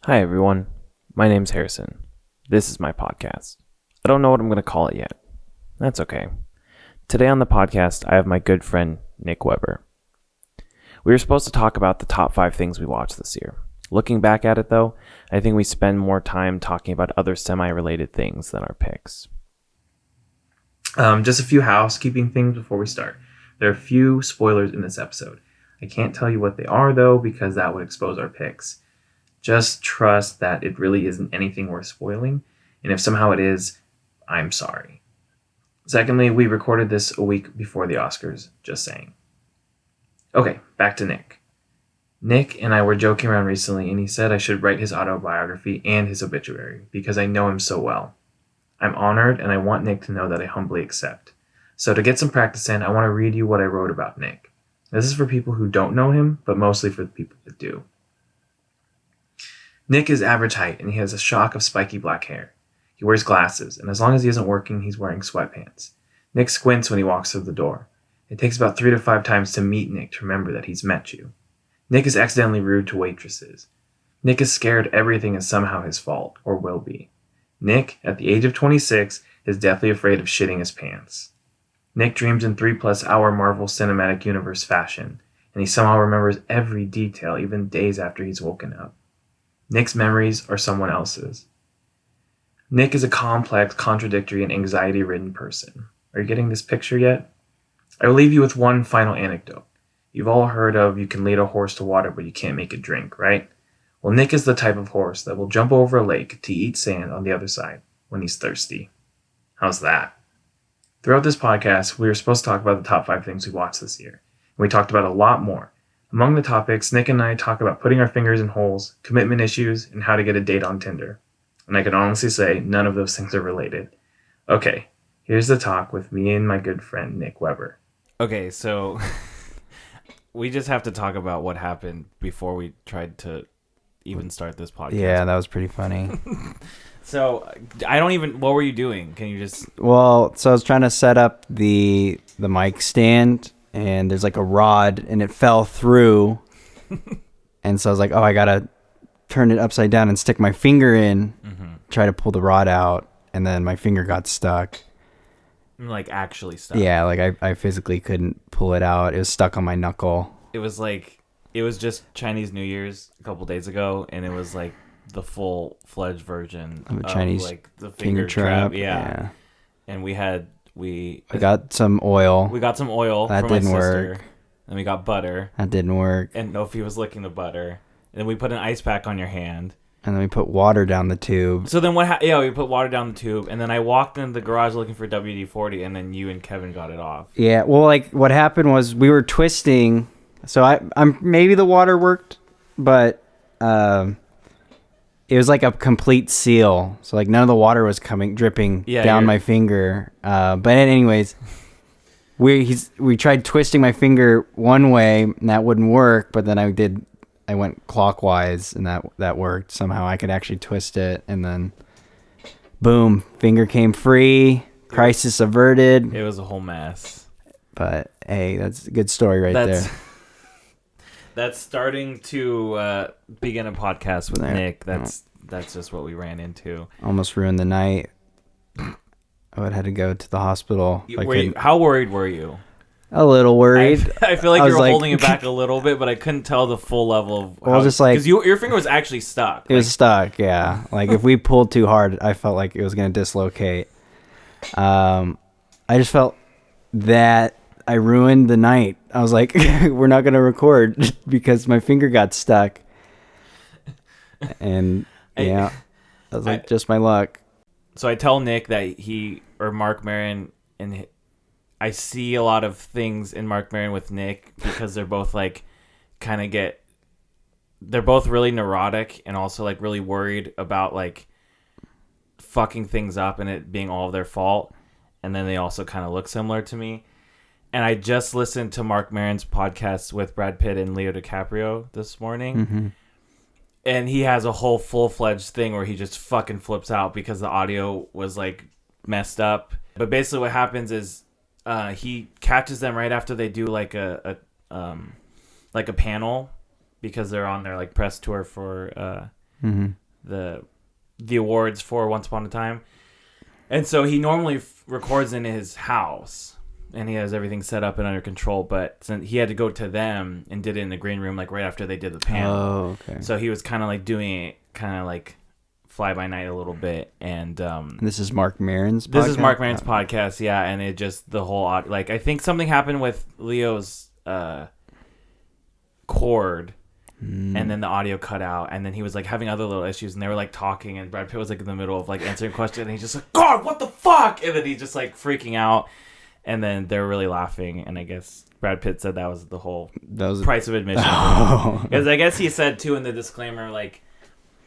Hi, everyone. My name's Harrison. This is my podcast. I don't know what I'm going to call it yet. That's okay. Today on the podcast, I have my good friend, Nick Weber. We were supposed to talk about the top 5 things we watched this year. Looking back at it, though, I think we spend more time talking about other semi-related things than our picks. Just a few housekeeping things before we start. There are a few spoilers in this episode. I can't tell you what they are, though, because that would expose our picks. Just trust that it really isn't anything worth spoiling, and if somehow it is, I'm sorry. Secondly, we recorded this a week before the Oscars, just saying. Okay, back to Nick. Nick and I were joking around recently, and he said I should write his autobiography and his obituary, because I know him so well. I'm honored, and I want Nick to know that I humbly accept. So to get some practice in, I want to read you what I wrote about Nick. This is for people who don't know him, but mostly for the people that do. Nick is average height, and he has a shock of spiky black hair. He wears glasses, and as long as he isn't working, he's wearing sweatpants. Nick squints when he walks through the door. It takes about 3 to 5 times to meet Nick to remember that he's met you. Nick is accidentally rude to waitresses. Nick is scared everything is somehow his fault, or will be. Nick, at the age of 26, is deathly afraid of shitting his pants. Nick dreams in 3+ hour Marvel Cinematic Universe fashion, and he somehow remembers every detail even days after he's woken up. Nick's memories are someone else's. Nick is a complex, contradictory, and anxiety-ridden person. Are you getting this picture yet? I will leave you with one final anecdote. You've all heard of you can lead a horse to water, but you can't make it drink, right? Well, Nick is the type of horse that will jump over a lake to eat sand on the other side when he's thirsty. How's that? Throughout this podcast, we were supposed to talk about the top 5 things we watched this year, and we talked about a lot more. Among the topics, Nick and I talk about putting our fingers in holes, commitment issues, and how to get a date on Tinder. And I can honestly say none of those things are related. Okay, here's the talk with me and my good friend Nick Weber. Okay, so we just have to talk about what happened before we tried to even start this podcast. Yeah, that was pretty funny. So, what were you doing? Can you just... Well, so I was trying to set up the mic stand, and there's like a rod, and it fell through. And so I was like, oh, I gotta turn it upside down and stick my finger in, try to pull the rod out, and then my finger got stuck. Like, actually stuck. Yeah, like I physically couldn't pull it out. It was stuck on my knuckle. It was just Chinese New Year's a couple days ago, and it was like the full-fledged version of a Chinese like the finger trap. Yeah. And we got some oil. We got some oil that for my didn't sister, work. and we got butter. That didn't work. And Nofi was licking the butter. And then we put an ice pack on your hand. And then we put water down the tube. So then we put water down the tube, and then I walked in the garage looking for WD-40, and then you and Kevin got it off. Yeah, well, like what happened was we were twisting. So I'm maybe the water worked, but it was like a complete seal. So like none of the water was dripping down my finger. But anyways, we tried twisting my finger one way, and that wouldn't work. But then I went clockwise, and that worked. Somehow I could actually twist it, and then boom, finger came free. Crisis averted. It was a whole mess. But hey, that's a good story there. That's starting to begin a podcast with Nick. That's just what we ran into. Almost ruined the night. I would have to go to the hospital. How worried were you? A little worried. I feel like you were holding it back a little bit, but I couldn't tell the full level of because your finger was actually stuck. It was stuck, yeah. Like if we pulled too hard, I felt like it was going to dislocate. I just felt that I ruined the night. I was like, we're not going to record because my finger got stuck. And I was like, just my luck. So I tell Nick that Mark Maron, and I see a lot of things in Mark Maron with Nick because they're both like they're both really neurotic and also like really worried about like fucking things up and it being all of their fault. And then they also kind of look similar to me. And I just listened to Mark Maron's podcast with Brad Pitt and Leo DiCaprio this morning. Mm-hmm. And he has a whole full-fledged thing where he just fucking flips out because the audio was like messed up. But basically what happens is he catches them right after they do like a panel because they're on their like press tour for the awards for Once Upon a Time. And so he normally records in his house, and he has everything set up and under control. But since he had to go to them and did it in the green room, like right after they did the panel. Oh, okay. So he was kind of like doing it, kind of like fly by night a little bit. And this is Mark Maron's podcast? This is Mark Maron's podcast, yeah. And it just, the whole, like, I think something happened with Leo's cord. And then the audio cut out, and then he was like having other little issues, and they were like talking, and Brad Pitt was like in the middle of like answering a question, and he's just like, God, what the fuck? And then he's just like freaking out, and then they're really laughing, and I guess Brad Pitt said that was the whole price of admission. Because I guess he said too in the disclaimer, like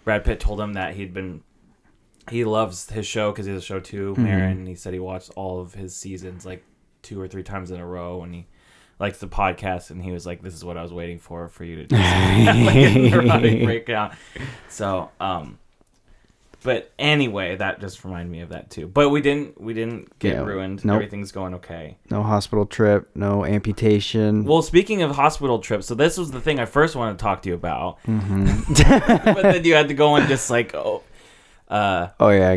Brad Pitt told him that he loves his show because he has a show too, Maron, and he said he watched all of his seasons like 2 or 3 times in a row, and he likes the podcast, and he was like, this is what I was waiting for you to do. Like a neurotic breakdown. So, but anyway, that just reminded me of that too. But we didn't get ruined. Nope. Everything's going okay. No hospital trip, no amputation. Well, speaking of hospital trips, so this was the thing I first wanted to talk to you about. But then you had to go and just like, yeah,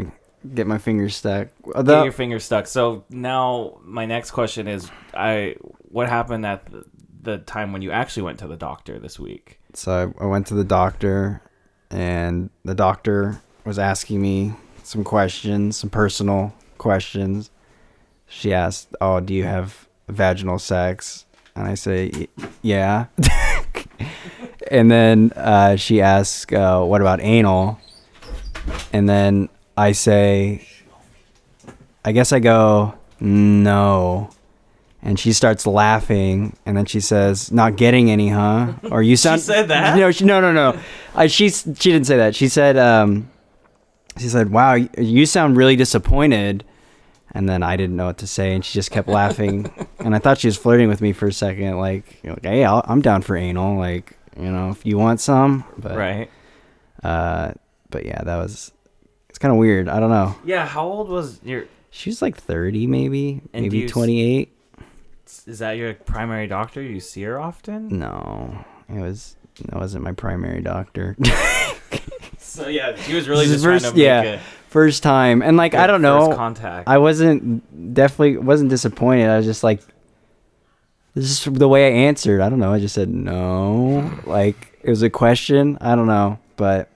get my fingers stuck. Get your fingers stuck. So now my next question is, what happened at the time when you actually went to the doctor this week? So I went to the doctor, and the doctor was asking me some questions, some personal questions. She asked, "Oh, do you have vaginal sex?" And I say, "Yeah." And then she asked, "What about anal?" And then I say, I guess I go, "No." And she starts laughing, and then she says, "Not getting any, huh?" Or you sound. She said that? No. She didn't say that. She said, "Wow, you sound really disappointed." And then I didn't know what to say, and she just kept laughing. And I thought she was flirting with me for a second, like "Hey, I'm down for anal, like, if you want some." But, right. But yeah, it's kind of weird. I don't know. Yeah, how old was your? She was like 30, maybe 28. Is that your primary doctor? You see her often? No, it wasn't my primary doctor. So yeah, she was really just trying to make first time, and like I don't know, first contact. I definitely wasn't disappointed. I was just like, this is the way I answered. I don't know. I just said no, like it was a question. I don't know, but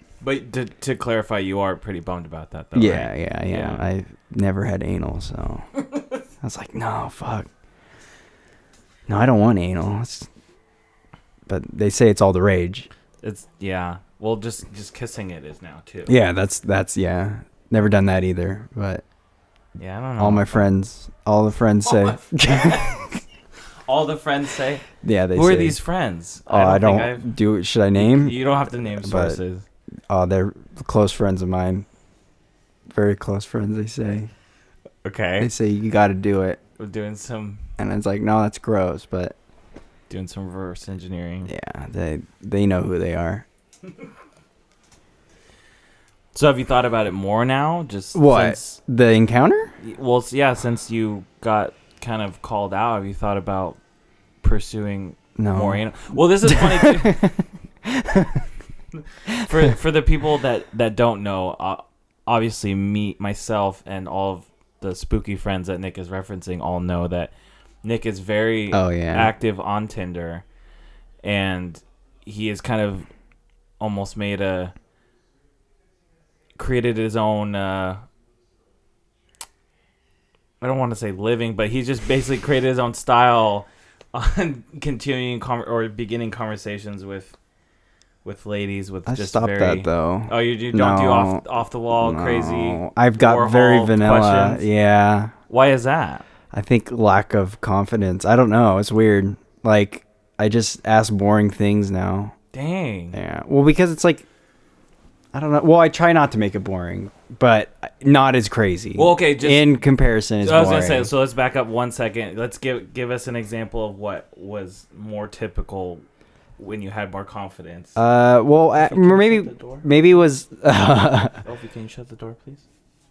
to clarify, you are pretty bummed about that, though. Yeah, right? yeah. I never had anal, so I was like, no, fuck. No, I don't want anal. But they say it's all the rage. Well, just kissing it is now too. Yeah, that's never done that either. But yeah, I don't know. All the friends say. All the friends say. Yeah, they say. Who are these friends? I don't do it. Should I name? You don't have to name sources. They're close friends of mine. Very close friends. They say. Okay. They say you got to do it. We're doing some. And it's like, no, that's gross, but doing some reverse engineering. Yeah, they know who they are. So have you thought about it more now? Just what? The encounter? Well, yeah, since you got kind of called out, have you thought about pursuing more anal? Well, this is funny too. for the people that don't know, obviously myself and all of the spooky friends that Nick is referencing all know that Nick is very active on Tinder, and he has kind of almost created his own I don't want to say living, but he just basically created his own style on continuing or beginning conversations with ladies with just stopped that though. Oh, you don't do off the wall crazy. I've got very vanilla questions. Yeah. Why is that? I think lack of confidence. I don't know. It's weird. Like I just ask boring things now. Dang. Yeah. Well, because it's like I don't know. Well, I try not to make it boring, but not as crazy. Well, okay. Just in comparison, I was gonna say. So let's back up 1 second. Let's give us an example of what was more typical when you had more confidence. Well, maybe it was. Elfie, can you shut the door, please?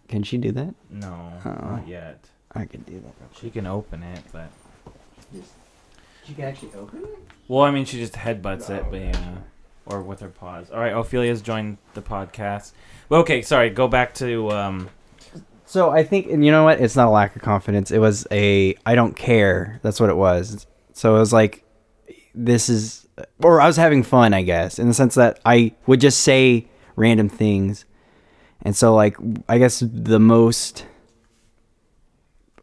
Can she do that? No, not yet. I can do that. She can open it, but she can actually open it. Well, I mean, she just headbutts it, but yeah. or with her pause. All right, Ophelia's joined the podcast. Well, okay, sorry. Go back to. So I think, and you know what? It's not a lack of confidence. It was I don't care. That's what it was. So it was like, or I was having fun, I guess, in the sense that I would just say random things. And so, like, I guess the most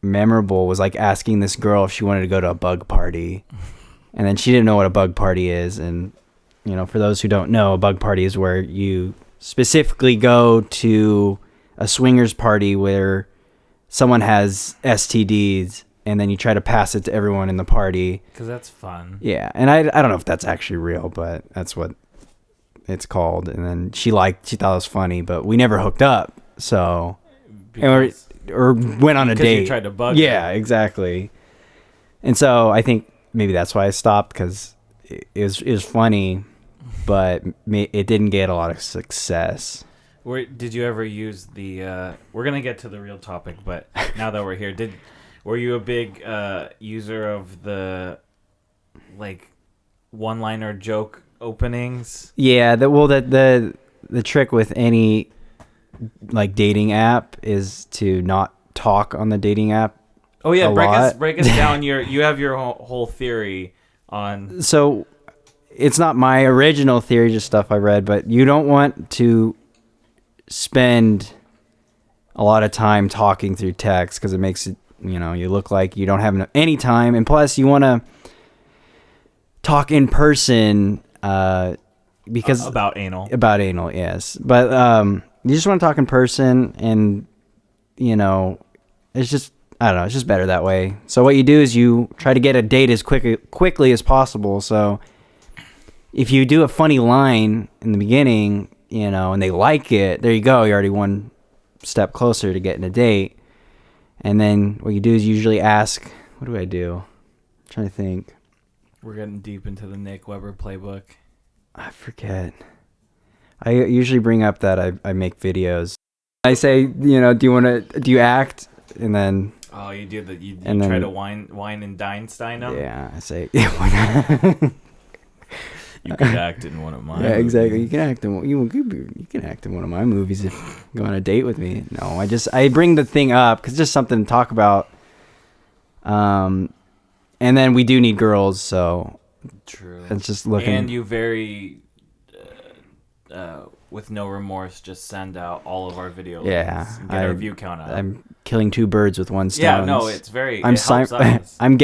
memorable was like asking this girl if she wanted to go to a bug party. And then she didn't know what a bug party is. And, you know, for those who don't know, a bug party is where you specifically go to a swingers party where someone has STDs and then you try to pass it to everyone in the party. Because that's fun. Yeah. And I don't know if that's actually real, but that's what it's called. And then she thought it was funny, but we never hooked up. So, or went on a date. Because you tried to bug Yeah, her. exactly. And so I think maybe that's why I stopped, because it was funny, but it didn't get a lot of success. Did you ever use the? We're gonna get to the real topic, but now that we're here, were you a big user of the like one-liner joke openings? Yeah, the trick with any like dating app is to not talk on the dating app. Oh yeah, break us down. You have your whole theory on. So it's not my original theory, just stuff I read, but you don't want to spend a lot of time talking through text, because it makes it, you look like you don't have any time, and plus you want to talk in person because about anal, yes, but you just want to talk in person, and it's just, I don't know, it's just better that way. So what you do is you try to get a date as quickly as possible. So if you do a funny line in the beginning, and they like it, there you go. You're already one step closer to getting a date. And then what you do is usually ask, what do I do? I'm trying to think. We're getting deep into the Nick Weber playbook. I forget. I usually bring up that I make videos. I say, do you act? And then... Oh, you do that. You try to wine and Deinstein them? Yeah, I say... You could act in one of mine. Yeah, exactly. You can act in one of my movies if you go on a date with me. No, I bring the thing up because it's just something to talk about. And then we do need girls, so true. It's just looking. And you very, with no remorse, just send out all of our video links. Yeah, and get our view count up. I'm killing two birds with one stone. Yeah, no, it's very. It helps us. I'm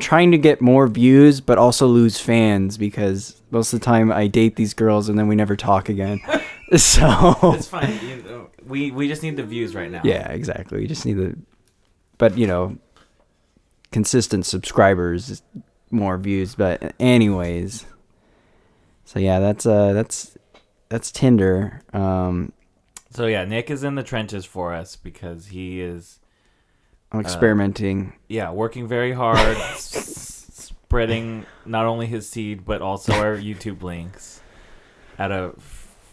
trying to get more views, but also lose fans, because most of the time I date these girls and then we never talk again. So it's fine. We just need the views right now. Yeah, exactly. We just need but consistent subscribers, more views. But anyways, so yeah, that's Tinder. So yeah, Nick is in the trenches for us because he is. I'm experimenting. Working very hard, spreading not only his seed but also our YouTube links at a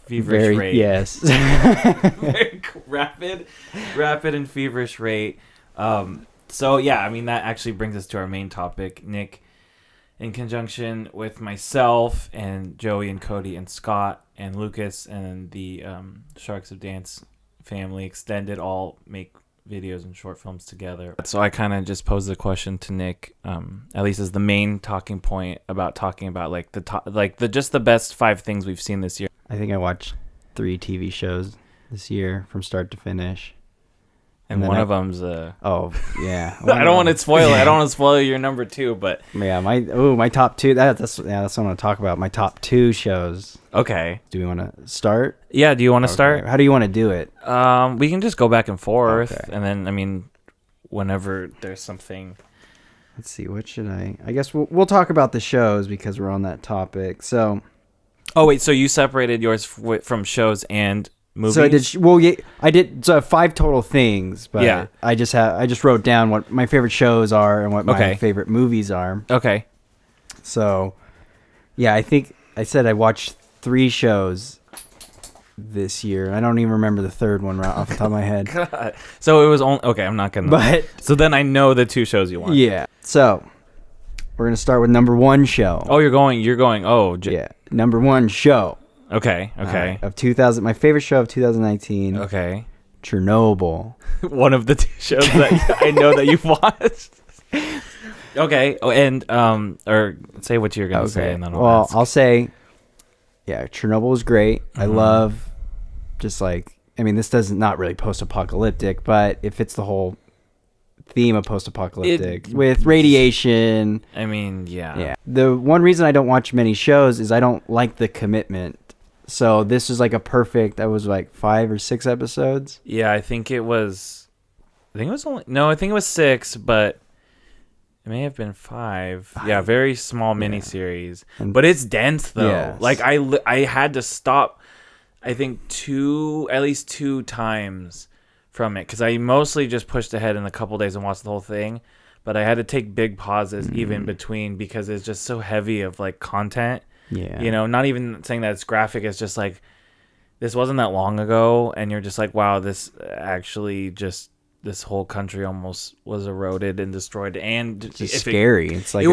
feverish rate. Yes. Very rapid and feverish rate. So yeah, I mean, that actually brings us to our main topic. Nick, in conjunction with myself and Joey and Cody and Scott and Lucas and the Sharks of Dance family extended, all make videos and short films together. So I kind of just posed the question to Nick, at least as the main talking point, about talking about like the best 5 things we've seen this year. I think I watched 3 TV shows this year from start to finish. And one of them's oh yeah. I don't want to spoil it. I don't want to spoil your number 2, but yeah, my top 2. That's what I want to talk about. My top 2 shows. Okay. Do we want to start? Yeah. Do you want to start? How do you want to do it? We can just go back and forth, okay. And then, I mean, whenever there's something. Let's see. What should I guess we'll talk about the shows because we're on that topic. So. Oh wait. So you separated yours from shows and movies? So I did 5 total things, but yeah. I just wrote down what my favorite shows are and what my favorite movies are. Okay. So, yeah, I think I said I watched 3 shows this year. I don't even remember the third one right off the top of my head. God. So it was only okay. I'm not gonna. But so then I know the 2 shows you want. Yeah. So we're gonna start with number 1 show. Oh, you're going. Oh, yeah. number one show. Okay. Of 2000, my favorite show of 2019. Okay. Chernobyl. One of the two shows that I know that you've watched. Okay. Oh, and or say what you're gonna say, and then I'll say, yeah, Chernobyl was great. I love, just like, I mean, this doesn't not really post-apocalyptic, but it fits the whole theme of post-apocalyptic with radiation. I mean, yeah. The one reason I don't watch many shows is I don't like the commitment. So this is like a perfect. That was like 5 or 6 episodes. Yeah, I think it was 6, but it may have been 5. Yeah, very small miniseries, but it's dense though. Yes. Like I had to stop, I think at least 2 times from it, because I mostly just pushed ahead in a couple days and watched the whole thing, but I had to take big pauses even between, because it's just so heavy of like content. Yeah. You know, not even saying that it's graphic, it's just like, this wasn't that long ago, and you're just like, wow, this actually just, this whole country almost was eroded and destroyed. And it's scary. It's like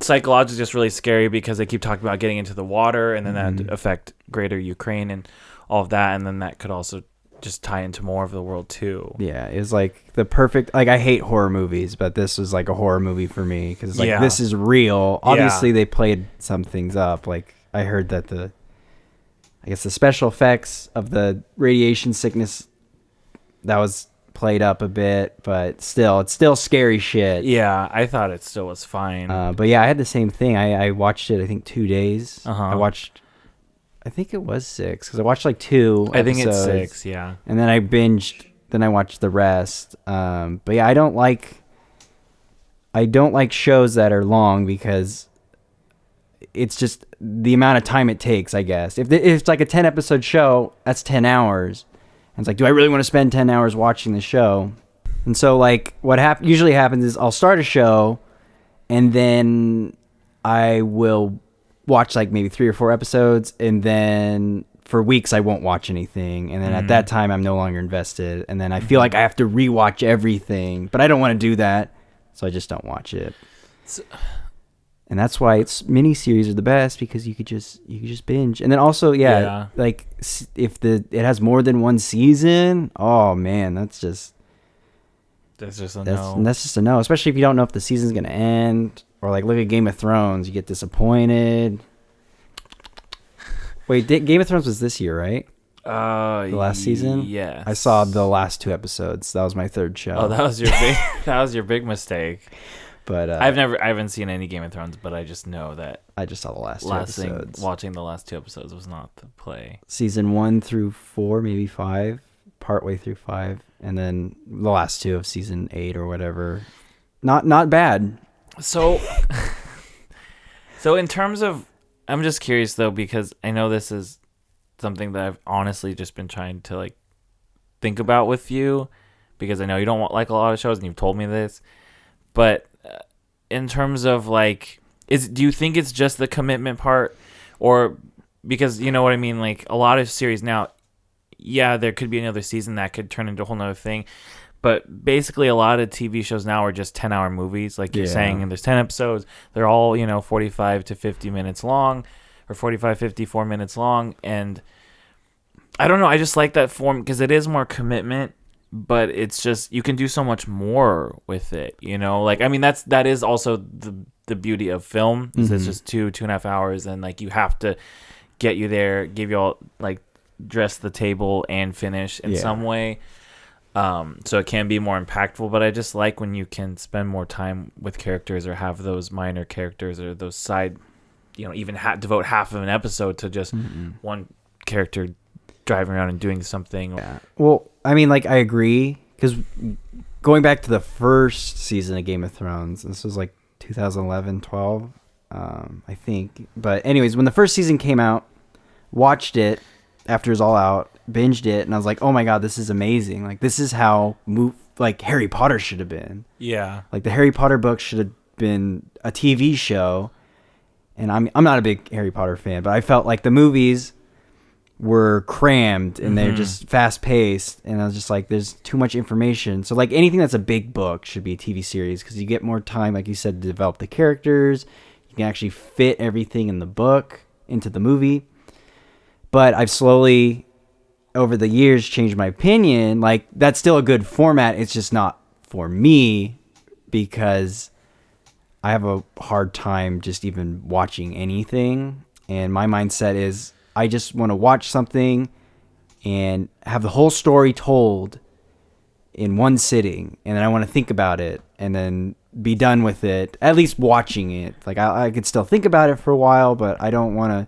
psychologically just really scary, because they keep talking about getting into the water, and then that would affect greater Ukraine and all of that, and then that could also just tie into more of the world too. Yeah, it was like the perfect, like, I hate horror movies, but this was like a horror movie for me, because it's like, this is real. Obviously they played some things up. Like, I heard that the special effects of the radiation sickness, that was played up a bit, but still, it's still scary shit. Yeah, I thought it still was fine. But yeah, I had the same thing. I watched it, I think 2 days. I think it was 6, because I watched like 2 I think episodes, it's 6, yeah. and then I binged. Then I watched the rest. But yeah, I don't like shows that are long, because it's just the amount of time it takes, I guess. If it's like a 10 episode show, that's 10 hours. And it's like, do I really want to spend 10 hours watching the show? And so, like, what usually happens is I'll start a show, and then I will watch like maybe 3 or 4 episodes, and then for weeks I won't watch anything, and then at that time I'm no longer invested, and then I feel like I have to rewatch everything, but I don't want to do that, so I just don't watch it. And that's why miniseries are the best, because you could just binge. And then also, like, if it has more than 1 season, oh man, that's just a no. That's just a no, especially if you don't know if the season's gonna end. Or like, look at Game of Thrones, you get disappointed. Wait, Game of Thrones was this year, right? The last season? Yes. I saw the last 2 episodes. That was my 3rd show. Oh, that was your big mistake. But I haven't seen any Game of Thrones, but I just know that I just saw the last 2 episodes. Watching the last 2 episodes was not the play. Season 1 through 4, maybe 5, partway through 5, and then the last 2 of season 8 or whatever. Not bad. So in terms of, I'm just curious though, because I know this is something that I've honestly just been trying to like think about with you, because I know you don't like a lot of shows, and you've told me this, but in terms of like, do you think it's just the commitment part, or because you know what I mean? Like, a lot of series now, yeah, there could be another season that could turn into a whole nother thing. But basically, a lot of TV shows now are just 10-hour movies, like you're saying, and there's 10 episodes. They're all, 45 to 50 minutes long, or 45, 54 minutes long. And I don't know, I just like that form, because it is more commitment, but it's just, you can do so much more with it, Like, I mean, that is also the beauty of film, is it's just 2.5 hours, and like, you have to get you there, give you all, like, dress the table and finish in some way. So it can be more impactful, but I just like when you can spend more time with characters, or have those minor characters, or those side, even devote half of an episode to just one character driving around and doing something. Yeah. Well, I mean, like, I agree, because going back to the first season of Game of Thrones, this was like 2011, 12, I think. But anyways, when the first season came out, watched it after it was all out, binged it, and I was like, oh my god, this is amazing. Like, this is how like Harry Potter should have been. Yeah. Like, the Harry Potter books should have been a TV show. And I'm not a big Harry Potter fan, but I felt like the movies were crammed, and they're just fast paced, and I was just like, there's too much information. So like, anything that's a big book should be a TV series, because you get more time, like you said, to develop the characters. You can actually fit everything in the book. into the movie. But I've slowly, over the years, changed my opinion. Like, that's still a good format. It's just not for me because I have a hard time just even watching anything. And my mindset is I just want to watch something and have the whole story told in one sitting. And then I want to think about it and then be done with it, at least watching it. Like, I could still think about it for a while, but I don't want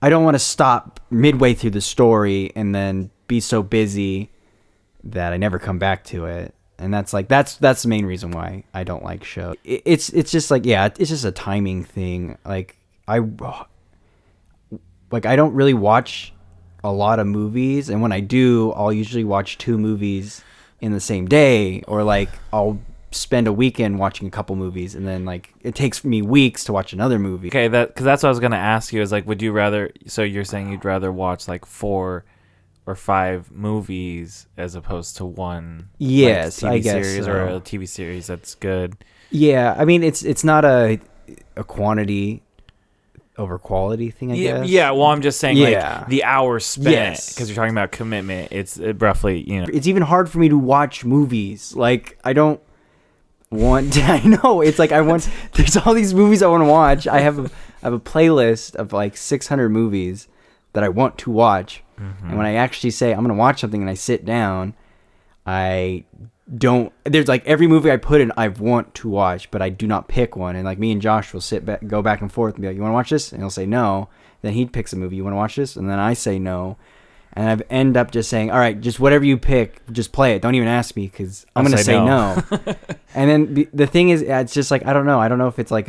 to stop midway through the story and then be so busy that I never come back to it. And that's the main reason why I don't like shows. It's just like, yeah, it's just a timing thing. Like I don't really watch a lot of movies, and when I do, I'll usually watch 2 movies in the same day, or like I'll spend a weekend watching a couple movies, and then like it takes me weeks to watch another movie. Okay, because that's what I was gonna ask you. Is like, would you rather? So you're saying you'd rather watch like 4 or 5 movies as opposed to one? Yes, like, TV I guess series so. or a TV series that's good. Yeah, I mean it's not a quantity over quality thing, I guess. Yeah, well, I'm just saying, like, the hours spent, Yes. because you're talking about commitment, it's roughly, It's even hard for me to watch movies. Like, I don't want to, I know, it's like there's all these movies I want to watch. I have a playlist of like 600 movies that I want to watch. Mm-hmm. And when I actually say I'm going to watch something and I sit down, there's like every movie I put in I want to watch, but I do not pick one. And like me and Josh will go back and forth and be like, you want to watch this? And he'll say no. Then he picks a movie, you want to watch this? And then I say no. And I've end up just saying, all right, just whatever you pick, just play it. Don't even ask me because I'm going to say no. And then the thing is, it's just like, I don't know if it's like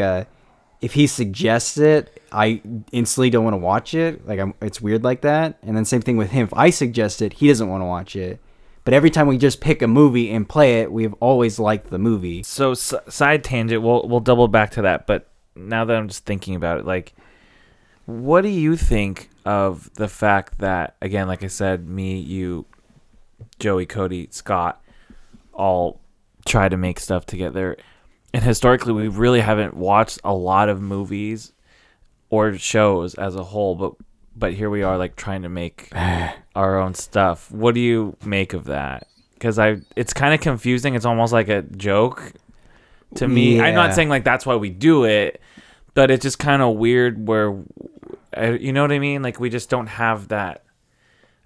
if he suggests it, I instantly don't want to watch it. Like it's weird like that. And then same thing with him. If I suggest it, he doesn't want to watch it. But every time we just pick a movie and play it, we've always liked the movie. So side tangent, we'll double back to that. But now that I'm just thinking about it, like, what do you think of the fact that, again, like I said, me, you, Joey, Cody, Scott, all try to make stuff together, and historically we really haven't watched a lot of movies or shows as a whole, but here we are, like, trying to make our own stuff. What do you make of that? Because it's kind of confusing. It's almost like a joke to me. Yeah. I'm not saying like that's why we do it, but it's just kind of weird where, you know what I mean? Like, we just don't have that.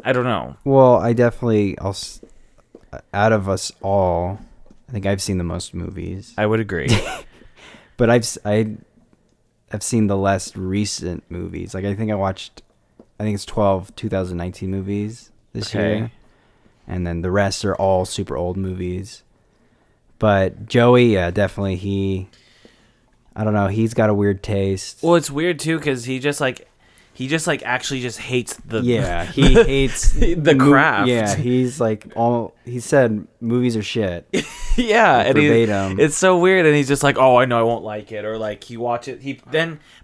I don't know. Well, out of us all, I think I've seen the most movies. I would agree. But I've seen the less recent movies. Like, I think it's 12 2019 movies this year. And then the rest are all super old movies. But Joey, yeah, definitely I don't know, he's got a weird taste. Well, it's weird too because he just actually just hates the he hates the craft. Yeah, he's like he said movies are shit. Yeah, and verbatim. It's so weird, and he's just like, oh, I know I won't like it, or like he watch it,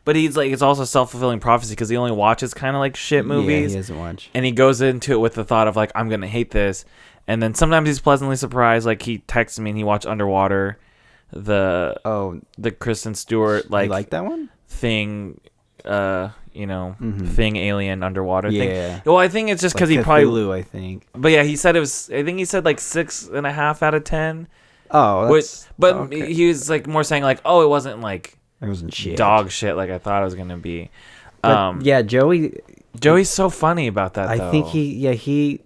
but he's like, it's also self-fulfilling prophecy because he only watches kind of like shit movies. Yeah, he doesn't watch, and he goes into it with the thought of like, I'm gonna hate this, and then sometimes he's pleasantly surprised. Like, he texted me and he watched Underwater, the Kristen Stewart like that one thing, thing, alien underwater thing. Well, I think it's just because like he probably Cthulhu, I think. But yeah, he said it was. I think he said like 6.5 out of 10. Oh, but okay. he was like more saying like, oh, it wasn't like it wasn't shit, dog shit like I thought it was gonna be. But yeah, Joey's so funny about that. I think he.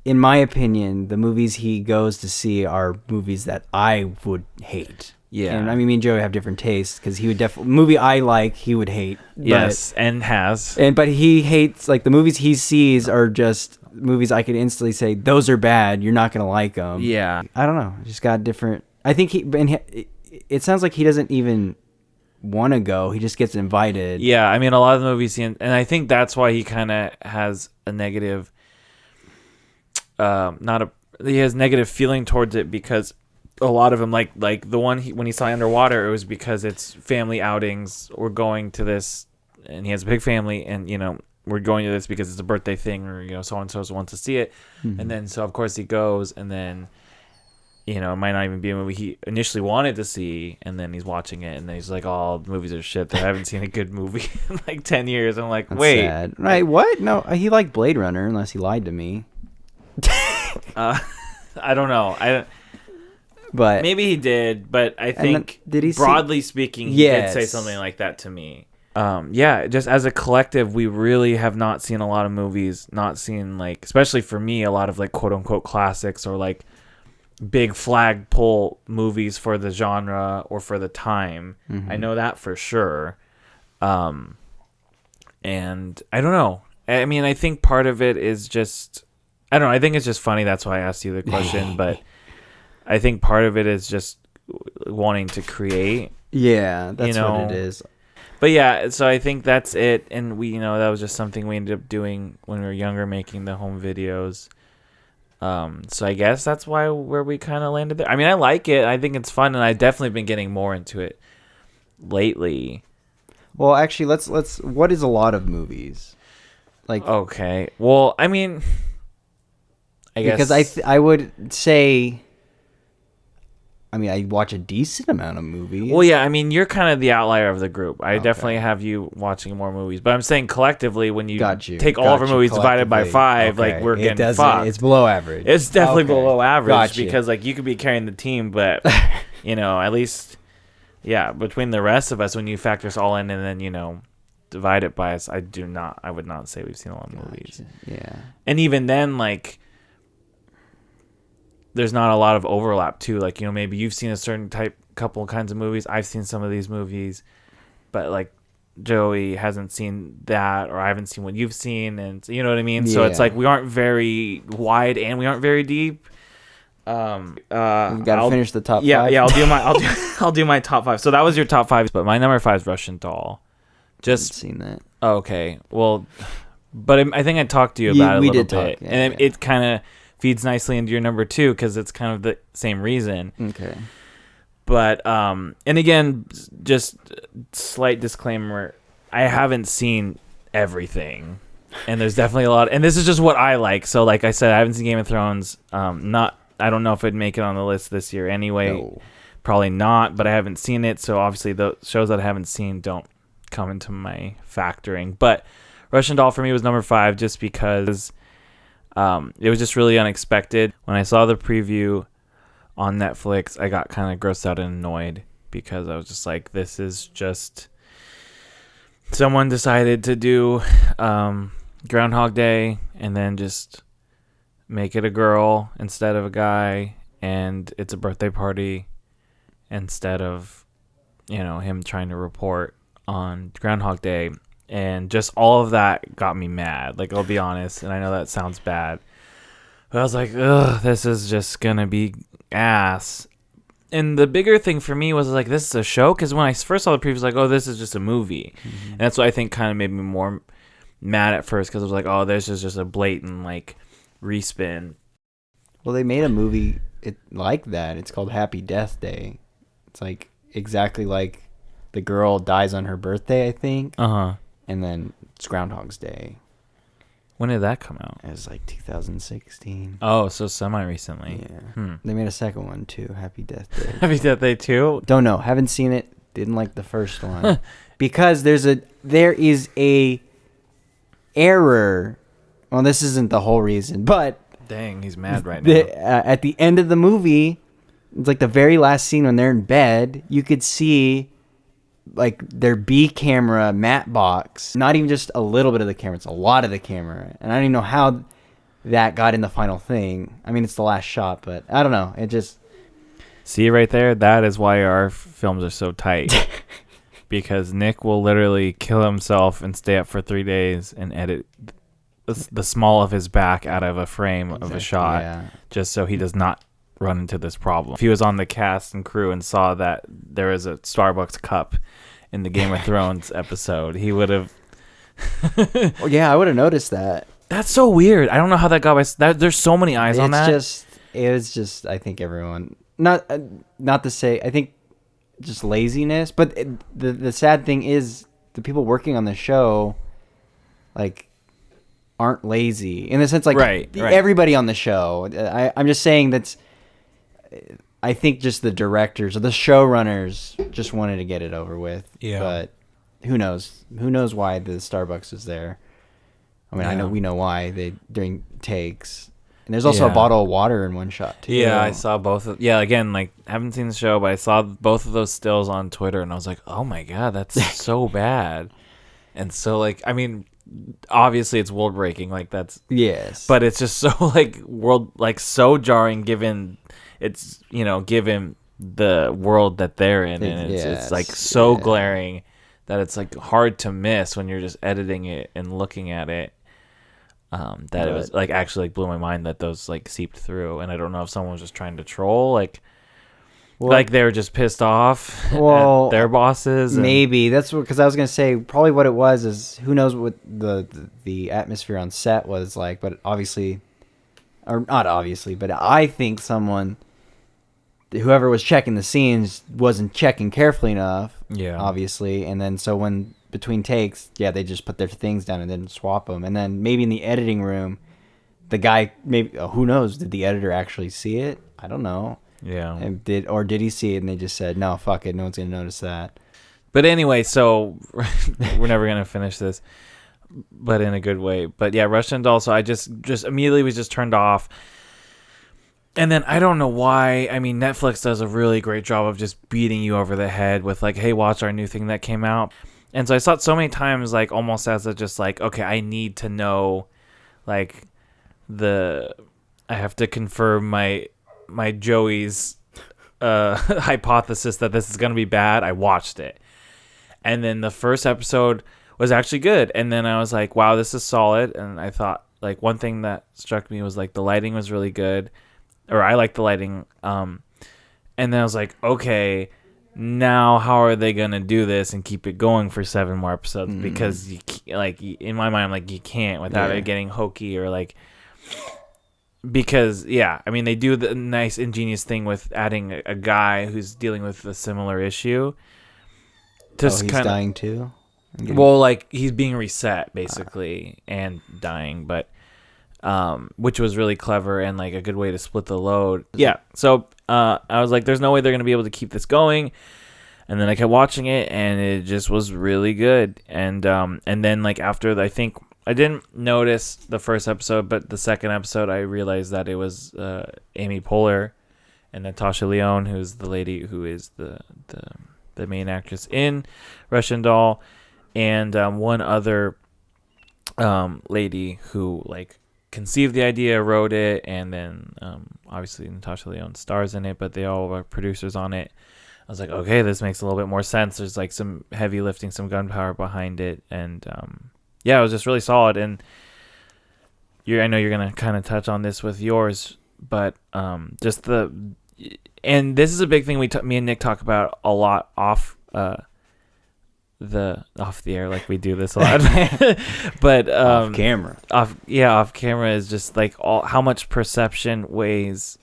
In my opinion, the movies he goes to see are movies that I would hate. Yeah. And I mean, me and Joey have different tastes because he would definitely movie I like he would hate. Yes, and has. But he hates, like, the movies he sees are just movies I could instantly say those are bad. You're not gonna like them. Yeah. I don't know. Just got different. I think it sounds like he doesn't even want to go. He just gets invited. Yeah, I mean, a lot of the movies and I think that's why he kind of has a negative. He has negative feeling towards it because a lot of them, like the one when he saw Underwater, it was because it's family outings. We're going to this, and he has a big family, and we're going to this because it's a birthday thing, or so and so wants to see it, and then so of course he goes, and then you know, it might not even be a movie he initially wanted to see, and then he's watching it, and then he's like, "Oh, movies are shit. I haven't seen a good movie in like 10 years." I'm like, That's "Wait, sad. Right? What? No, he liked Blade Runner, unless he lied to me. I don't know. But Maybe he did, but I think did he broadly speaking, he did say something like that to me. Yeah, just as a collective, we really have not seen a lot of movies, not seen like, especially for me, a lot of like quote unquote classics or like big flagpole movies for the genre or for the time. Mm-hmm. I know that for sure. And I don't know. I mean, I think part of it is just, I don't know. I think it's just funny. That's why I asked you the question. But I think part of it is just wanting to create. Yeah, that's you know? what it is. But yeah, so I think that's it. And we, you know, that was just something we ended up doing when we were younger, making the home videos. So I guess that's where we kind of landed there. I mean, I like it. I think it's fun, and I've definitely been getting more into it lately. Well, actually, let's. What is a lot of movies? Like, okay. Well, I mean, I guess because I would say. I mean, I watch a decent amount of movies. Well, yeah, I mean, you're kind of the outlier of the group. I definitely have you watching more movies. But I'm saying collectively, when you take all of our movies divided by 5, like, we're getting fucked. It's below average. It's definitely below average because, like, you could be carrying the team, but, you know, at least, yeah, between the rest of us, when you factor us all in and then, you know, divide it by us, I would not say we've seen a lot of movies. Yeah. And even then, like, there's not a lot of overlap too. Like, you know, maybe you've seen a certain couple kinds of movies. I've seen some of these movies, but like Joey hasn't seen that, or I haven't seen what you've seen, and you know what I mean. Yeah. So it's like we aren't very wide and we aren't very deep. We gotta finish the top 5. Yeah, I'll do my top 5. So that was your top 5, but my number 5 is Russian Doll. Just seen that. Okay, well, but I think I talked to you about it a little bit, and it kind of feeds nicely into your number 2 because it's kind of the same reason. Okay. But and again, just slight disclaimer: I haven't seen everything, and there's definitely a lot. And this is just what I like. So, like I said, I haven't seen Game of Thrones. I don't know if it'd make it on the list this year anyway. No. Probably not. But I haven't seen it, so obviously the shows that I haven't seen don't come into my factoring. But Russian Doll for me was number 5, just because. It was just really unexpected. When I saw the preview on Netflix, I got kind of grossed out and annoyed because I was just like, this is just someone decided to do Groundhog Day and then just make it a girl instead of a guy, and it's a birthday party instead of, you know, him trying to report on Groundhog Day. And just all of that got me mad. Like, I'll be honest, and I know that sounds bad, but I was like, ugh, this is just gonna be ass. And the bigger thing for me was like, this is a show? Because when I first saw the preview, I was like, oh, this is just a movie. Mm-hmm. And that's what I think kind of made me more mad at first, because I was like, oh, this is just a blatant, like, respin. Well, they made a movie like that. It's called Happy Death Day. It's like exactly like the girl dies on her birthday, I think. Uh-huh. And then it's Groundhog's Day. When did that come out? It was like 2016. Oh, so semi-recently. Yeah. They made a second one, too. Happy Death Day. Happy Death Day 2? Don't know. Haven't seen it. Didn't like the first one. Because there is a error. Well, this isn't the whole reason, but... Dang, he's mad right now. At the end of the movie, it's like the very last scene when they're in bed, you could see... like their B camera matte box, not even just a little bit of the camera, it's a lot of the camera, and I don't even know how that got in the final thing. I mean, it's the last shot, but I don't know, it just see right there, that is why our films are so tight. Because Nick will literally kill himself and stay up for 3 days and edit the small of his back out of a frame of a shot, just so he does not run into this problem. If he was on the cast and crew and saw that there was a Starbucks cup in the Game of Thrones episode, he would have... Well, yeah, I would have noticed that. That's so weird. I don't know how that got by... There's so many eyes on that. It was just, I think everyone... Not to say... I think just laziness, but the sad thing is the people working on the show, like, aren't lazy. In the sense, like, right. Everybody on the show. I'm just saying that's... I think just the directors or the showrunners just wanted to get it over with. Yeah. But who knows? Who knows why the Starbucks is there? I mean, I know we know why during takes. And there's also a bottle of water in one shot too. Yeah, I saw both. Again, like haven't seen the show, but I saw both of those stills on Twitter, and I was like, oh my god, that's so bad. And so, like, I mean, obviously it's world breaking, like that's but it's just so so jarring given it's given the world that they're in, and it's like so glaring that it's like hard to miss when you're just editing it and looking at it. It was like actually like blew my mind that those like seeped through, and I don't know if someone was just trying to troll, like they were just pissed off at their bosses. Maybe that's because I was gonna say probably what it was is who knows what the atmosphere on set was like, but obviously, or not obviously, but I think whoever was checking the scenes wasn't checking carefully enough. Yeah, obviously, and then so when between takes, they just put their things down and then swap them, and then maybe in the editing room, the guy who knows, did the editor actually see it? I don't know. Yeah. And did he see it and they just said, no, fuck it, no one's gonna notice that. But anyway, so we're never gonna finish this, but in a good way. But yeah, Russian Doll. So I just immediately was just turned off. And then I don't know why. I mean, Netflix does a really great job of just beating you over the head with like, hey, watch our new thing that came out. And so I saw it so many times, like almost as a just like, okay, I need to know, like I have to confirm my Joey's hypothesis that this is going to be bad. I watched it. And then the first episode was actually good. And then I was like, wow, this is solid. And I thought like one thing that struck me was like the lighting was really good, or I liked the lighting. And then I was like, okay, now how are they going to do this and keep it going for 7 more episodes? Because in my mind, I'm like, you can't without it getting hokey or like, because I mean they do the nice ingenious thing with adding a guy who's dealing with a similar issue. He's dying too? Well, like he's being reset basically and dying, but which was really clever and like a good way to split the load. Yeah. So I was like, there's no way they're gonna be able to keep this going. And then I kept watching it and it just was really good. And then like after I think I didn't notice the first episode, but the second episode I realized that it was Amy Poehler and Natasha Lyonne, who's the lady who is the main actress in Russian Doll, and one other lady who like conceived the idea, wrote it, and then obviously Natasha Lyonne stars in it, but they all are producers on it. I was like, okay, this makes a little bit more sense. There's like some heavy lifting, some gunpowder behind it, and it was just really solid. And I know you're gonna kind of touch on this with yours, but and this is a big thing me and Nick talk about a lot off the air, like we do this a lot. But off camera is just like how much perception weighs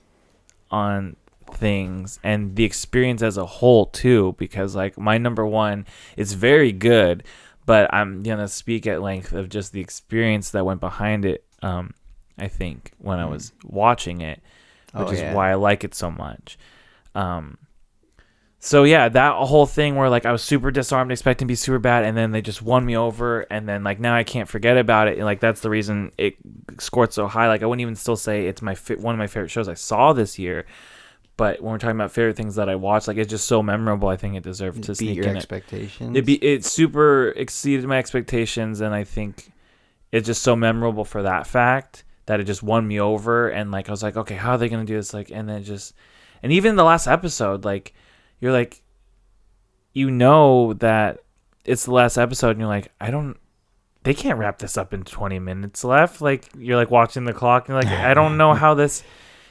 on things and the experience as a whole too, because like my number one is very good, but I'm gonna speak at length of just the experience that went behind it. I think when I was watching it, which is why I like it so much. So yeah, that whole thing where like I was super disarmed, expecting to be super bad, and then they just won me over, and then like now I can't forget about it. And like that's the reason it scored so high. Like I wouldn't even still say it's one of my favorite shows I saw this year. But when we're talking about favorite things that I watched, like it's just so memorable. I think it deserved to sneak in. Beat your expectations. It super exceeded my expectations, and I think it's just so memorable for that fact that it just won me over. And like I was like, okay, how are they gonna do this? Like, and then and even the last episode, like you're like, that it's the last episode, and you're like, they can't wrap this up in 20 minutes left. Like you're like watching the clock, and you're like, I don't know how this.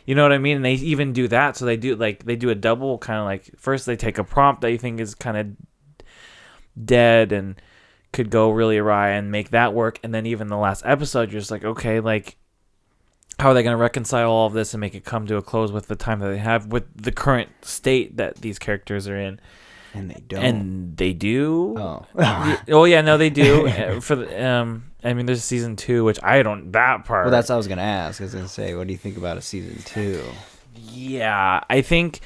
You know what I mean? And they even do that. So they do a double kind of like, first they take a prompt that you think is kind of dead and could go really awry and make that work. And then even the last episode, you're just like, okay, like how are they going to reconcile all of this and make it come to a close with the time that they have with the current state that these characters are in? And they don't. And they do. Oh. Oh yeah, no, they do. For the I mean, there's season 2, which I don't. That part. Well, that's what I was gonna ask. I was gonna say, what do you think about a season 2? Yeah, I think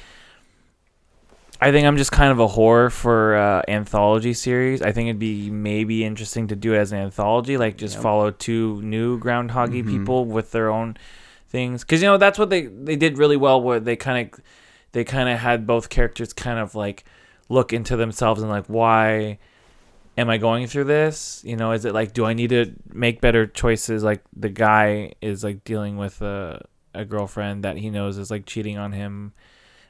I'm just kind of a whore for anthology series. I think it'd be maybe interesting to do it as an anthology, like just follow two new groundhoggy people with their own things. Because that's what they did really well. Where they kind of had both characters kind of like look into themselves and like, why am I going through this? Is it like, do I need to make better choices? Like the guy is like dealing with a girlfriend that he knows is like cheating on him,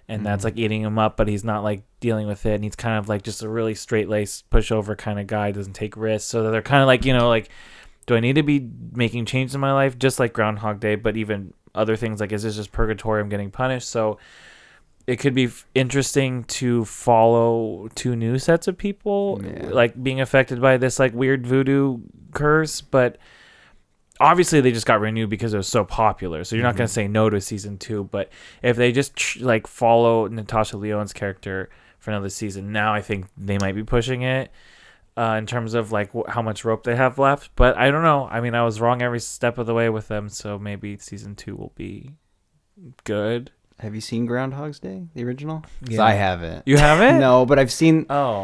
and that's like eating him up, but he's not like dealing with it, and he's kind of like just a really straight-laced pushover kind of guy, doesn't take risks. So they're kind of like, like, do I need to be making changes in my life, just like Groundhog Day, but even other things, like, is this just purgatory, I'm getting punished? So it could be interesting to follow two new sets of people like being affected by this like weird voodoo curse, but obviously they just got renewed because it was so popular, so you're not going to say no to season 2. But if they just like follow Natasha Lyonne's character for another season, now I think they might be pushing it in terms of like how much rope they have left. But I don't know. I mean, I was wrong every step of the way with them, so maybe season 2 will be good. Have you seen Groundhog's Day, the original? Yeah. I haven't. You haven't? No, but I've seen a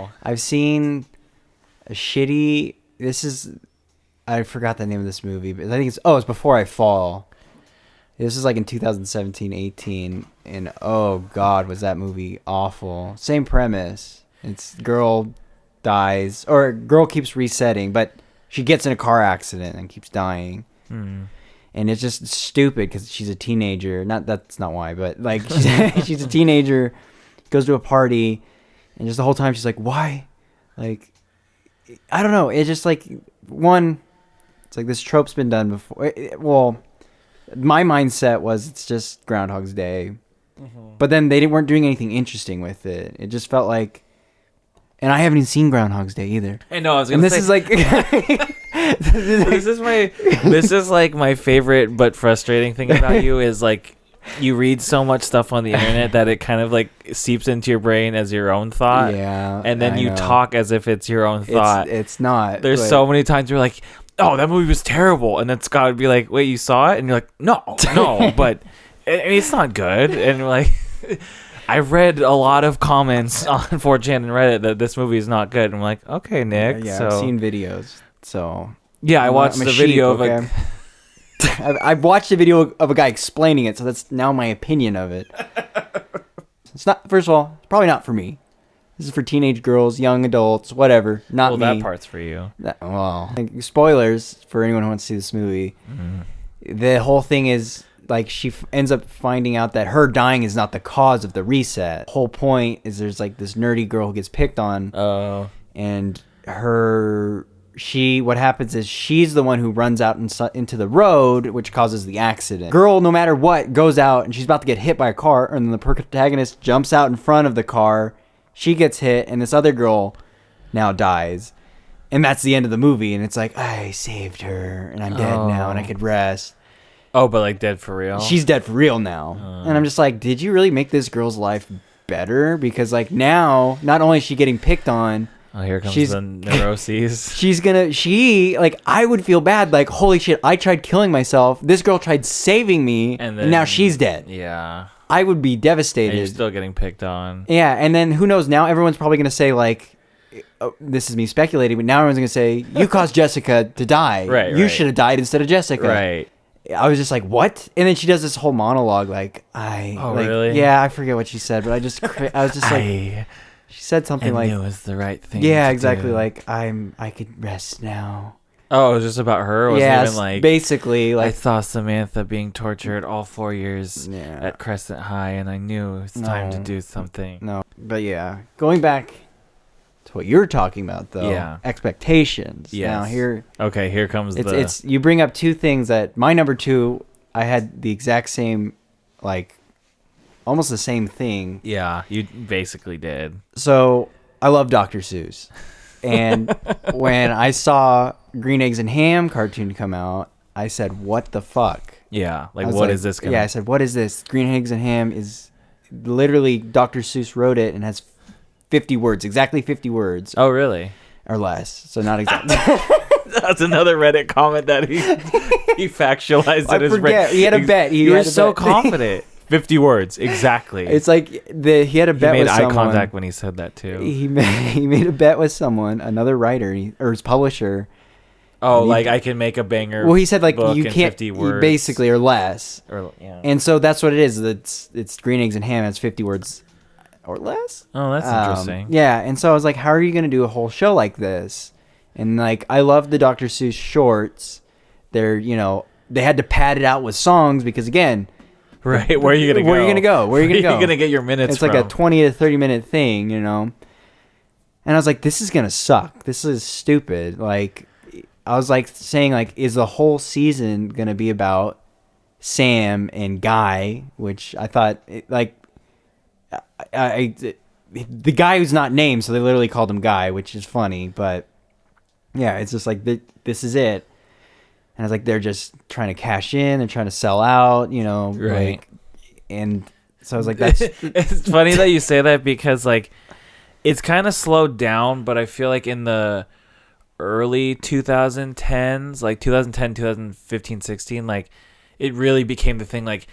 shitty, I forgot the name of this movie, but I think it's Before I Fall. This is like in 2017, 18, and oh god, was that movie awful. Same premise. It's girl dies, or girl keeps resetting, but she gets in a car accident and keeps dying. And it's just stupid because she's a teenager. That's not why, but like she's a teenager, goes to a party, and just the whole time she's like, why? Like, I don't know. It's just like, it's like this trope's been done before. Well, my mindset was it's just Groundhog's Day. But then they weren't doing anything interesting with it. It just felt like, and I haven't even seen Groundhog's Day either. I know. I was gonna say, this is like this is like my favorite but frustrating thing about you is like you read so much stuff on the internet that it kind of like seeps into your brain as your own thought. Yeah. And then you talk as if it's your own thought. It's not. There's so many times you're like, oh, that movie was terrible, and then Scott would be like, wait, you saw it? And you're like, no, but it's not good. And like, I read a lot of comments on 4chan and Reddit that this movie is not good. And I'm like, okay, Nick. Yeah, so I've seen videos. So yeah, I watched the video of okay? I've watched a video of a guy explaining it, so that's now my opinion of it. It's not. First of all, it's probably not for me. This is for teenage girls, young adults, whatever. Not me. Well, that part's for you. Spoilers for anyone who wants to see this movie. The whole thing is like she ends up finding out that her dying is not the cause of the reset. The whole point is there's like this nerdy girl who gets picked on. Oh. And what happens is she's the one who runs out into the road, which causes the accident. Girl, no matter what, goes out and she's about to get hit by a car, and then the protagonist jumps out in front of the car. She gets hit, and this other girl now dies. And that's the end of the movie, and it's like, I saved her, and I'm dead now, and I could rest. Oh, but like dead for real? She's dead for real now. And I'm just like, did you really make this girl's life better? Because like now, not only is she getting picked on, oh, here comes the neuroses. I would feel bad. Like, holy shit, I tried killing myself. This girl tried saving me, and now she's dead. Yeah. I would be devastated. And you're still getting picked on. Yeah, and then who knows? Now everyone's probably going to say, like, oh, this is me speculating, but now everyone's going to say, you caused Jessica to die. Right, You should have died instead of Jessica. Right. I was just like, what? And then she does this whole monologue, like, really? Yeah, I forget what she said, but I was just like... She said something like, it was the right thing. Yeah, to exactly. do. Like I could rest now. Oh, it was just about her. It wasn't even like basically like I saw Samantha being tortured all 4 years at Crescent High, and I knew it was time to do something. No, but yeah, going back to what you're talking about though. Yeah, expectations. Yes. Now here. Okay, here comes it's you bring up two things that my number 2. I had the exact same, like. Almost the same thing. Yeah, you basically did. So I love Dr. Seuss. And when I saw Green Eggs and Ham cartoon come out, I said, what the fuck? Yeah, what is this? Yeah, I said, what is this? Green Eggs and Ham is literally Dr. Seuss wrote it and has 50 words, exactly 50 words. Oh, really? Or less. So not exactly. That's another Reddit comment that he factualized in his He had a bet. You were so confident. 50 words, exactly. It's like he had a bet with someone. He made eye contact when he said that, too. He made a bet with someone, another writer, or his publisher. Oh, like I can make a banger. Well, he said like book you in can't 50 words. basically or less. Yeah. And so that's what it is. It's Green Eggs and Ham. It's 50 words or less. Oh, that's interesting. Yeah, and so I was like, how are you going to do a whole show like this? And like I love the Dr. Seuss shorts. They're, they had to pad it out with songs because again, right, where are you going to go? Where are you going to go? Where are you going to go? Where are you going to get your minutes from? It's like a 20 to 30 minute thing, And I was like, this is going to suck. This is stupid. Like I was like saying like, is the whole season going to be about Sam and Guy, which I thought the guy who's not named, so they literally called him Guy, which is funny, but yeah, it's just like this is it. And I was like, they're just trying to cash in and trying to sell out, right. Like, and so I was like, that's it's funny that you say that because like it's kind of slowed down, but I feel like in the early 2010s, like 2010, 2015, 16, like it really became the thing like,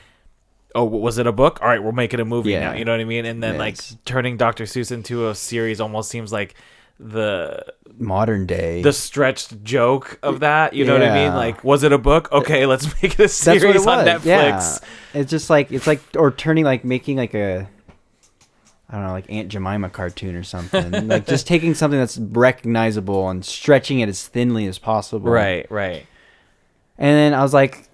oh, was it a book? All right, we'll make it a movie now. You know what I mean? And then like turning Dr. Seuss into a series almost seems like the modern day, the stretched joke of that. You know what I mean? Like, was it a book? Okay, let's make it a series on Netflix. Yeah. It's just like, or turning like making like a, I don't know, like Aunt Jemima cartoon or something. Like just taking something that's recognizable and stretching it as thinly as possible. Right. And then I was like,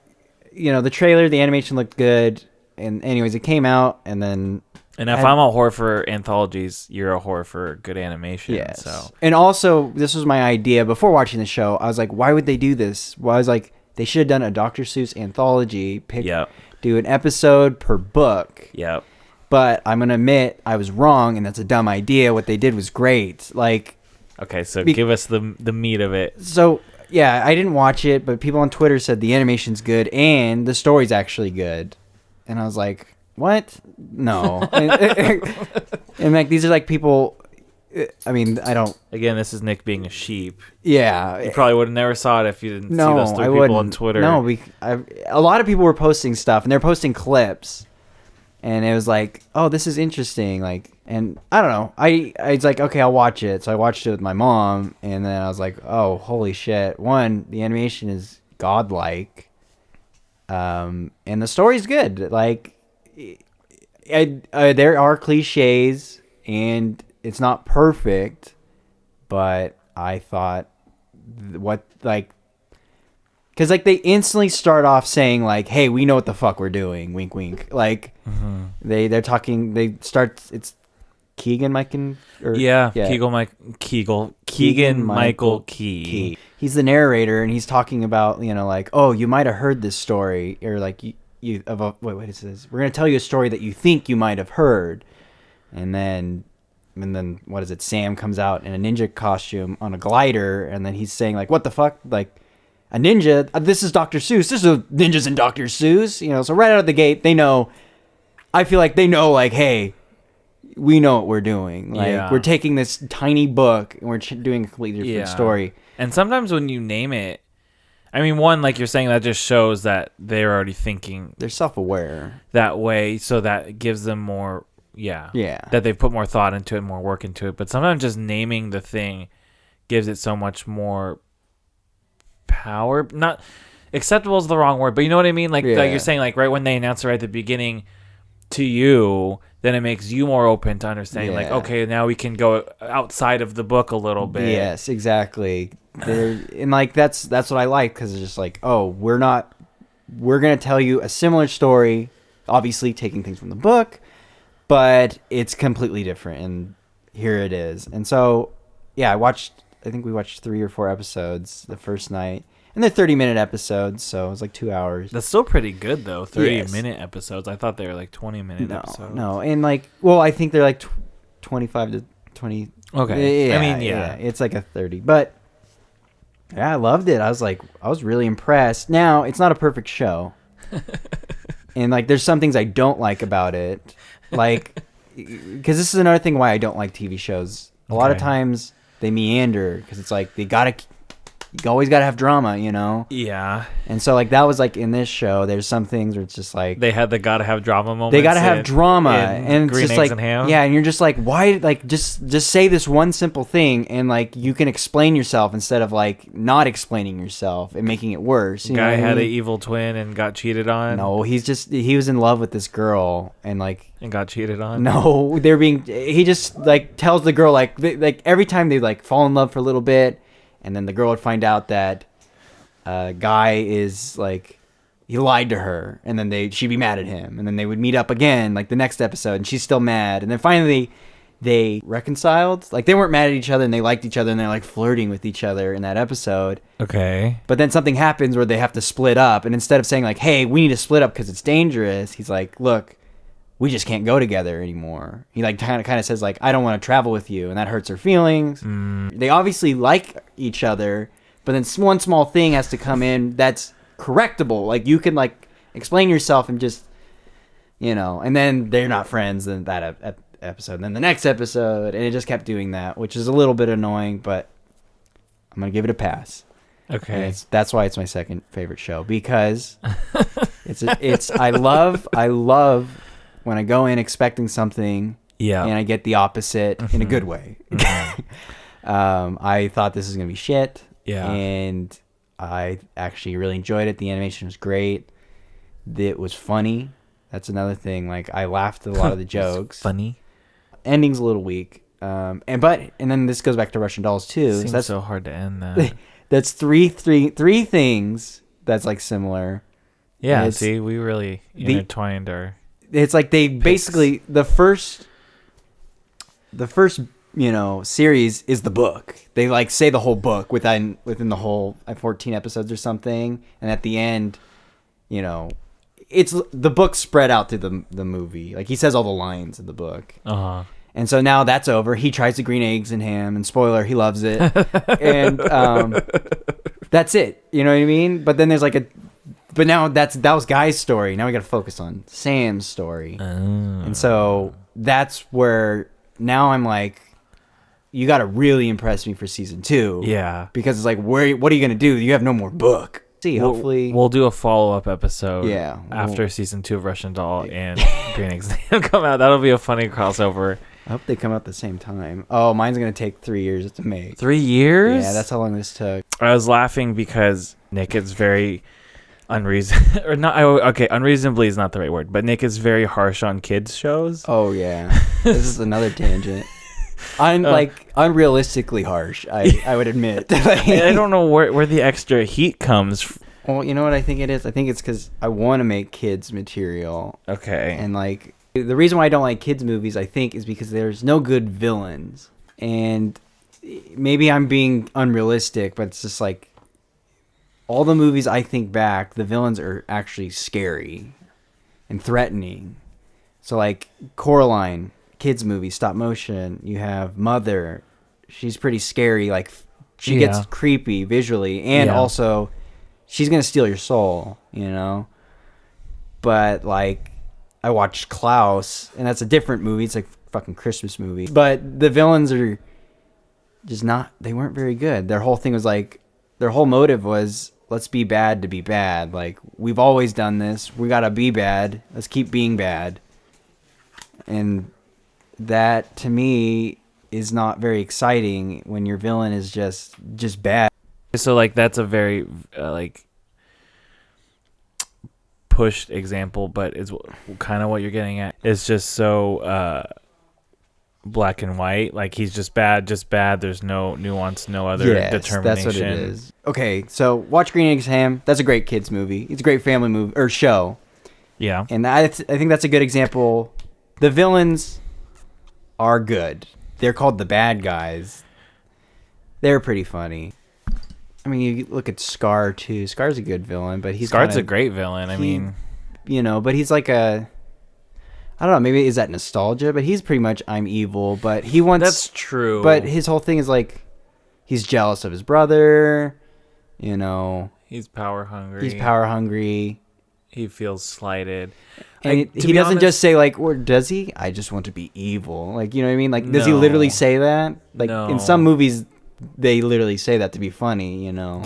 the trailer, the animation looked good. And anyways, it came out and then... And if I'm a whore for anthologies, you're a whore for good animation. Yes. So. And also, this was my idea before watching the show. I was like, why would they do this? Well, I was like, they should have done a Dr. Seuss anthology. Do an episode per book. Yep. But I'm going to admit I was wrong, and that's a dumb idea. What they did was great. Like, okay, so give us the meat of it. So, yeah, I didn't watch it, but people on Twitter said the animation's good and the story's actually good. And I was like, what? No. and like, these are like people, I mean, I don't. Again, this is Nick being a sheep. Yeah. You probably would have never saw it if you didn't see those three people on Twitter. No, a lot of people were posting stuff, and they're posting clips. And it was like, oh, this is interesting. Like, and I don't know. I was like, okay, I'll watch it. So I watched it with my mom, and then I was like, oh, holy shit. One, the animation is godlike, and the story's good. Like, there are cliches, and it's not perfect, but I thought, because, like, they instantly start off saying, like, hey, we know what the fuck we're doing. Wink, wink. Like, they're talking, it's Keegan Michael Key. He's the narrator, and he's talking about, like, oh, you might have heard this story, or, like, wait, it says, we're going to tell you a story that you think you might have heard. And then, what is it? Sam comes out in a ninja costume on a glider, and then he's saying, like, what the fuck? Like, a ninja, this is Dr. Seuss. This is ninjas and Dr. Seuss, so right out of the gate, they know, I feel like they know, like, hey, we know what we're doing. Like, we're taking this tiny book and we're doing a completely different story. And sometimes when you name it, I mean, one, like you're saying, that just shows that they're already thinking. They're self-aware. That way, so that gives them more, that they've put more thought into it, more work into it. But sometimes just naming the thing gives it so much more power. Not acceptable is the wrong word, but you know what I mean? Like you're saying, like right when they announce it right at the beginning to you, then it makes you more open to understanding, like, okay, now we can go outside of the book a little bit. Yes, exactly. And like that's what I like, because it's just like, oh, we're gonna tell you a similar story, obviously taking things from the book, but it's completely different, and here it is. And so I think we watched 3 or 4 episodes the first night, and they're 30-minute episodes, so it was like 2 hours. That's still pretty good, though. 30-minute episodes. I thought they were like 20-minute episodes. No, and like, well, I think they're like 25 to 20. Okay. Yeah, I mean, it's like a 30, but yeah, I loved it. I was really impressed. Now, it's not a perfect show, and like, there's some things I don't like about it, like, because this is another thing why I don't like TV shows. A lot of times they meander, because it's like they gotta you always got to have drama, you know? Yeah. And so, like, that was, like, in this show, there's some things where it's just, like... They had the gotta have drama moments. They gotta have drama. And Green it's just, Eggs like... and Ham. Yeah, and you're just, like, why... Like, just say this one simple thing, and, like, you can explain yourself instead of, like, not explaining yourself and making it worse. You Guy know what had I an mean? evil twin and got cheated on. No, he was in love with this girl, and, like... And got cheated on. No, he just, like, tells the girl, like, every time they, like, fall in love for a little bit, and then the girl would find out that Guy is, like, he lied to her, and then she'd be mad at him, and then they would meet up again, like, the next episode, and she's still mad, and then finally they reconciled. Like, they weren't mad at each other, and they liked each other, and they're, like, flirting with each other in that episode. Okay. But then something happens where they have to split up, and instead of saying, like, hey, we need to split up because it's dangerous, he's like, look, we just can't go together anymore. He, like, kind of says, like, I don't want to travel with you, and that hurts her feelings. They obviously like each other, but then one small thing has to come in that's correctable. Like, you can, like, explain yourself and just, you know, and then they're not friends in that episode. And then the next episode, and it just kept doing that, which is a little bit annoying, but I'm going to give it a pass. Okay. That's why it's my second favorite show, because I love when I go in expecting something, and I get the opposite in a good way. I thought this was going to be shit. Yeah. And I actually really enjoyed it. The animation was great. It was funny. That's another thing. Like, I laughed at a lot of the jokes. Funny. Ending's a little weak. And then this goes back to Russian Dolls too. Seems so that's so hard to end that. That's three things that's, like, similar. Yeah, see, we really intertwined our... It's like they basically... The first, you know, series is the book. They, like, say the whole book within the whole 14 episodes or something. And at the end, you know, it's the book spread out through the movie. Like, he says all the lines in the book. Uh-huh. And so now that's over. He tries the green eggs and ham, and spoiler, he loves it. And that's it. You know what I mean? But then there's like but now that was Guy's story. Now we got to focus on Sam's story. Oh. And so that's where now I'm like, you got to really impress me for season 2. Yeah. Because it's like, what are you going to do? You have no more book. See, hopefully we'll do a follow-up episode after season 2 of Russian Doll and Green Eggs come out. That'll be a funny crossover. I hope they come out at the same time. Oh, mine's going to take 3 years to make. 3 years? Yeah, that's how long this took. I was laughing because Nick is very unreasonably is not the right word, but Nick is very harsh on kids shows. Oh, yeah. This is another tangent. I'm unrealistically harsh, I would admit. I don't know where the extra heat comes from. Well, you know what I think it is? I think it's because I want to make kids material. Okay. And, like, the reason why I don't like kids movies, I think, is because there's no good villains. And maybe I'm being unrealistic, but it's just like, all the movies I think back, the villains are actually scary and threatening. So, like, Coraline, kids movie, stop motion. You have Mother. She's pretty scary. Like, she gets creepy visually, and also she's gonna steal your soul, you know. But, like, I watched Klaus, and that's a different movie. It's like a fucking Christmas movie. But the villains are just not. They weren't very good. Their whole thing was like, their whole motive was, let's be bad to be bad. Like, we've always done this. We gotta be bad. Let's keep being bad. And that, to me, is not very exciting when your villain is just bad. So, like, that's a very pushed example, but it's kind of what you're getting at. It's just so black and white. Like, he's just bad. There's no nuance, no other determination. That's what it is. Okay, so watch Green Eggs Ham. That's a great kids movie. It's a great family movie or show. Yeah. And I think that's a good example. The villains are good. They're called the bad guys. They're pretty funny. I mean, you look at Scar too. Scar's a good villain, but Scar's a great villain. I mean, you know, but he's like I don't know, maybe is that nostalgia? But he's pretty much I'm evil, but he wants... That's true. But his whole thing is like, he's jealous of his brother, you know. He's power hungry. He feels slighted. And he doesn't just say, like, or does he? I just want to be evil. Like, you know what I mean? Like, does he literally say that? Like, in some movies, they literally say that to be funny, you know.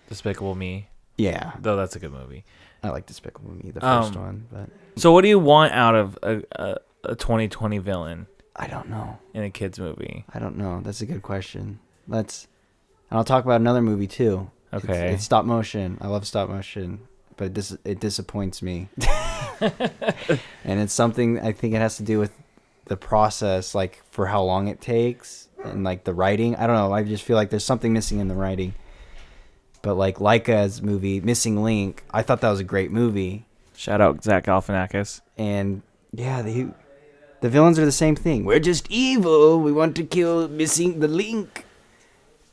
Despicable Me. Yeah. Though that's a good movie. I like Despicable Me, the first one. But so what do you want out of a 2020 villain? I don't know. In a kid's movie. I don't know. That's a good question. I'll talk about another movie too. Okay. It's stop motion. I love stop motion, but it disappoints me. And it's something, I think it has to do with the process, like for how long it takes and like the writing. I don't know. I just feel like there's something missing in the writing. But like Laika's movie, Missing Link, I thought that was a great movie. Shout out Zach Galifianakis. And yeah, the villains are the same thing. We're just evil. We want to kill Missing the Link.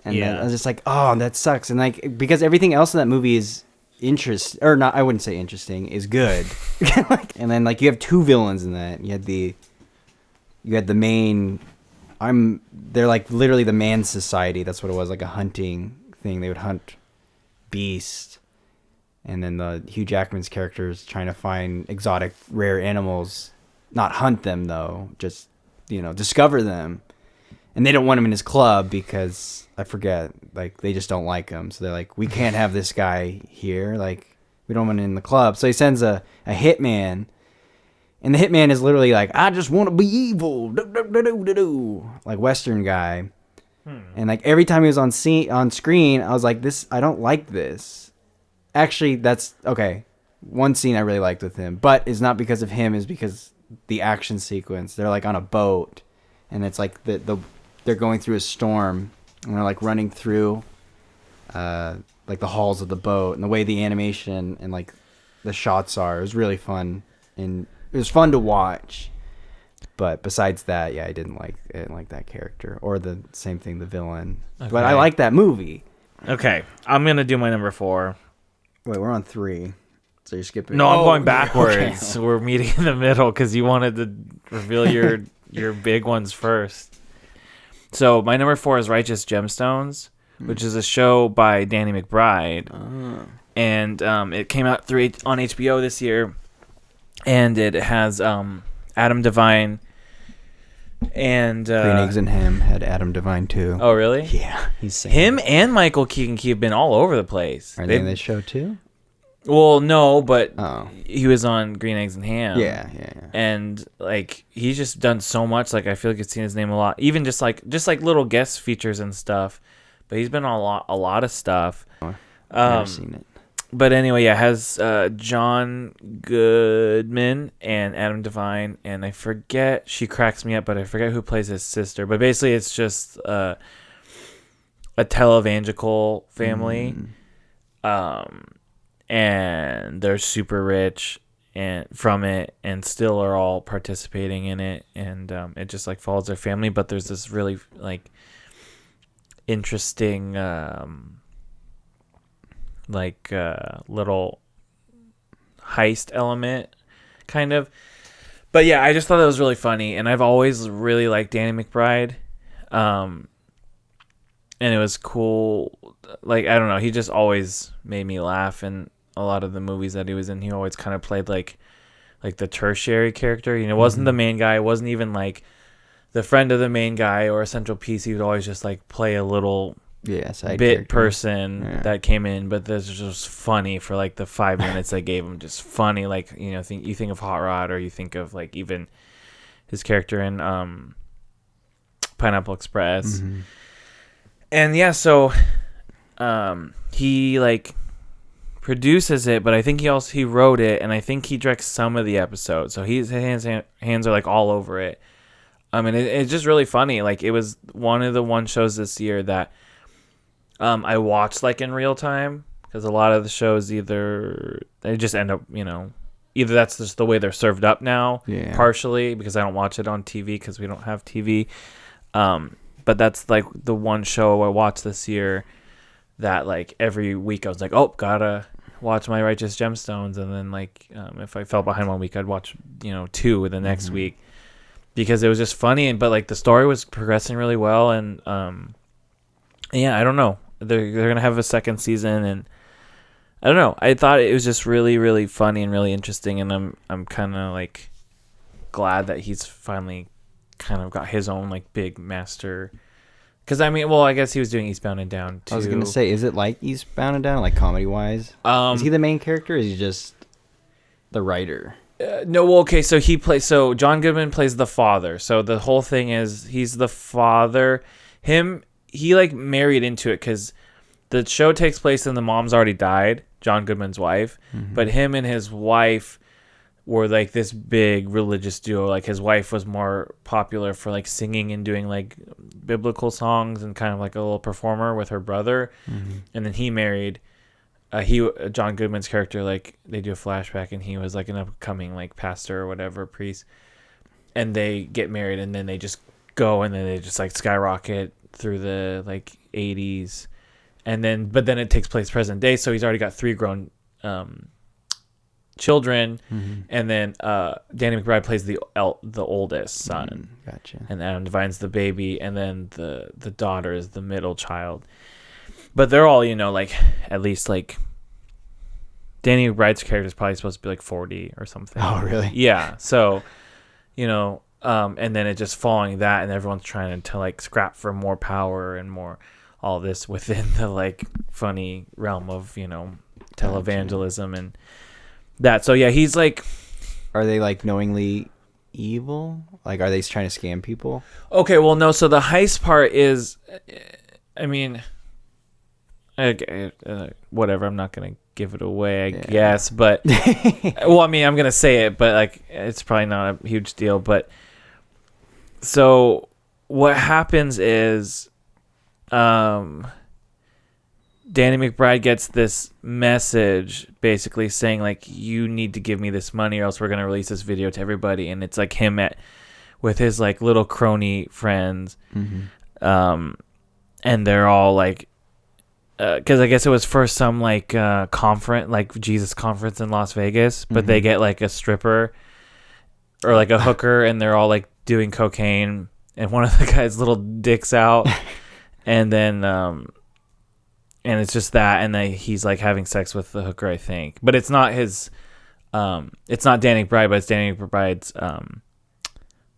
And I was just like, oh, that sucks. And like, because everything else in that movie is I wouldn't say interesting, is good. And then like you have two villains in that. You had the main, they're like literally the man society. That's what it was, like a hunting thing. They would hunt beasts. And then the Hugh Jackman's character is trying to find exotic, rare animals. Not hunt them though, just, discover them. And they don't want him in his club because, I forget, like, they just don't like him. So they're like, we can't have this guy here. Like, we don't want him in the club. So he sends a hitman. And the hitman is literally like, I just want to be evil. Like, Western guy. And, like, every time he was on screen, I was like, I don't like this. Actually, that's, okay. One scene I really liked with him. But it's not because of him. It's because the action sequence. They're, like, on a boat. And it's like they're going through a storm, and they're like running through like the halls of the boat, and the way the animation and like the shots are, it was really fun, and it was fun to watch. But besides that, yeah, I didn't like that character, or the same thing, the villain. Okay. But I like that movie. Okay, I'm gonna do my number 4. Wait, we're on 3, so you're skipping. No, I'm going backwards. Okay. So we're meeting in the middle because you wanted to reveal your big ones first. So my number 4 is Righteous Gemstones, which is a show by Danny McBride. And it came out on HBO this year. And it has Adam Devine and... Green Eggs and Ham had Adam Devine too. Oh, really? Yeah. He's him and Michael Keegan-Key have been all over the place. Are they in this show too? Well, no, but he was on Green Eggs and Ham. Yeah. And like he's just done so much. Like I feel like I've seen his name a lot, even just like little guest features and stuff. But he's been on a lot of stuff. Never seen it. But anyway, yeah, it has John Goodman and Adam Devine, and I forget, she cracks me up, but I forget who plays his sister. But basically, it's just a televangelical family. And they're super rich and from it, and still are all participating in it, and it just like follows their family. But there's this really like interesting little heist element, kind of. But yeah, I just thought that was really funny, and I've always really liked Danny McBride, and it was cool. Like I don't know, he just always made me laugh, and a lot of the movies that he was in, he always kind of played like the tertiary character. Wasn't the main guy. Wasn't even like the friend of the main guy or a central piece. He would always just like play a little side bit character. Person that came in. But this was just funny for like the 5 minutes they gave him. Just funny, like you think of Hot Rod, or you think of like even his character in Pineapple Express. And yeah, so he like produces it, but I think he wrote it, and I think he directs some of the episodes. So his hands are like all over it. And it's just really funny. Like it was one of the shows this year that I watched like in real time, because a lot of the shows either they just end up either that's just the way they're served up now, partially because I don't watch it on TV because we don't have TV. But that's like the one show I watched this year that like every week I was like, oh, gotta watch my Righteous Gemstones, and then like if I fell behind one week, I'd watch 2 the next week, because it was just funny, but like the story was progressing really well, and yeah, I don't know, they're gonna have a second season, and I don't know, I thought it was just really, really funny and really interesting, and I'm kind of like glad that he's finally kind of got his own like big master Because I mean, well, I guess he was doing Eastbound and Down too. I was gonna say, is it like Eastbound and Down, like comedy wise? Is he the main character? Or is he just the writer? No, well, okay. So John Goodman plays the father. So the whole thing is he's the father. He like married into it because the show takes place and the mom's already died, John Goodman's wife. Mm-hmm. But him and his wife were like this big religious duo. Like his wife was more popular for like singing and doing like biblical songs and kind of like a little performer with her brother. Mm-hmm. And then he married John Goodman's character, like they do a flashback and he was like an upcoming like pastor or whatever, priest. And they get married and then they just go and then they just like skyrocket through the like 80s. And then but then it takes place present day, so he's already got 3 grown children, mm-hmm. and then Danny McBride plays the oldest son. Gotcha. And Adam Devine's the baby, and then the daughter is the middle child. But they're all, like at least like Danny McBride's character is probably supposed to be like 40 or something. Oh, really? Yeah. So, and then it just following that, and everyone's trying to like scrap for more power and more all this within the like funny realm of televangelism and that. So yeah, he's like, are they like knowingly evil? Like, are they trying to scam people? Okay, well, no. So the heist part is, I mean, whatever. I'm not gonna give it away, I guess. But well, I mean, I'm gonna say it, but like, it's probably not a huge deal. But so what happens is, Danny McBride gets this message basically saying like, you need to give me this money or else we're going to release this video to everybody. And it's like him with his like little crony friends. Mm-hmm. And they're all like, cause I guess it was for some like, conference, like Jesus conference in Las Vegas, but mm-hmm. they get like a stripper or like a hooker and they're all like doing cocaine and one of the guys' little dicks out. And then, and it's just that, and then he's like having sex with the hooker, I think. But it's not his, it's not Danny McBride, but it's Danny McBride's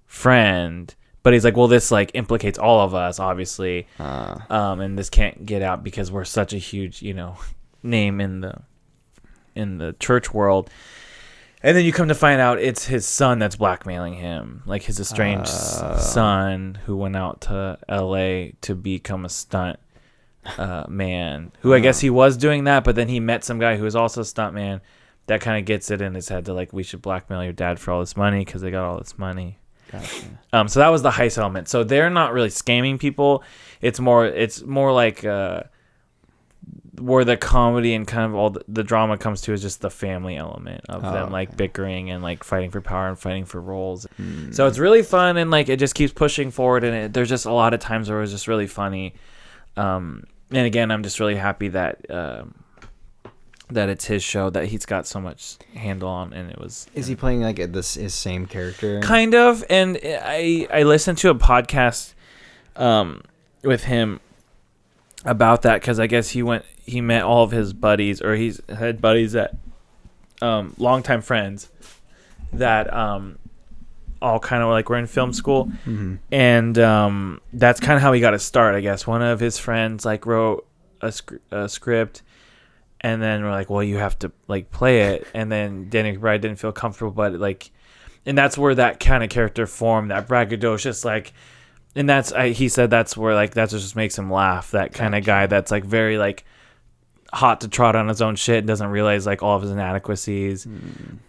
friend. But he's like, well, this like implicates all of us, obviously, and this can't get out because we're such a huge, name in the church world. And then you come to find out it's his son that's blackmailing him, like his estranged son who went out to L.A. to become a stunt man, who I guess he was doing that, but then he met some guy who was also a stunt man that kind of gets it in his head to like, we should blackmail your dad for all this money because they got all this money. Gotcha. So that was the heist element. So they're not really scamming people. It's more like where the comedy and kind of all the drama comes to is just the family element of them like bickering and like fighting for power and fighting for roles. So it's really fun and like it just keeps pushing forward and there's just a lot of times where it was just really funny. And again, I'm just really happy that that it's his show that he's got so much handle on, and it was. Is he playing like his same character? Kind of, and I listened to a podcast with him about that because I guess he met all of his buddies, or he's had buddies that longtime friends that all kind of like were in film school, mm-hmm. and that's kind of how he got his start, I guess. One of his friends like wrote a script, and then we're like, well, you have to like play it, and then Danny McBride didn't feel comfortable, but like, and that's where that kind of character formed, that braggadocious like. And he said that's where like that just makes him laugh. That kind of guy that's like very like hot to trot on his own shit and doesn't realize like all of his inadequacies.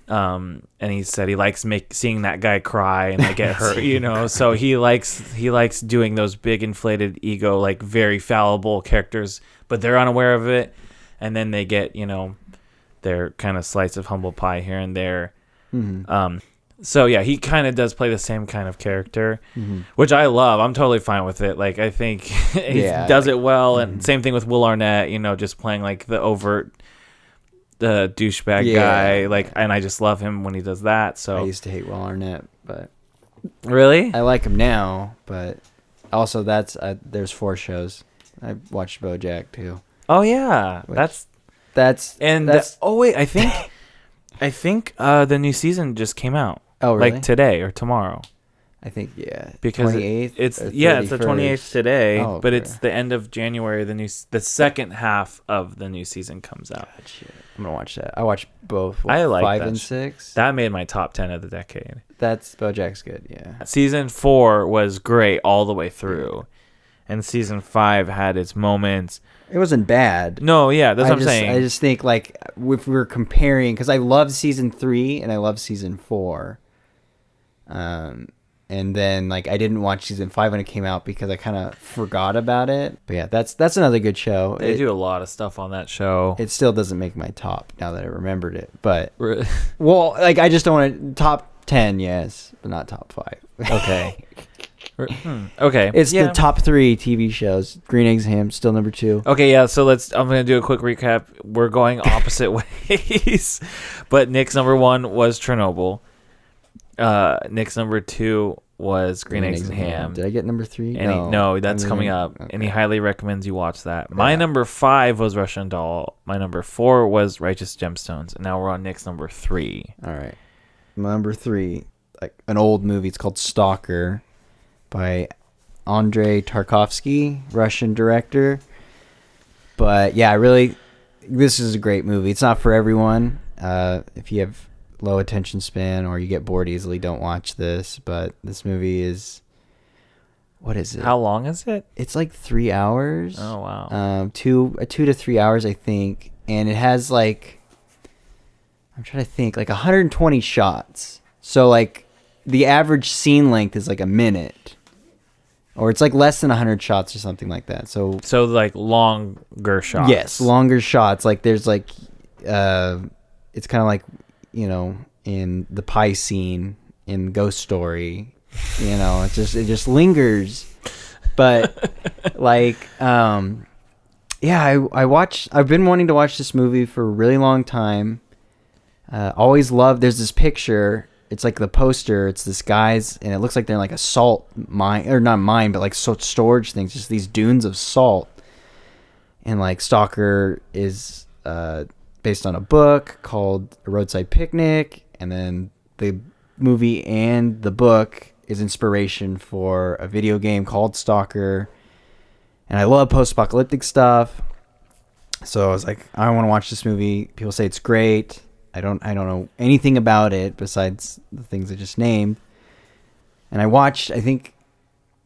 And he said he likes seeing that guy cry and like get hurt, So he likes doing those big inflated ego like very fallible characters, but they're unaware of it, and then they get their kind of slice of humble pie here and there. Mm-hmm. So yeah, he kind of does play the same kind of character, mm-hmm. which I love. I'm totally fine with it. Like I think he does it well, and mm-hmm. same thing with Will Arnett. Just playing like the overt, the douchebag guy. Like, and I just love him when he does that. So I used to hate Will Arnett, but really, I like him now. But also, there's 4 shows. I watched BoJack too. Oh yeah, that's oh wait, I think the new season just came out. Oh really? Like today or tomorrow. I think, yeah. Because 28th. it's the 28th today, Oh, but it's the end of January. The second half of the new season comes out. Gotcha. I'm gonna watch that. I watched both. I like 5 that and 6. That made my top 10 of the decade. That's BoJack's good. Yeah. Season 4 was great all the way through, and season 5 had its moments. It wasn't bad. No, yeah, that's what I'm saying. I just think like if we were comparing, because I love season 3 and I love season 4. And then like I didn't watch season 5 when it came out because I kind of forgot about it. But yeah, that's another good show. They do a lot of stuff on that show. It still doesn't make my top now that I remembered it. But well, like I just don't want to top 10, yes, but not top 5. Okay. Okay. It's the top 3 TV shows. Green Eggs and Ham still number 2. Okay, yeah. So I'm gonna do a quick recap. We're going opposite ways, but Nick's number 1 was Chernobyl. Nick's number 2 was Green Eggs and Ham. Did I get number 3? No, that's coming up. Okay. And he highly recommends you watch that. My number 5 was Russian Doll. My number 4 was Righteous Gemstones. And now we're on Nick's number 3. All right. My number 3, like an old movie. It's called Stalker by Andrei Tarkovsky, Russian director. But yeah, this is a great movie. It's not for everyone. If you have low attention span or you get bored easily, don't watch this. But this movie is, what is it? How long is it? It's like 3 hours. Oh wow. 2 to 3 hours, I think, and it has like, I'm trying to think, like 120 shots. So like the average scene length is like a minute, or it's like less than 100 shots or something like that. So like longer shots. Yes, longer shots. Like there's like, it's kind of like, you know, in the pie scene in Ghost Story, you know, it just lingers. But like, yeah, I've been wanting to watch this movie for a really long time. Always loved, there's this picture, it's like the poster, it's this guy's, and it looks like they're in like a salt mine, or not mine, but like storage things, just these dunes of salt. And like Stalker is, based on a book called A Roadside Picnic, and then the movie and the book is inspiration for a video game called Stalker. And I love post-apocalyptic stuff, so I was like, I want to watch this movie. People say it's great. I don't know anything about it besides the things I just named. And I watched, I think,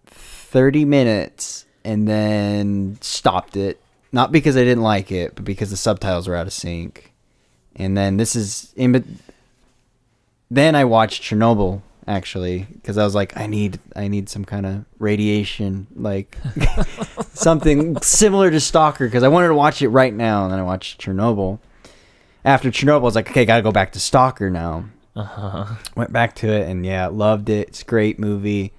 30 minutes and then stopped it. Not because I didn't like it, but because the subtitles were out of sync. And then then I watched Chernobyl, actually, because I was like, I need some kind of radiation, like something similar to Stalker, because I wanted to watch it right now. And then I watched Chernobyl. After Chernobyl, I was like, okay, gotta go back to Stalker now. Went back to it, and yeah, loved it. It's a great movie.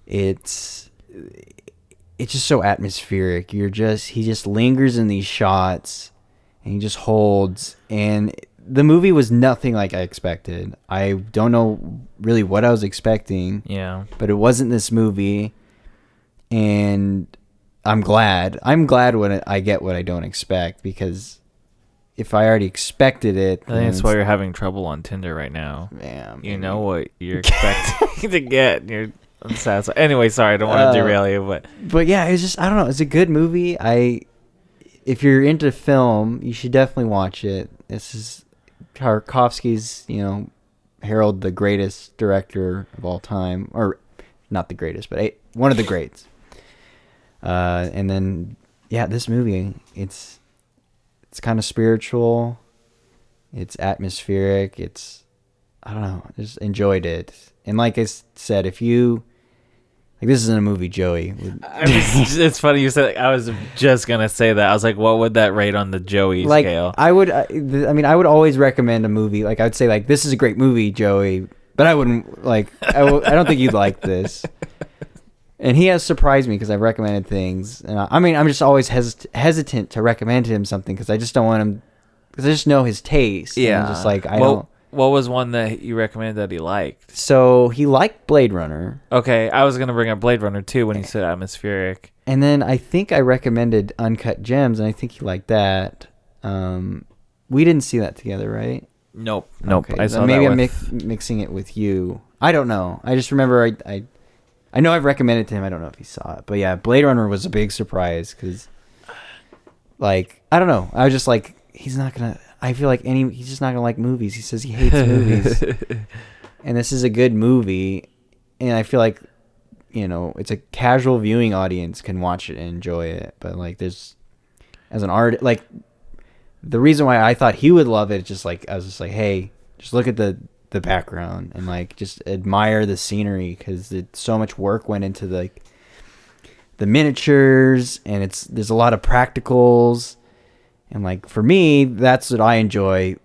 It's just so atmospheric. He just lingers in these shots, and he just holds. And the movie was nothing like I expected. I don't know really what I was expecting. Yeah. But it wasn't this movie, and I'm glad. I'm glad when I get what I don't expect, because if I already expected it, I think that's why you're having trouble on Tinder right now. Yeah, you know what you're expecting to get. And you're unsatisfied. Anyway, sorry, I don't want to derail you, but yeah, it's just, I don't know. It's a good movie. If you're into film, you should definitely watch it. This is Tarkovsky's, you know, heralded the greatest director of all time, or not the greatest, but one of the greats. And then yeah, this movie, it's kind of spiritual. It's atmospheric. I don't know. I just enjoyed it. And like I said, if you like, this isn't a movie Joey would. It's funny you said. I was just gonna say that. I was like, what would that rate on the Joey scale? I would always recommend a movie. Like, I would say, like, this is a great movie, Joey, but I wouldn't like. I don't think you'd like this. And he has surprised me because I've recommended things, and I'm just always hesitant to recommend him something because I just don't want him, because I just know his taste. Yeah, and just like I don't. What was one that you recommended that he liked? So he liked Blade Runner. Okay, I was gonna bring up Blade Runner too when he said atmospheric. And then I think I recommended Uncut Gems, and I think he liked that. We didn't see that together, right? Nope. Okay, I saw maybe that I'm with... mixing it with you. I don't know. I just remember I know I've recommended to him. I don't know if he saw it, but yeah, Blade Runner was a big surprise because, like, I don't know. I was just like, he's not gonna. I feel like he's just not gonna like movies. He says he hates movies, and this is a good movie, and I feel like, it's a casual viewing audience can watch it and enjoy it, but like, there's as an art, like, the reason why I thought he would love it, just like I was just like, hey, just look at the background and like just admire the scenery because so much work went into the miniatures and there's a lot of practicals, and like for me that's what I enjoy.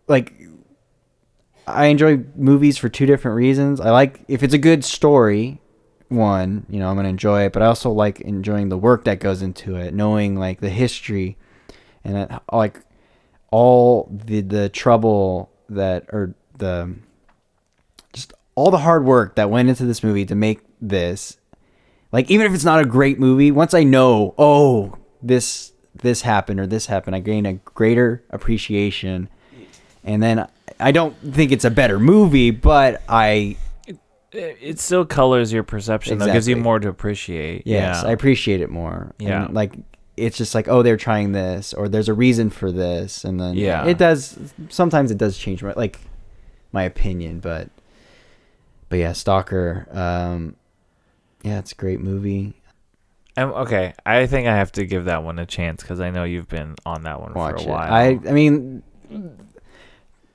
Like, I enjoy movies for two different reasons. I like if it's a good story, I'm gonna enjoy it, but I also like enjoying the work that goes into it, knowing like the history and like all the trouble just all the hard work that went into this movie to make this. Like, even if it's not a great movie, once I know, this happened or this happened, I gain a greater appreciation. And then I don't think it's a better movie, but it still colors your perception. Exactly. Though, gives you more to appreciate. Yes, yeah. I appreciate it more. Yeah. And like, it's just like, they're trying this, or there's a reason for this, and then sometimes it does change my opinion, but yeah, Stalker, it's a great movie. Okay, I think I have to give that one a chance because I know you've been on that one for a while. I mean,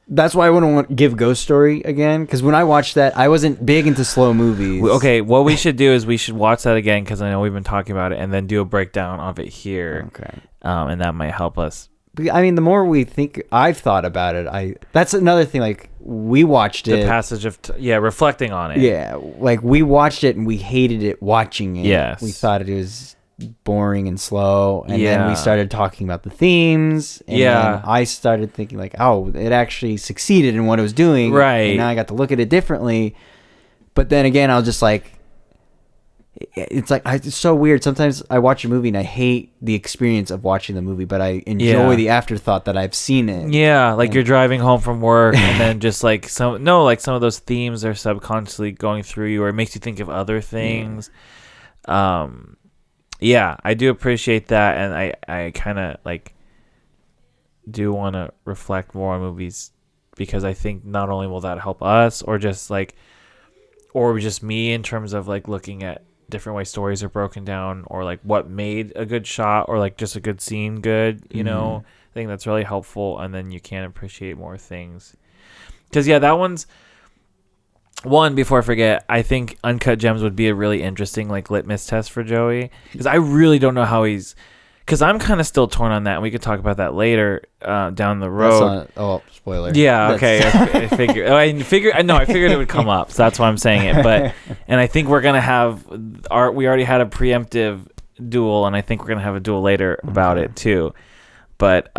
that's why I wouldn't want to give Ghost Story again, because when I watched that, I wasn't big into slow movies. Okay, what we should do is we should watch that again because I know we've been talking about it, and then do a breakdown of it here. Okay. And that might help us. I mean, the more I've thought about it, that's another thing. Like, we watched it. The passage of reflecting on it. Yeah, like we watched it and we hated it watching it. Yes. We thought it was boring and slow, and then we started talking about the themes, and then I started thinking like, it actually succeeded in what it was doing, right? And now I got to look at it differently. But then again, I was just like, it's like it's so weird. Sometimes I watch a movie and I hate the experience of watching the movie, but I enjoy the afterthought that I've seen it. Yeah, like you're driving home from work and then just like some of those themes are subconsciously going through you, or it makes you think of other things. Yeah, I do appreciate that, and I kind of like do want to reflect more on movies because I think not only will that help us or just me in terms of like looking at different ways stories are broken down, or like what made a good shot, or like just a good scene good, I think that's really helpful, and then you can appreciate more things. Because that one's one, before I forget, I think Uncut Gems would be a really interesting like litmus test for Joey, because I really don't know how because I'm kind of still torn on that, and we could talk about that later down the road. Spoiler. Yeah, okay. I figured it would come up, so that's why I'm saying it. But and I think we're gonna have we already had a preemptive duel, and I think we're gonna have a duel later about it too. But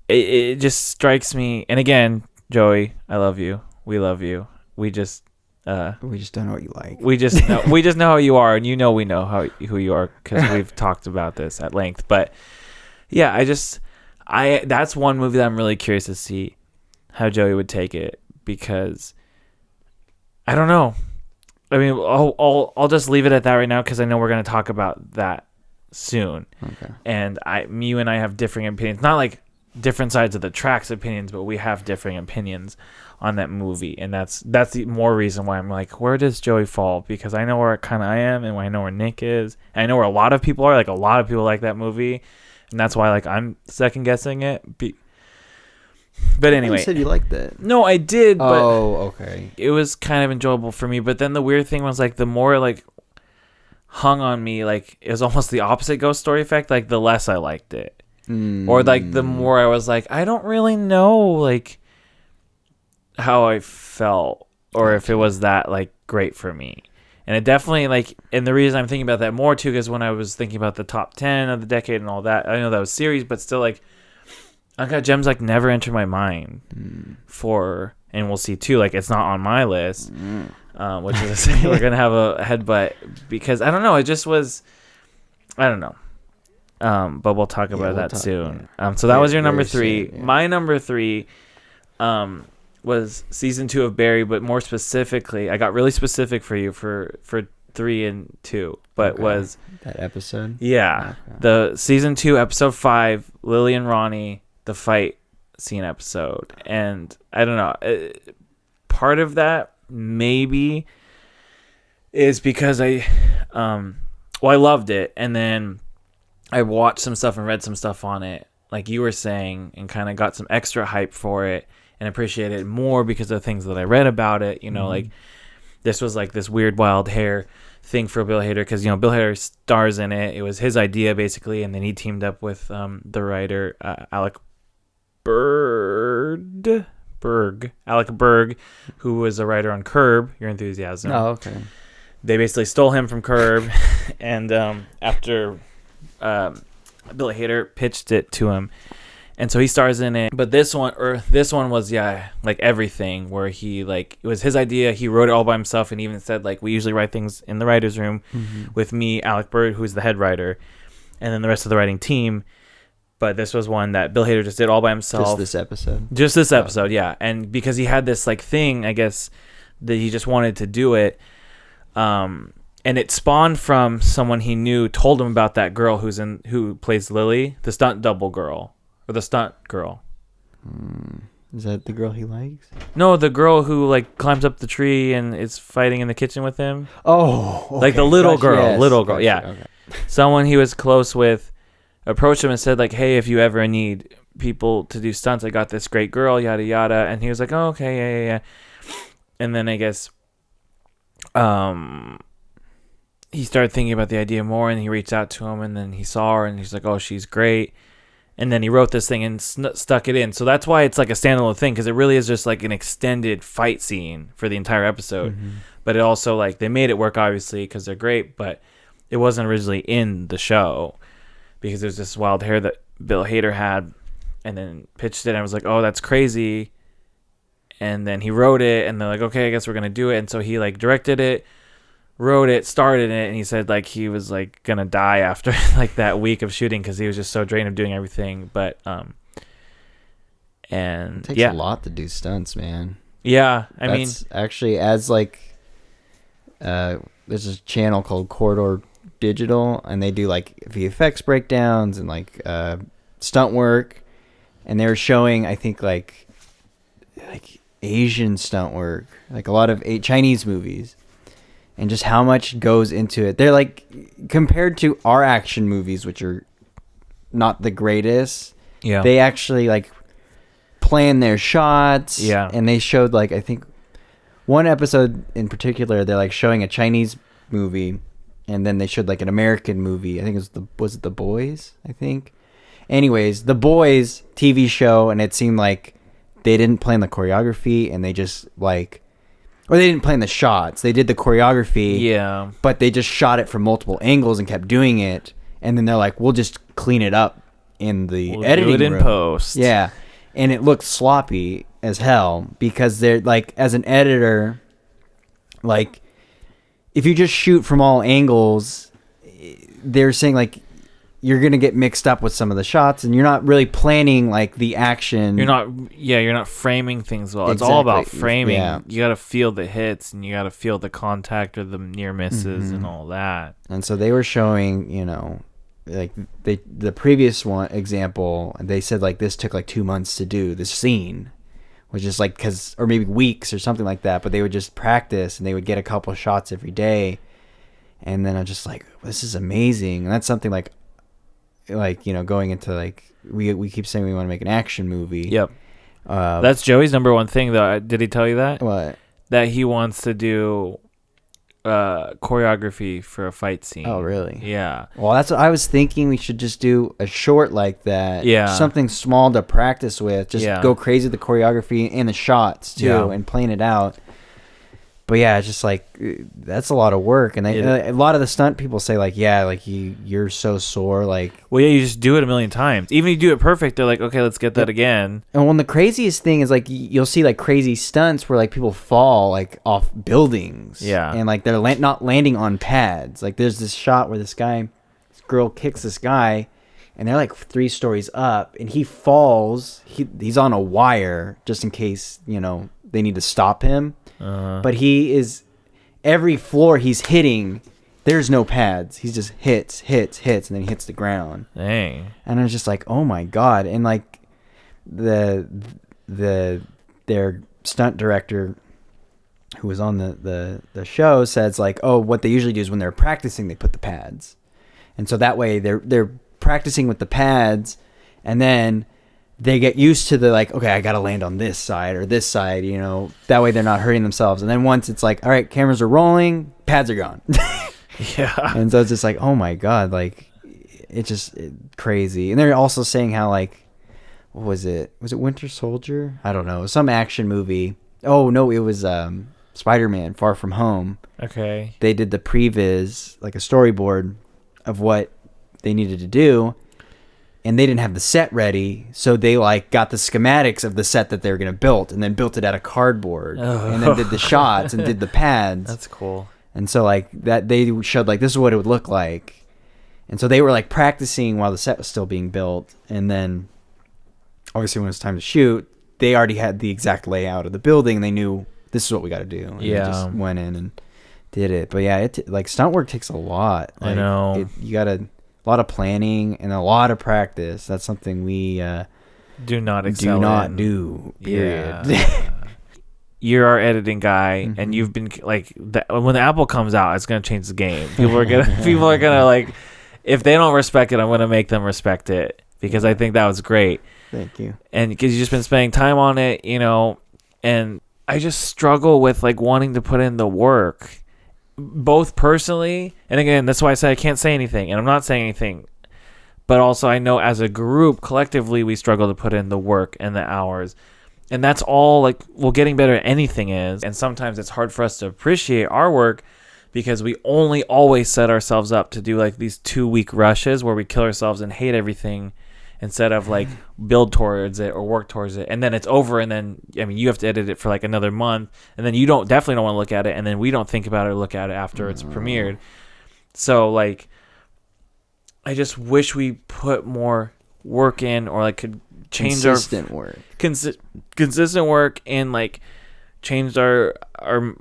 it just strikes me, and again, Joey, I love you. We love you. We just don't know what you like. We just know how you are, and we know who you are because we've talked about this at length. But yeah, that's one movie that I'm really curious to see how Joey would take it, because I don't know. I mean, I'll just leave it at that right now because I know we're going to talk about that soon. Okay. And you and I have differing opinions, not like different sides of the tracks opinions, but we have differing opinions on that movie, and that's the more reason why I'm like, where does Joey fall? Because I know where kind of I am, and I know where Nick is, and I know where a lot of people are. Like, a lot of people like that movie, and that's why like I'm second guessing it. But anyway, you said you liked it. No, I did. But okay. It was kind of enjoyable for me. But then the weird thing was like the more like hung on me, like it was almost the opposite Ghost Story effect. Like the less I liked it, or like the more I was like, I don't really know like how I felt, or if it was that like great for me. And it definitely like, and the reason I'm thinking about that more too, because when I was thinking about the top 10 of the decade and all that, I know that was series, but still like Uncut Gems like never entered my mind and we'll see too, like it's not on my list, which is to say we're gonna have a headbutt, because I don't know, it just was, I don't know. but we'll talk about that soon. So that was your number 3. Soon, My number 3 was season 2 of Barry, but more specifically, I got really specific for you for 3 and 2, but was that episode? Yeah, the season 2 episode 5, Lily and Ronnie, the fight scene episode. And I don't know, part of that maybe is because I loved it, and then I watched some stuff and read some stuff on it, like you were saying, and kind of got some extra hype for it and appreciated it more because of the things that I read about it. Like this was like this weird wild hair thing for Bill Hader, because Bill Hader stars in it. It was his idea basically, and then he teamed up with the writer Alec Berg, who was a writer on Curb Your Enthusiasm. Oh, okay. They basically stole him from Curb, and after Bill Hader pitched it to him, and so he stars in it. But this one was like everything, where he like, it was his idea. He wrote it all by himself, and even said like, we usually write things in the writer's room with me, Alec Berg, who's the head writer, and then the rest of the writing team. But this was one that Bill Hader just did all by himself. Just this episode, yeah. And because he had this like thing, I guess, that he just wanted to do it. And it spawned from someone he knew told him about that girl who plays Lily, the stunt double girl, or the stunt girl. Is that the girl he likes? No, the girl who like climbs up the tree and is fighting in the kitchen with him. Oh, okay. Like the little girl, Gotcha. yeah. Okay. Someone he was close with approached him and said like, hey, if you ever need people to do stunts, I got this great girl, yada yada. And he was like, oh, okay, yeah. And then I guess he started thinking about the idea more, and he reached out to him, and then he saw her, and he's like, oh, she's great. And then he wrote this thing and stuck it in. So that's why it's like a standalone thing, because it really is just like an extended fight scene for the entire episode. But it also, like, they made it work, obviously, because they're great, but it wasn't originally in the show, because there's this wild hair that Bill Hader had, and then pitched it, and I was like, oh, that's crazy. And then he wrote it, and they're like, okay, I guess we're going to do it. And so he, like, directed it, wrote it, started it, and he said like he was like gonna die after like that week of shooting, because he was just so drained of doing everything. But and it takes a lot to do stunts, man. Yeah, I mean, actually, as like there's a channel called Corridor Digital, and they do like VFX breakdowns and like stunt work, and they were showing, I think, like Asian stunt work, like a lot of Chinese movies, and just how much goes into it. They're like, compared to our action movies, which are not the greatest, they actually like plan their shots. Yeah. And they showed, like, I think one episode in particular, they're like showing a Chinese movie, and then they showed like an American movie. I think was it The Boys, I think. Anyways, The Boys TV show, and it seemed like they didn't plan the choreography, and they just like, or they didn't plan the shots. They did the choreography. Yeah. But they just shot it from multiple angles and kept doing it. And then they're like, we'll just clean it up in the editing room. In post. Yeah. And it looked sloppy as hell, because they're like, as an editor, like, if you just shoot from all angles, they're saying like, you're going to get mixed up with some of the shots, and you're not really planning like the action. You're not framing things well. Exactly. It's all about framing. Yeah. You got to feel the hits, and you got to feel the contact or the near misses and all that. And so they were showing, like the previous one example, and they said like this took like 2 months to do this scene, which is like, or maybe weeks or something like that, but they would just practice, and they would get a couple shots every day. And then I'm just like, this is amazing. And that's something like going into like, we keep saying we want to make an action movie. Yep. That's Joey's number one thing, though. Did he tell you that? What? That he wants to do choreography for a fight scene. Oh, really? Yeah. Well, that's what I was thinking. We should just do a short like that. Yeah. Something small to practice with. Just go crazy with the choreography and the shots too, and plan it out. But yeah, it's just like, that's a lot of work. And a lot of the stunt people say like, yeah, like you're so sore. Like, well, yeah, you just do it a million times. Even if you do it perfect, they're like, okay, let's get that again. And one of the craziest thing is like, you'll see like crazy stunts where like people fall like off buildings. Yeah. And like they're not landing on pads. Like there's this shot where this girl kicks this guy, and they're like 3 stories up, and he falls. He's on a wire just in case, they need to stop him. But he is, every floor he's hitting, there's no pads. He just hits, and then he hits the ground. Dang. And I was just like, oh my God. And like their stunt director who was on the show says like, oh, what they usually do is when they're practicing, they put the pads. And so that way they're practicing with the pads, and then they get used to the like, okay, I got to land on this side or this side, that way they're not hurting themselves. And then once it's like, all right, cameras are rolling, pads are gone. Yeah. And so it's just like, oh my God, like it's crazy. And they're also saying how like, what was it? Was it Winter Soldier? I don't know. Some action movie. Oh no, it was Spider-Man Far From Home. Okay. They did the previs, like a storyboard of what they needed to do, and they didn't have the set ready, so they like got the schematics of the set that they were going to build, and then built it out of cardboard, and then did the shots and did the pads. That's cool. And so like that, they showed like, this is what it would look like. And so they were like practicing while the set was still being built, and then obviously when it was time to shoot, they already had the exact layout of the building, and they knew this is what we got to do. And they just went in and did it. But yeah, like stunt work takes a lot. Like, I know. You got a lot of planning and a lot of practice. That's something we do not do. Period. Yeah. You're our editing guy, and you've been like, when the Apple comes out, it's gonna change the game. People are gonna like, if they don't respect it, I'm gonna make them respect it, because I think that was great. Thank you. And because you've just been spending time on it, and I just struggle with like wanting to put in the work, both personally, and again, that's why I said I can't say anything, and I'm not saying anything, but also I know as a group, collectively, we struggle to put in the work and the hours. And that's all like, well, getting better at anything is. And sometimes it's hard for us to appreciate our work because we only always set ourselves up to do like these 2-week rushes where we kill ourselves and hate everything, instead of like build towards it or work towards it. And then it's over. And then, you have to edit it for like another month. And then you definitely don't want to look at it. And then we don't think about it or look at it after it's premiered. So like, I just wish we put more work in, or like could change consistent work, and like changed our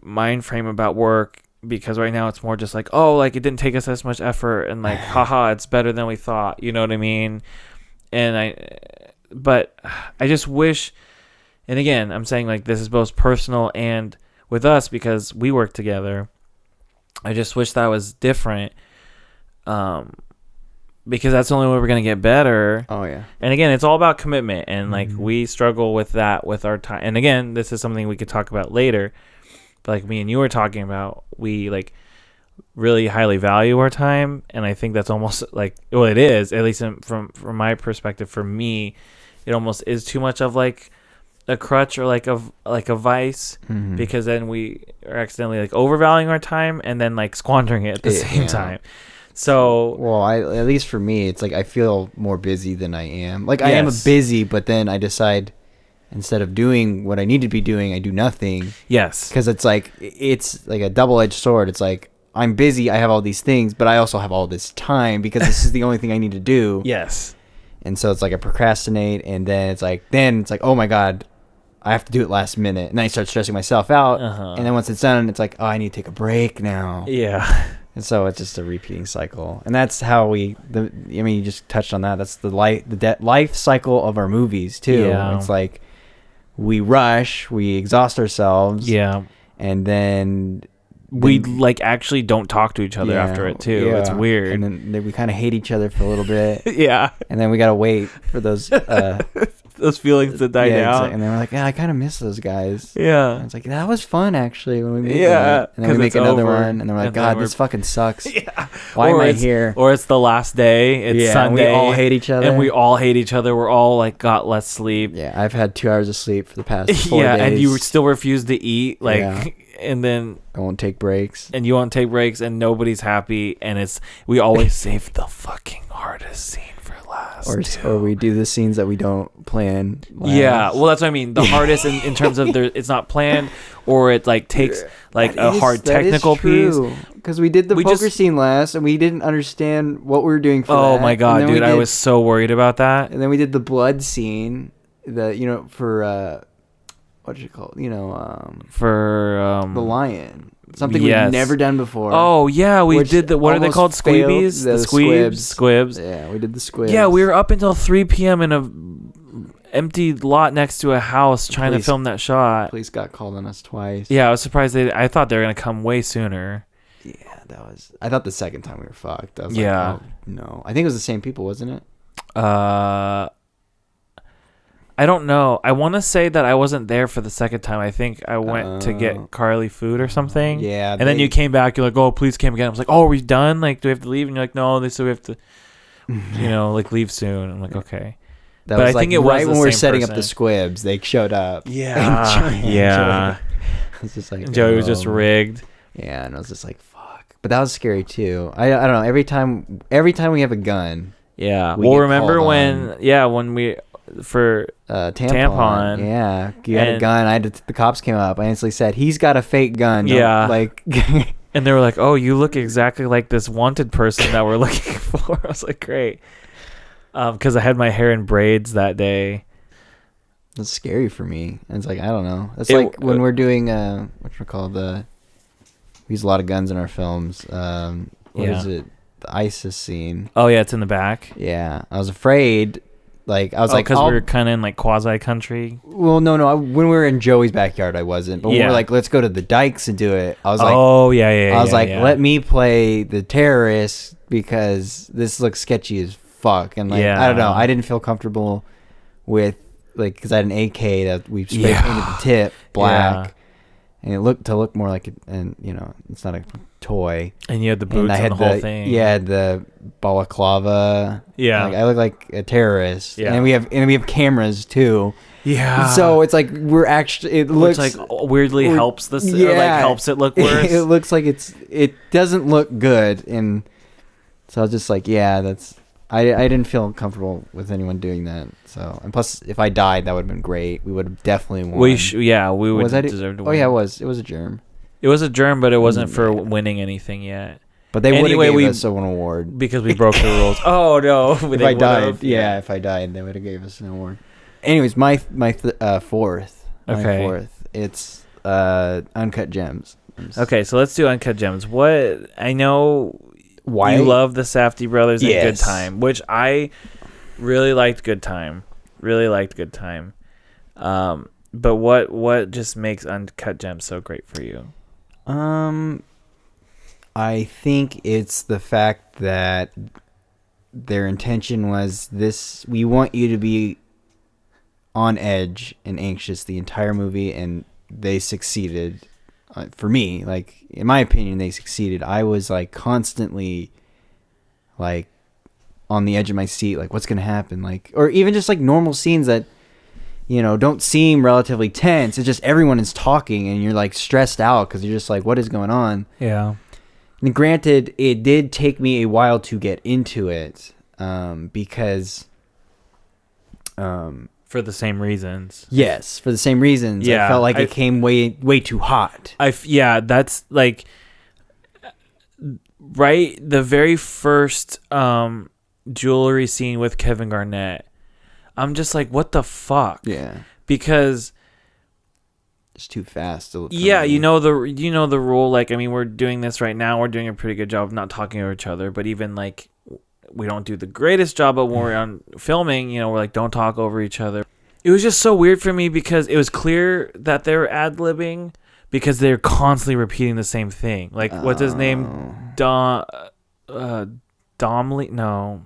mind frame about work, because right now it's more just like, oh, like it didn't take us as much effort, and like haha, it's better than we thought, you know what I mean? But I just wish, and again, I'm saying like this is both personal and with us because we work together. I just wish that was different, because that's the only way we're going to get better. Oh, yeah. And again, it's all about commitment. And like we struggle with that with our time. And again, this is something we could talk about later. But like me and you were talking about, we like really highly value our time. And I think that's almost like, well, it is, at least from my perspective, for me, it almost is too much of like a crutch or like a vice, because then we are accidentally like overvaluing our time and then like squandering it at the same time. So, well, at least for me, it's like I feel more busy than I am. Like I am busy, but then I decide instead of doing what I need to be doing, I do nothing. Yes. Because it's like a double-edged sword. It's like I'm busy, I have all these things, but I also have all this time because this is the only thing I need to do. Yes. And so it's like I procrastinate, and then it's like oh my God, I have to do it last minute, and then I start stressing myself out. And then once it's done, it's like, oh, I need to take a break now. Yeah. And so it's just a repeating cycle, and that's how you just touched on that. That's the life cycle of our movies too. Yeah. It's like we rush, we exhaust ourselves. Yeah. And then we like actually don't talk to each other after it too. Yeah. It's weird. And then we kind of hate each other for a little bit. Yeah. And then we gotta wait for those those feelings to die down. Exactly. And then we're like, yeah, I kind of miss those guys. Yeah. And it's like, that was fun actually when we made that. And then we make another one, and then we're like, God, this fucking sucks. Yeah. Why am I here? Or it's the last day. It's Sunday. And we all hate each other. And we all hate each other. We're all like got less sleep. Yeah. I've had 2 hours of sleep for the past 4 days. And you still refuse to eat. Like, and then I won't take breaks. And you won't take breaks, and nobody's happy. And we always save the fucking hardest scene for last. or we do the scenes that we don't plan. Yeah, well, that's what I mean. The hardest in terms of it's not planned, or it like takes like a hard technical piece. Because we did the poker scene last, and we didn't understand what we were doing for that. Oh my god, dude! I was so worried about that. And then we did the blood scene, for what did you call it? For the lion. Something we've never done before. Oh yeah, we did the what are they called? Squeebies? The squibs. Yeah, we did the squibs. Yeah, we were up until 3 p.m. in a empty lot next to a house trying to film that shot. Police got called on us twice. Yeah, I was surprised I thought they were gonna come way sooner. Yeah, I thought the second time we were fucked. I was like, oh, no. I think it was the same people, wasn't it? I don't know. I want to say that I wasn't there for the second time. I think I went to get Carly food or something. Yeah. And then you came back. You're like, oh, police came again. I was like, oh, are we done? Like, do we have to leave? And you're like, no, they said we have to, like leave soon. I'm like, okay. But I think it was right when we were setting up the squibs. They showed up. Yeah. Yeah. It's just like Joey was just rigged. Yeah, and I was just like, fuck. But that was scary too. I don't know. Every time we have a gun. Yeah. Well, remember when we for tampon. Yeah, you had a gun. The cops came up. I instantly said, he's got a fake gun. Yeah. Like, and they were like, oh, you look exactly like this wanted person that we're looking for. I was like, great. Because I had my hair in braids that day. That's scary for me. And it's like, I don't know. It's like when we're doing we use a lot of guns in our films. What is it? The ISIS scene. Oh yeah, it's in the back. Yeah, I was afraid. Like I was like, because we were kind of in like quasi country. Well, no. When we were in Joey's backyard, I wasn't. But when we were like, let's go to the dikes and do it. I was like, oh yeah. I was like, let me play the terrorist because this looks sketchy as fuck. And like, I don't know. I didn't feel comfortable with like because I had an AK that we spray painted the tip black, and it looked more like and it's not a toy. And you had the boots and the whole thing. Yeah, the balaclava. Yeah, like, I look like a terrorist. Yeah, and we have cameras too. Yeah, so it's like we're actually it looks like weirdly helps this. Yeah, or like helps it look worse. It looks like it doesn't look good, and so I was just like, that's. I didn't feel comfortable with anyone doing that. So, and plus, if I died, that would have been great. We would have definitely won. We would deserve to win. Oh yeah, it was a germ. It was a germ, but it wasn't for winning anything yet. But they would have gave us an award because we broke the rules. Oh no! If I died, if I died, they would have gave us an award. Anyways, my fourth. Okay. Fourth. It's Uncut Gems. Okay, so let's do Uncut Gems. What I know. Why you love the Safdie brothers and Good Time, which I really liked. Good Time, but what just makes Uncut Gems so great for you? I think it's the fact that their intention was this: we want you to be on edge and anxious the entire movie, and they succeeded. For me, like in my opinion, they succeeded. I was like constantly like on the edge of my seat, like what's gonna happen, like, or even just like normal scenes that don't seem relatively tense. It's just everyone is talking and you're like stressed out because you're just like, what is going on? Yeah. And granted, it did take me a while to get into it because for the same reasons. Yes, for the same reasons. Yeah, I felt like it came way too hot. That's like right. The very first jewelry scene with Kevin Garnett, I'm just like, what the fuck? Yeah, because it's too fast. The rule. Like, I mean, we're doing this right now. We're doing a pretty good job of not talking over each other, but even like. We don't do the greatest job, but when we're on filming, we're like, don't talk over each other. It was just so weird for me because it was clear that they were ad-libbing because they're constantly repeating the same thing. Like, what's his name? Domley? No.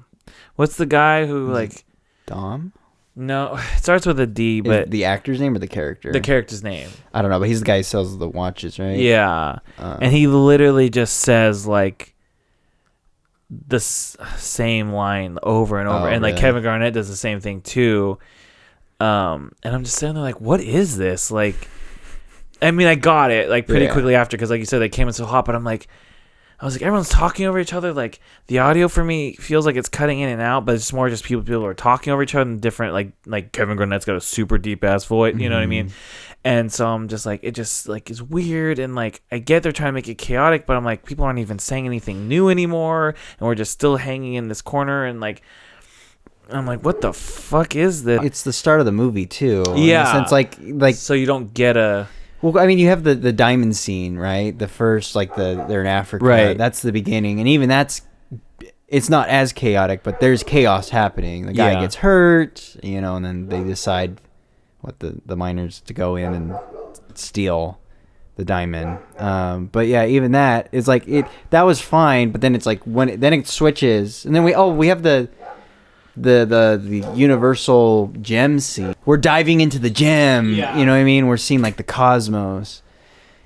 What's the guy who, like... Dom? No, it starts with a D, but... The actor's name or the character? The character's name. I don't know, but he's the guy who sells the watches, right? Yeah. And he literally just says, like... the same line over and over, and like Kevin Garnett does the same thing too. And I'm just sitting there like, what is this? Like, I mean, I got it like pretty quickly after because, like you said, they came in so hot. But I'm like, I was like, everyone's talking over each other. Like the audio for me feels like it's cutting in and out, but it's more just people are talking over each other in different like Kevin Garnett's got a super deep ass voice, you know what I mean? And so I'm just like, it just like is weird, and like I get they're trying to make it chaotic, but I'm like, people aren't even saying anything new anymore, and we're just still hanging in this corner, and like I'm like, what the fuck is this? It's the start of the movie too. Yeah, in a sense, like so you don't get a. Well, I mean, you have the diamond scene, right? The first, like they're in Africa, right? That's the beginning, and even it's not as chaotic, but there's chaos happening. The guy gets hurt, and then they decide what the miners to go in and steal the diamond. But yeah, even that is like that was fine, but then it's like then it switches, and then we have the universal gem scene. We're diving into the gem, you know what I mean? We're seeing like the cosmos,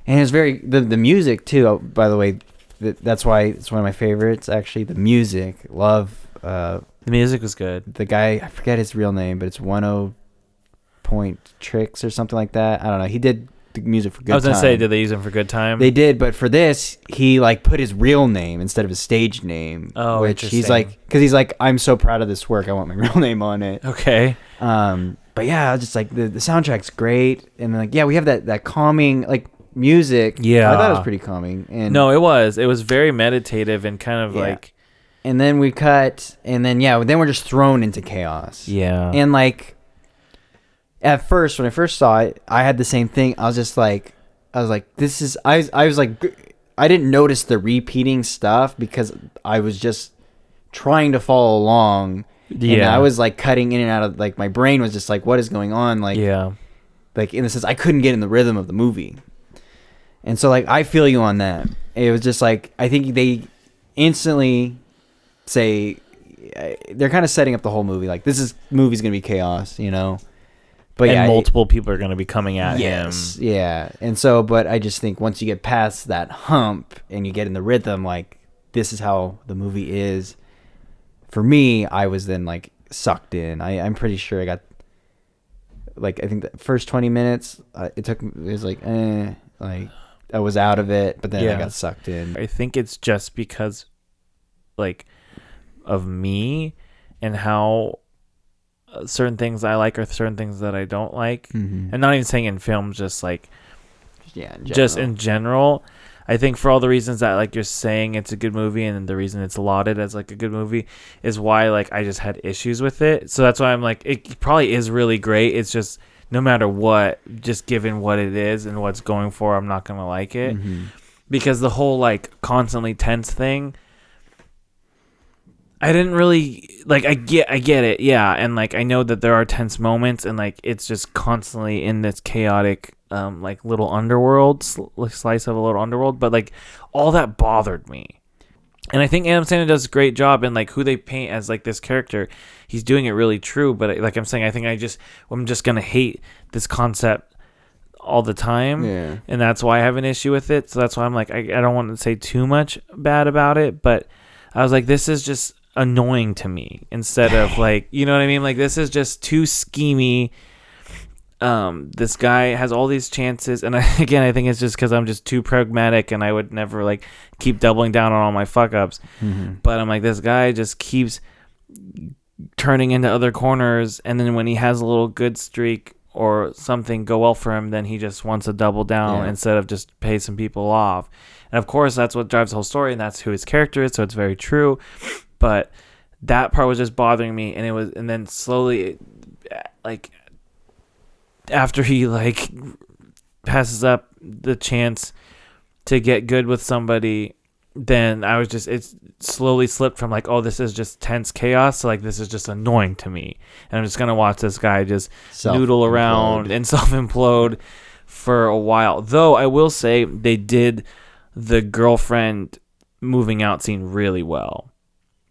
and it's very the music too. Oh, by the way, that's why it's one of my favorites. Actually, the music, love. The music was good. The guy, I forget his real name, but it's 10 Point Tricks or something like that. I don't know. He did the music for Good Time. I was gonna say, did they use him for Good Time? They did, but for this, he like put his real name instead of his stage name. Oh, which he's like, because he's like, I'm so proud of this work. I want my real name on it. Okay. But yeah, just like the soundtrack's great, and like we have that calming like music. Yeah, I thought it was pretty calming. And no, it was very meditative and kind of like. And then we cut, and then then we're just thrown into chaos. Yeah. And like. At first, when I first saw it, I had the same thing. I was like, this is. I was like, I didn't notice the repeating stuff because I was just trying to follow along. Yeah. And I was like cutting in and out of, like, my brain was just like, what is going on? Like, like in the sense I couldn't get in the rhythm of the movie. And so like I feel you on that. It was just like I think they instantly say they're kind of setting up the whole movie. Like movie's gonna be chaos, But and multiple people are going to be coming at him. Yeah. And so, but I just think once you get past that hump and you get in the rhythm, like, this is how the movie is. For me, I was then, like, sucked in. I'm pretty sure I got, like, I think the first 20 minutes, it was like, like, I was out of it, but then I got sucked in. I think it's just because, like, of me and how certain things I like or certain things that I don't like, and not even saying in films, just like in general. I think for all the reasons that like you're saying it's a good movie, and the reason it's lauded as like a good movie is why like I just had issues with it. So that's why I'm like, it probably is really great. It's just no matter what, just given what it is and what's going for, I'm not gonna like it because the whole like constantly tense thing. I didn't really like. I get it, yeah, and like I know that there are tense moments, and like it's just constantly in this chaotic, like little underworld, slice of a little underworld. But like all that bothered me, and I think Adam Sandler does a great job in like who they paint as like this character. He's doing it really true, but like I'm saying, I think I'm just gonna hate this concept all the time, and that's why I have an issue with it. So that's why I'm like I don't want to say too much bad about it, but I was like, this is just annoying to me instead of like, you know what I mean? Like this is just too schemy. This guy has all these chances, and I think it's just because I'm just too pragmatic, and I would never like keep doubling down on all my fuck ups. But I'm like, this guy just keeps turning into other corners, and then when he has a little good streak or something go well for him, then he just wants to double down instead of just pay some people off. And of course, that's what drives the whole story, and that's who his character is, so it's very true. But that part was just bothering me, and then slowly, like, after he, like, passes up the chance to get good with somebody, then I was just, it slowly slipped from, like, oh, this is just tense chaos, to, like, this is just annoying to me. And I'm just going to watch this guy just noodle around and self-implode for a while. Though, I will say, they did the girlfriend moving out scene really well.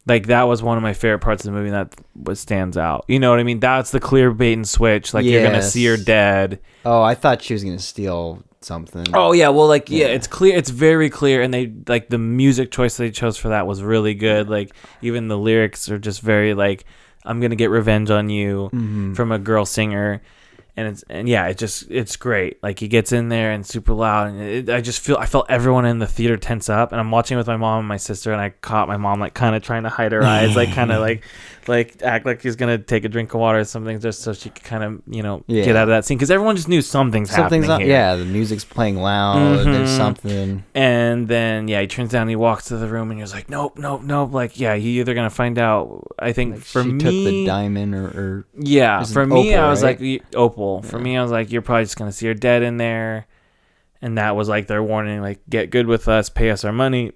Like, that was one of my favorite parts of the movie, and that stands out. You know what I mean? That's the clear bait and switch. Like, you're going to see her dead. Oh, I thought she was going to steal something. Oh, yeah. Well, like, yeah, it's clear. It's very clear. And they, like, the music choice they chose for that was really good. Like, even the lyrics are just very, like, I'm going to get revenge on you from a girl singer. it's great. Like, he gets in there and super loud, and I felt everyone in the theater tense up. And I'm watching with my mom and my sister, and I caught my mom like kind of trying to hide her eyes, like kind of like act like she's gonna take a drink of water or something, just so she could kind of get out of that scene, because everyone just knew something's happening here. Yeah, the music's playing loud. There's something. And then he turns down, and he walks to the room, and he's like, nope. Like, yeah, you either gonna find out. I think like for she me, took the diamond or yeah, for me, opal, I was right? like opal. For me, I was like, you're probably just gonna see her dead in there, and that was like their warning, like, get good with us, pay us our money,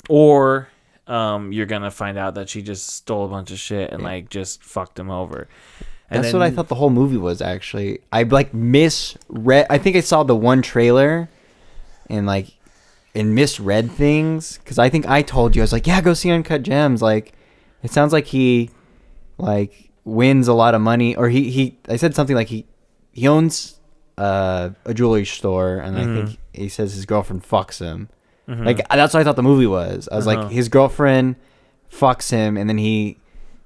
or you're gonna find out that she just stole a bunch of shit and like just fucked him over. And that's what I thought the whole movie was, actually. I like misread. I think I saw the one trailer and misread things, because I think I told you, I was like, yeah, go see Uncut Gems. Like, it sounds like he like wins a lot of money, or I said something like he owns a jewelry store, and I think he says his girlfriend fucks him. Like, that's what I thought the movie was. I was like, his girlfriend fucks him, and then he,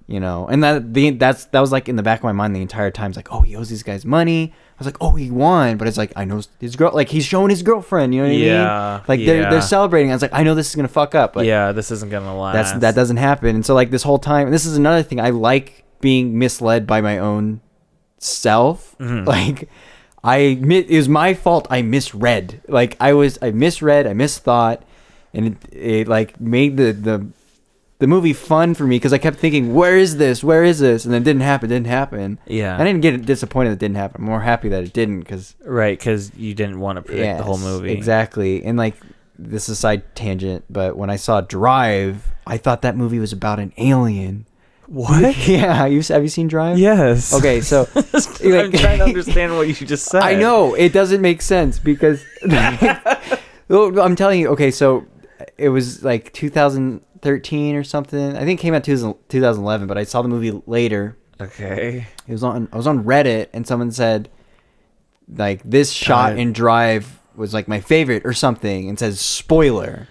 and that was like in the back of my mind the entire time. It's like, oh, he owes these guys money. I was like, oh, he won, but it's like, I know his girl, like, he's showing his girlfriend, you know what I mean? Like, they're celebrating. I was like, I know this is gonna fuck up, but this isn't gonna last. That doesn't happen. And so, like, this whole time, and this is another thing, I like being misled by my own self. Like, it was my fault. I misread. Like, I misread, I misthought, and it like made the movie fun for me, because I kept thinking, where is this, and then it didn't happen. Yeah, I didn't get disappointed that it didn't happen. I'm more happy that it didn't, because you didn't want to predict the whole movie. Exactly. And like, this is a side tangent, but when I saw Drive, I thought that movie was about an alien. What? Yeah, have you seen Drive? Yes. Okay, so I'm trying to understand what you just said. I know it doesn't make sense, because I'm telling you. Okay, so it was like 2013 or something. I think it came out 2011, but I saw the movie later. Okay. I was on Reddit, and someone said, like, this shot in Drive was like my favorite or something, and says spoiler,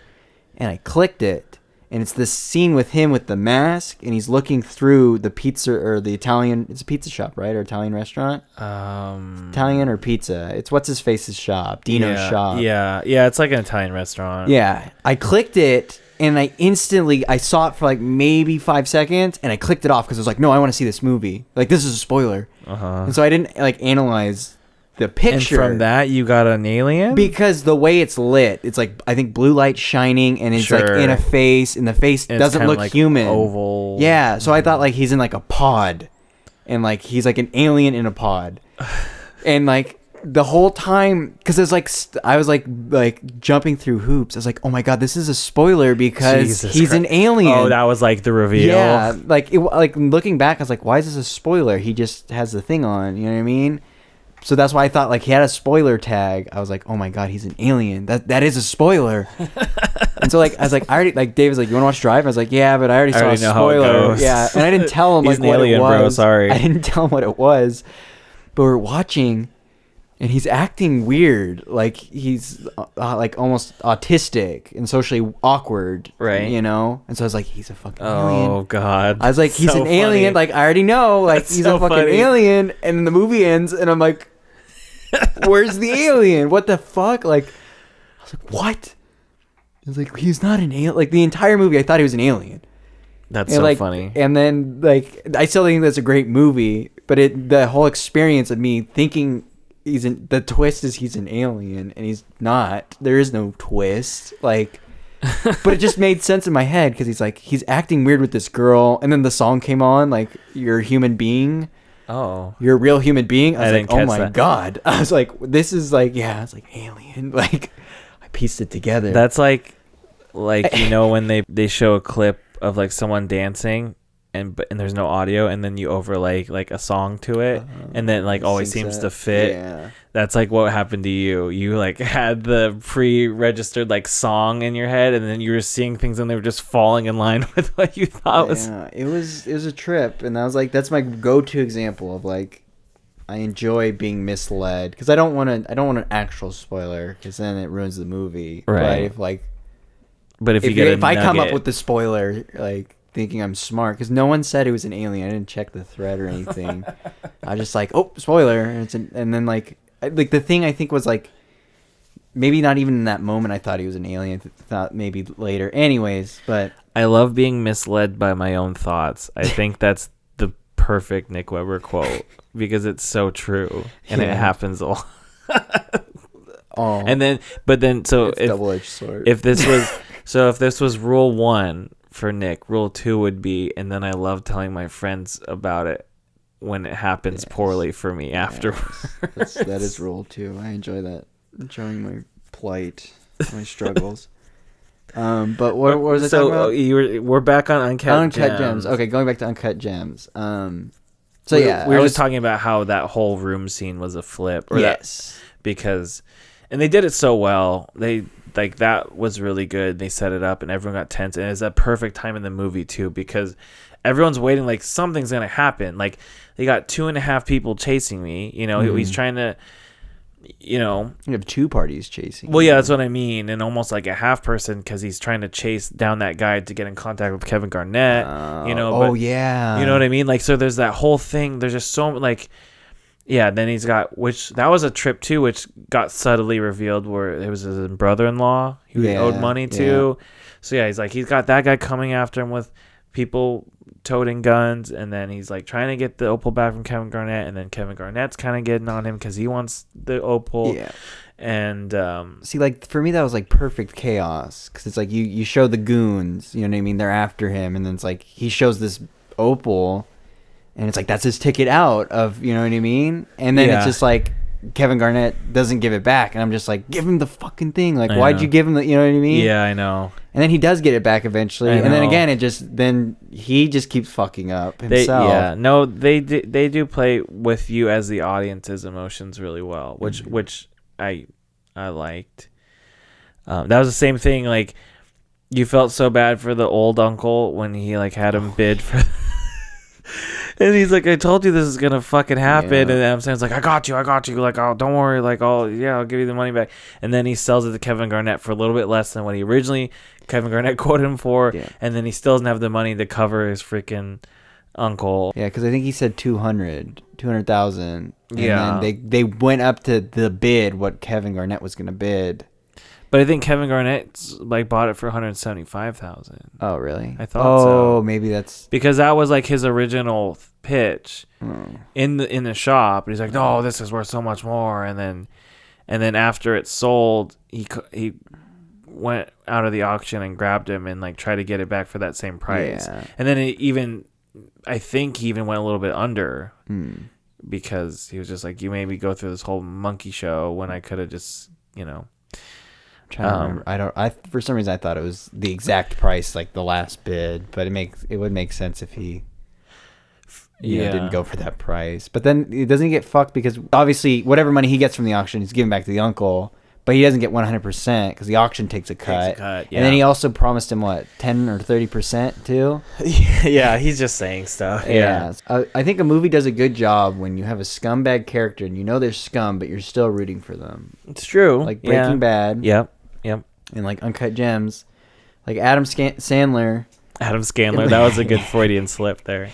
and I clicked it, and it's this scene with him with the mask, and he's looking through the pizza, or the Italian, it's a pizza shop, right? Or Italian restaurant? Italian or pizza? It's what's his face's shop, Dino's shop. Yeah, it's like an Italian restaurant. Yeah, I clicked it, and I saw it for like maybe 5 seconds, and I clicked it off, because I was like, no, I want to see this movie. Like, this is a spoiler. And so I didn't like analyze the picture. And from that, you got an alien? Because the way it's lit, it's like, I think blue light shining, and it's like in a face, and the face doesn't look like human. Oval. Yeah, so I thought like he's in like a pod, and like he's like an alien in a pod. And like the whole time, because it's like I was like jumping through hoops. I was like, oh my god, this is a spoiler, because he's an alien. Oh, that was like the reveal. Yeah, like looking back, I was like, why is this a spoiler? He just has the thing on, you know what I mean? So that's why I thought, like, he had a spoiler tag. I was like, oh my god, he's an alien. That is a spoiler. And so like I was like, I already, like, Dave was like, you want to watch Drive? I was like, yeah, but I already saw a spoiler. Yeah, and I didn't tell him he's like what alien, it was. bro, sorry. I didn't tell him what it was. But we're watching, and he's acting weird, like he's like almost autistic and socially awkward, right? You know. And so I was like, he's a fucking alien. Oh god. I was like, he's an alien. Like, I already know. Like, he's a fucking alien. And then the movie ends, and I'm like, where's the alien? What the fuck? Like, I was like, what? I was like, he's not an alien. Like, the entire movie, I thought he was an alien. That's so funny. And then, like, I still think that's a great it, but the whole experience of me thinking the twist is he's an alien, and he's not. There is no twist. Like, but it just made sense in my head, because he's acting weird with this girl, and then the song came on, like, you're a human being. Oh, you're a real human being. I was like, oh my god. I was like, this is like, yeah, it's like alien. Like, I pieced it together. That's like you know, when they show a clip of like someone dancing, and there's no audio, and then you overlay like a song to it, and then like always seems to fit. Yeah. That's like what happened to you. You like had the pre-registered like song in your head, and then you were seeing things, and they were just falling in line with what you thought was. Yeah, it was a trip, and I was like, that's my go-to example of like, I enjoy being misled, because I don't want an actual spoiler, because then it ruins the movie. Right. But if you get if I come up with the spoiler, like, thinking I'm smart because no one said it was an alien. I didn't check the thread or anything. I just like, oh, spoiler, and then like the thing I think was like maybe not even in that moment I thought he was an alien. Thought maybe later. Anyways, but I love being misled by my own thoughts. I think that's the perfect Nick Weber quote because it's so true and it happens a lot. Oh, and then, but then, so it's double-edged sword. If this was rule 1 for Nick, rule 2 would be, and then I love telling my friends about it when it happens poorly for me afterwards. That is rule 2. I enjoy that, showing my plight, my struggles. But what was I talking about? We're back on Uncut Gems. Okay, going back to Uncut Gems. So we were just talking about how that whole room scene was a flip. Because, and they did it so well. They like that was really good. They set it up and everyone got tense, and it's a perfect time in the movie too because everyone's waiting like something's gonna happen. Like they got 2.5 people chasing me. You know, he's trying to. You know, you have 2 parties chasing. Well, yeah, that's what I mean, and almost like a half person because he's trying to chase down that guy to get in contact with Kevin Garnett. You know, you know what I mean. Like, so there's that whole thing. There's just so like, yeah. Then he's got that was a trip too, which got subtly revealed where it was his brother-in-law who he owed money to. So yeah, he's got that guy coming after him with people toting guns, and then he's like trying to get the opal back from Kevin Garnett, and then Kevin Garnett's kind of getting on him because he wants the opal. And see, like for me that was like perfect chaos because it's like you show the goons, you know what I mean, they're after him, and then it's like he shows this opal and it's like that's his ticket out of, you know what I mean, and then it's just like Kevin Garnett doesn't give it back, and I'm just like, give him the fucking thing, like why'd you give him the, you know what I mean? Yeah, I know. And then he does get it back eventually, and then again then he just keeps fucking up himself. They do play with you as the audience's emotions really well, which I liked. That was the same thing. Like you felt so bad for the old uncle when he like had him bid for. And he's like, I told you this is gonna fucking happen, and Adam Sandler's like, I got you, like, oh, don't worry, like, I'll give you the money back. And then he sells it to Kevin Garnett for a little bit less than what he originally Kevin Garnett quoted him for, and then he still doesn't have the money to cover his freaking uncle. Yeah, because I think he said 200,000. Yeah, and then they went up to the bid what Kevin Garnett was gonna bid. But I think Kevin Garnett like bought it for $175,000. Oh, really? I thought so. Oh, maybe that's because that was like his original pitch in the shop. And he's like, "No, this is worth so much more." And then after it sold, he went out of the auction and grabbed him and like tried to get it back for that same price. Yeah. And then I think he even went a little bit under because he was just like, "You made me go through this whole monkey show when I could have just, you know." Trying to remember. For some reason I thought it was the exact price, like the last bid, but it would make sense if he didn't go for that price. But then it doesn't get fucked because obviously whatever money he gets from the auction he's giving back to the uncle, but he doesn't get 100% because the auction takes a cut. And then he also promised him what, 10 or 30% too. Yeah, he's just saying stuff. I think a movie does a good job when you have a scumbag character and you know they're scum but you're still rooting for them. It's true. Like Breaking Bad. Yep. And like Uncut Gems, like Adam Sandler. That was a good Freudian slip there.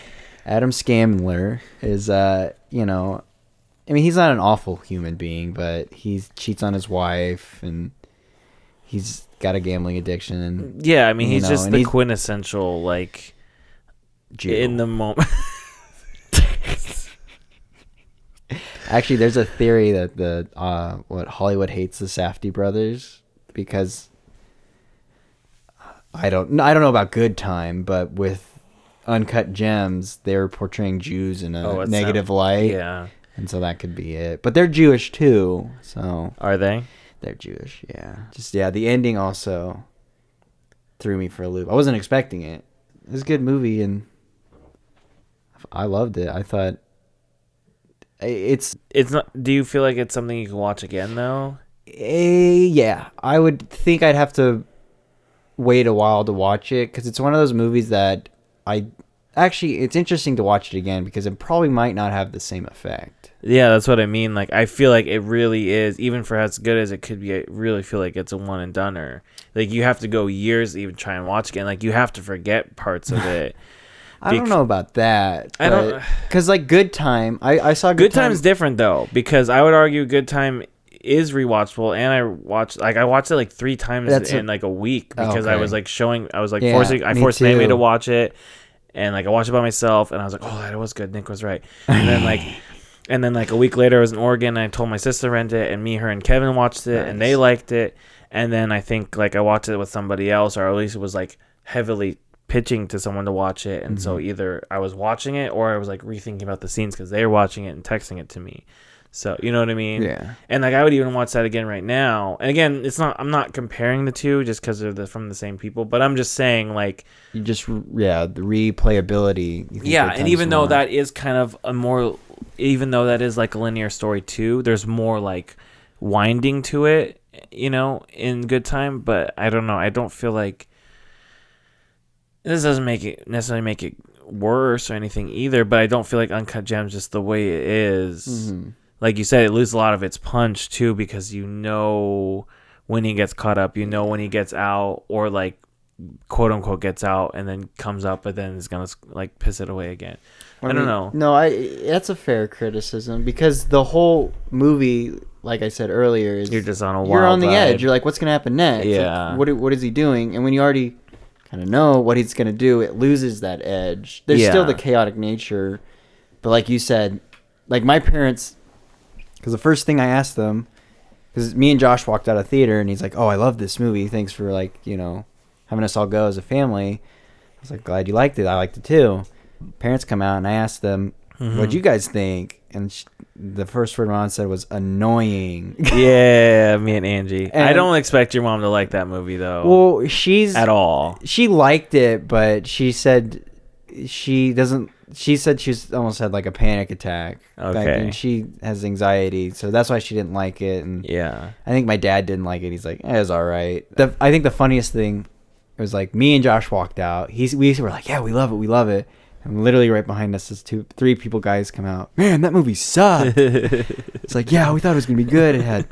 Adam Sandler is, I mean, he's not an awful human being, but he cheats on his wife and he's got a gambling addiction. And yeah, I mean, he's just the quintessential, like, Jew. In the moment. Actually, there's a theory that Hollywood hates the Safdie brothers because I don't know about Good Time, but with Uncut Gems, they were portraying Jews in a negative light. Yeah. And so that could be it. But they're Jewish too. So are they? They're Jewish, yeah. The ending also threw me for a loop. I wasn't expecting it. It was a good movie and I loved it. I thought it's not. Do you feel like it's something you can watch again though? Yeah, I would think I'd have to wait a while to watch it because it's one of those movies that I actually, it's interesting to watch it again because it probably might not have the same effect. Yeah, that's what I mean. Like, I feel like it really is, even for as good as it could be, I really feel like it's a one and doneer. Like, you have to go years to even try and watch again. Like, you have to forget parts of it. I don't know about that. I don't, because like Good Time, I saw Good Time's different though, because I would argue Good Time is rewatchable, and I watched it like 3 times in like a week because I was like forced Mamie to watch it, and like I watched it by myself, and I was like, oh, that was good. Nick was right. And then like a week later, I was in Oregon, and I told my sister to rent it, and me, her, and Kevin watched it, and they liked it. And then I think like I watched it with somebody else, or at least it was like heavily pitching to someone to watch it, and so either I was watching it or I was like rethinking about the scenes because they were watching it and texting it to me. So you know what I mean? Yeah. And like I would even watch that again right now. And again, I'm not comparing the two just because they're from the same people, but I'm just saying like you just the replayability. And even though that is kind of even though that is like a linear story too, there's more like winding to it, you know, in Good Time. But I don't know. I don't feel like this doesn't necessarily make it worse or anything either, but I don't feel like Uncut Gems just the way it is. Mm-hmm. Like you said, it loses a lot of its punch too because you know when he gets caught up, you know when he gets out, or like quote unquote gets out and then comes up, but then is gonna like piss it away again. I don't know. No, that's a fair criticism because the whole movie, like I said earlier, is you're just on a wild you're on the ride. edge. You're like, what's gonna happen next? Yeah. Like, what is he doing? And when you already kind of know what he's going to do, it loses that edge. There's still the chaotic nature, but like you said, like my parents, because the first thing I asked them, because me and Josh walked out of theater and he's like, oh, I love this movie, thanks for like, you know, having us all go as a family. I was like, glad you liked it. I liked it too. Parents come out and I asked them, what'd you guys think? And the first word Ron said was annoying. Yeah, me and Angie. And I don't expect your mom to like that movie though. Well, at all. She liked it, but she said she doesn't. She said she's almost had like a panic attack. Okay. And she has anxiety, so that's why she didn't like it. And yeah, I think my dad didn't like it. He's like, it was all right. I think the funniest thing was like me and Josh walked out. We were like, yeah, we love it. And literally right behind us is 3 people guys come out. Man, that movie sucked. It's like, yeah, we thought it was gonna be good. It had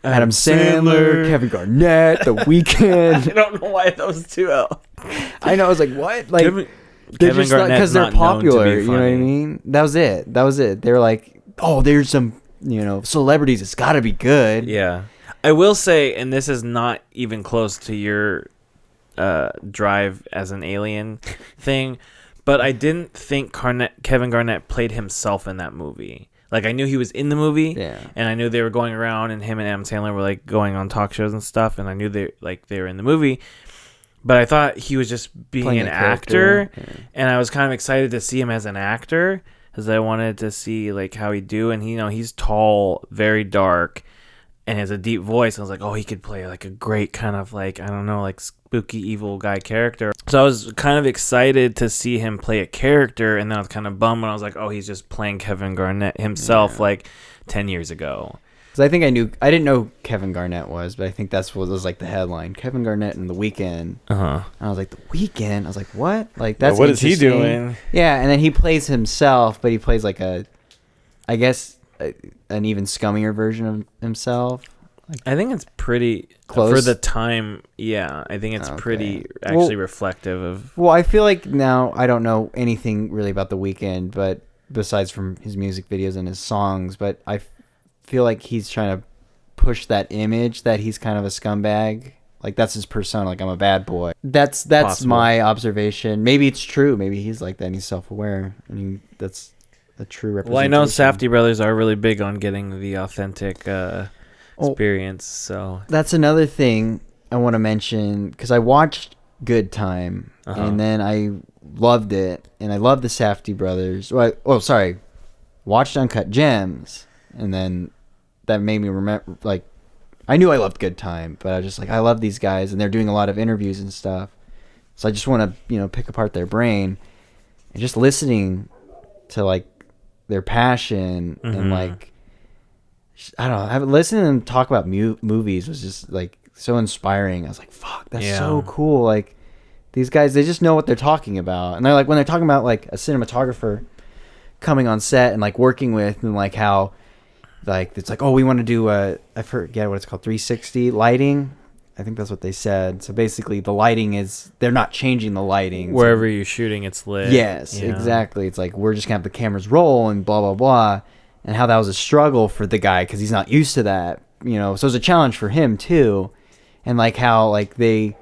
Adam Sandler, Kevin Garnett, The Weeknd. I don't know why those two out. I know. I was like, what? Like, Kevin Garnett because they're popular. You know what I mean? That was it. They were like, oh, there's some, you know, celebrities. It's got to be good. Yeah, I will say, and this is not even close to your drive as an alien thing. But I didn't think Kevin Garnett played himself in that movie. Like, I knew he was in the movie, and I knew they were going around, and him and Adam Sandler were, like, going on talk shows and stuff, and I knew they were in the movie. But I thought he was just being an actor, and I was kind of excited to see him as an actor, because I wanted to see, like, how he'd do, and, he's tall, very dark, and has a deep voice. I was like, oh, he could play, like, a great kind of, like, I don't know, like, spooky evil guy character. So I was kind of excited to see him play a character, and then I was kind of bummed when I was like, oh, he's just playing Kevin Garnett himself like 10 years ago. Because I didn't know who Kevin Garnett was, but I think that's what was like the headline. Kevin Garnett and The Weeknd. And I was like, The Weeknd? I was like, what? Like, that's what is he doing? Yeah, and then he plays himself, but he plays like an even scummier version of himself. Like, I think it's pretty close for the time. Yeah, I think it's pretty actually reflective of. Well, I feel like now I don't know anything really about The Weeknd, but besides from his music videos and his songs, but I feel like he's trying to push that image that he's kind of a scumbag. Like, that's his persona. Like, I'm a bad boy. That's my observation. Maybe it's true. Maybe he's like that and he's self-aware. I mean, that's a true representation. Well, I know Safdie brothers are really big on getting the authentic experience. So that's another thing I want to mention, because I watched Good Time and then I loved it, and I love the Safdie brothers. Watched Uncut Gems, and then that made me remember, like, I knew I loved Good Time, but I was just like, I love these guys, and they're doing a lot of interviews and stuff, so I just want to pick apart their brain, and just listening to like their passion and like, I don't know, listening to them talk about movies was just like so inspiring. I was like, fuck, that's so cool. Like, these guys, they just know what they're talking about. And they're like, when they're talking about like a cinematographer coming on set and like working with, and like how like it's like, oh, we want to do I forget what it's called, 360 lighting. I think that's what they said. So basically the lighting is, they're not changing the lighting. Wherever you're shooting, it's lit. Yes, exactly. It's like, we're just gonna have the cameras roll and blah, blah, blah. And how that was a struggle for the guy because he's not used to that, you know. So it was a challenge for him too. And like how like they,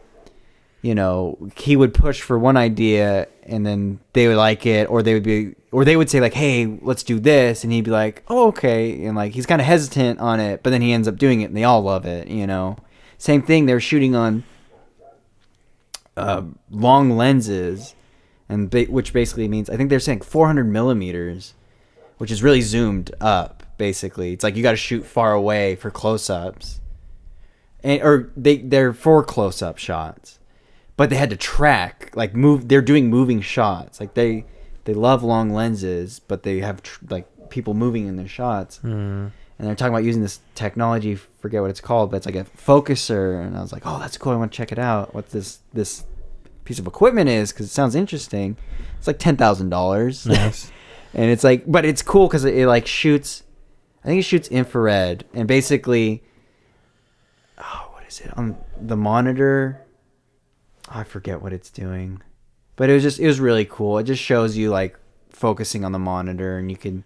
you know, he would push for one idea and then they would like it, or they would say like, hey, let's do this, and he'd be like, oh, okay. And like, he's kind of hesitant on it, but then he ends up doing it and they all love it, you know. Same thing, they're shooting on long lenses, and which basically means, I think they're saying 400 millimeters, which is really zoomed up. Basically, it's like you got to shoot far away for close-ups, or they're for close-up shots, but they had to track, like move. They're doing moving shots. Like they love long lenses, but they have like people moving in their shots. And they're talking about using this technology, forget what it's called, but it's like a focuser. And I was like, oh, that's cool. I want to check it out. What this piece of equipment is, because it sounds interesting. It's like $10,000. Nice. And it's like, but it's cool because it like shoots, I think it shoots infrared. And basically, what is it? On the monitor, I forget what it's doing. But it was really cool. It just shows you like focusing on the monitor, and you can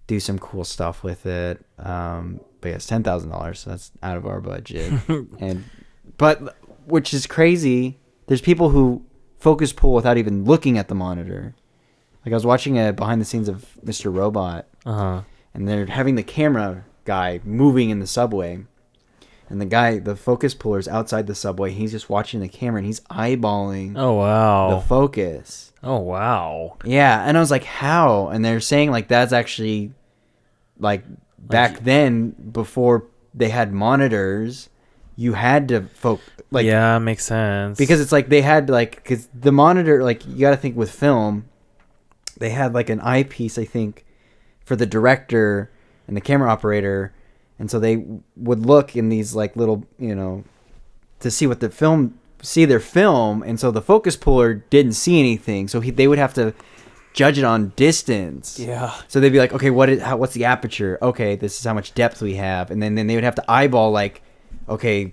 do some cool stuff with it. But yeah, it's $10,000, so that's out of our budget. But which is crazy. There's people who focus pull without even looking at the monitor. Like I was watching a behind the scenes of Mr. Robot, and they're having the camera guy moving in the subway, and the focus puller's outside the subway. He's just watching the camera and he's eyeballing. Oh wow. The focus. Oh wow. Yeah, and I was like, how? And they're saying like that's actually like back then, before they had monitors, you had to like, yeah, makes sense, because it's like they had like, because the monitor, like you got to think with film, they had like an eyepiece, I think, for the director and the camera operator, and so they would look in these like little, you know, to see what their film, and so the focus puller didn't see anything, so they would have to judge it on distance. Yeah. So they'd be like, okay, what's the aperture? Okay, this is how much depth we have, and then they would have to eyeball like, okay,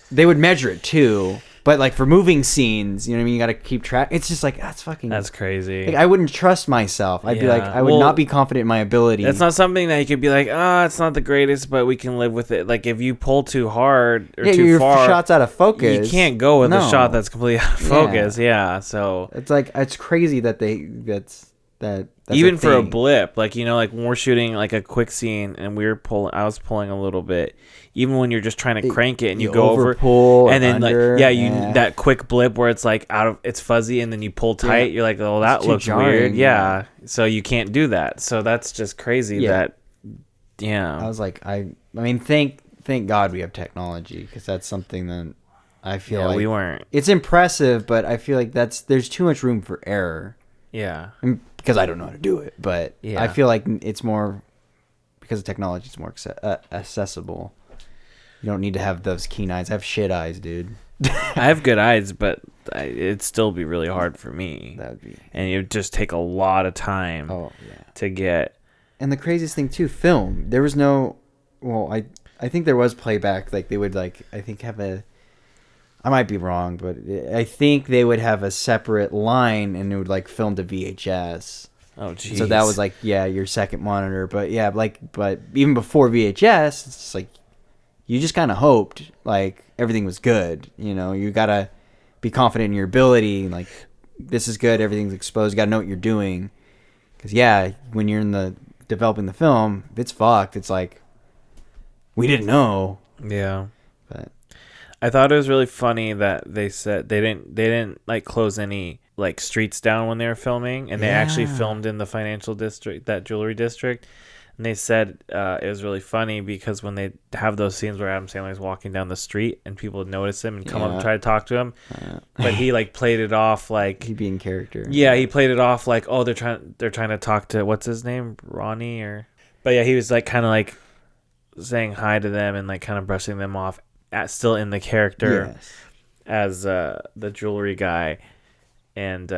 they would measure it too. But like for moving scenes, you know what I mean? You got to keep track. It's just like, that's crazy. Like, I wouldn't trust myself. I'd be like, I would not be confident in my ability. It's not something that you could be like, it's not the greatest, but we can live with it. Like if you pull too hard or too your far, shot's out of focus. You can't go with a shot that's completely out of focus. Yeah. So it's like, it's crazy that that's even for a blip, like, you know, like when we're shooting like a quick scene and I was pulling a little bit, even when you're just trying to crank it and you go over and then under, like that quick blip where it's like it's fuzzy and then you pull tight, you're like, oh, that looks weird. Yeah. So you can't do that. So that's just crazy that I was like, I mean, thank God we have technology, because that's something that I feel like we weren't. It's impressive, but I feel like there's too much room for error. Yeah. Because I don't know how to do it, but I feel like it's more, because of technology, it's more accessible. You don't need to have those keen eyes. I have shit eyes, dude. I have good eyes, but it'd still be really hard for me. That would be, and it would just take a lot of time to get. And the craziest thing too, film. There was no, I think there was playback. Like they would I think have I might be wrong, but I think they would have a separate line and it would like film to VHS. Oh, geez. So that was like, your second monitor. But but even before VHS, it's just like, you just kind of hoped like everything was good. You know, you got to be confident in your ability. Like, this is good. Everything's exposed. You got to know what you're doing. Because when you're developing the film, it's fucked. It's like, we didn't know. Yeah. But I thought it was really funny that they said they didn't like close any like streets down when they were filming, and they actually filmed in the financial district, that jewelry district. And they said it was really funny because when they have those scenes where Adam Sandler's walking down the street and people would notice him and come up and try to talk to him, but he like played it off like he'd be in character. Yeah, he played it off like, oh, they're trying to talk to, what's his name, Ronnie, but yeah, he was like kind of like saying hi to them and like kind of brushing them off, still in the character. Yes. as the jewelry guy, and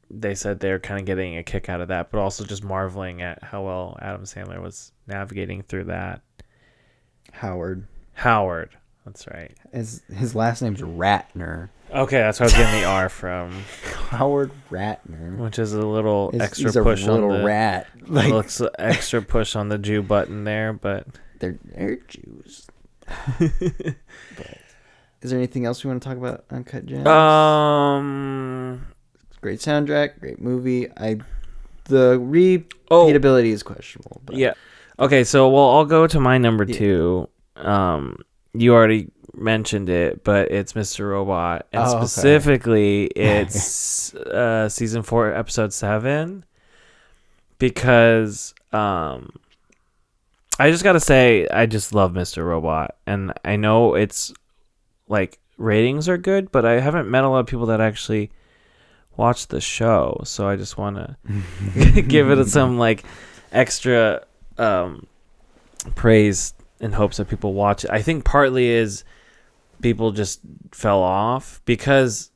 they said they're kind of getting a kick out of that, but also just marveling at how well Adam Sandler was navigating through that. Howard. That's right. His last name's Ratner. Okay, that's where I was getting the R from. Howard Ratner. Which is a little extra he's push a little on the rat. Like, looks extra push on the Jew button there, but they're Jews. But is there anything else we want to talk about Uncut Gems? Great soundtrack, great movie. The repeatability is questionable. But. Yeah. Okay, so I'll go to my number 2. You already mentioned it, but it's Mr. Robot, and specifically it's season 4, episode 7, because I just gotta say I just love Mr. Robot, and I know it's like ratings are good, but I haven't met a lot of people that actually watch the show, so I just want to give it some like extra praise in hopes that people watch it. I think partly is people just fell off because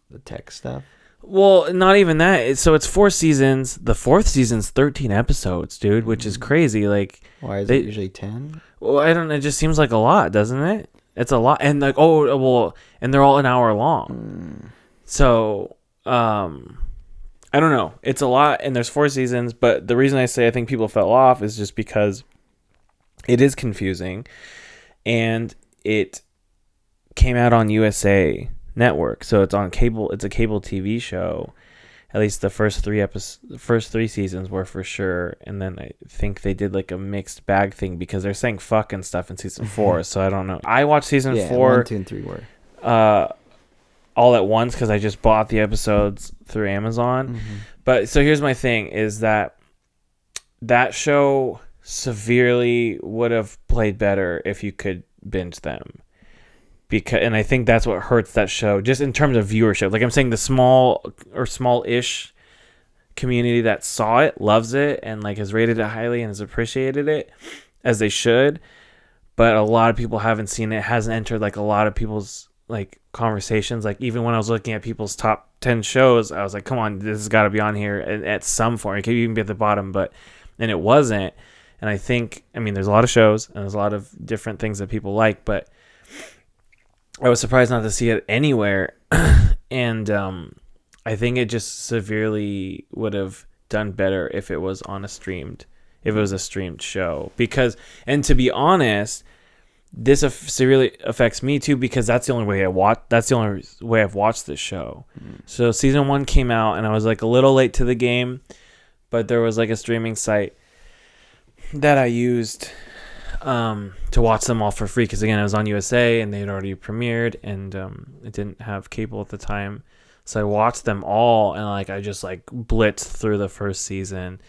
the tech stuff. Well, not even that. So it's 4 seasons. The 4th season's 13 episodes, dude, which is crazy. Like, why is it usually 10? Well, I don't know. It just seems like a lot, doesn't it? It's a lot, and like, and they're all an hour long. So, I don't know. It's a lot, and there's 4 seasons. But the reason I say I think people fell off is just because it is confusing, and it came out on USA Network, so it's on cable. It's a cable TV show. At least the first 3 seasons were for sure, and then I think they did like a mixed bag thing because they're saying fuck and stuff in season 4. So I don't know. I watched season 4. 1, 2, and 3 were all at once because I just bought the episodes through Amazon. But so here's my thing: is that show severely would have played better if you could binge them. And I think that's what hurts that show, just in terms of viewership. Like I'm saying, the small-ish community that saw it loves it and like has rated it highly and has appreciated it as they should. But a lot of people haven't seen it. It hasn't entered like a lot of people's like conversations. Like even when I was looking at people's top 10 shows, I was like, come on, this has got to be on here at some form. It could even be at the bottom, and it wasn't. And I think, there's a lot of shows and there's a lot of different things that people like, but I was surprised not to see it anywhere. And I think it just severely would have done better if it was a streamed show. Because, and to be honest, this severely affects me too, because that's the only way I've watched this show. So season 1 came out and I was like a little late to the game, but there was like a streaming site that I used to watch them all for free, because again, it was on USA and they had already premiered, and it didn't have cable at the time, so I watched them all, and like I just like blitzed through the first season,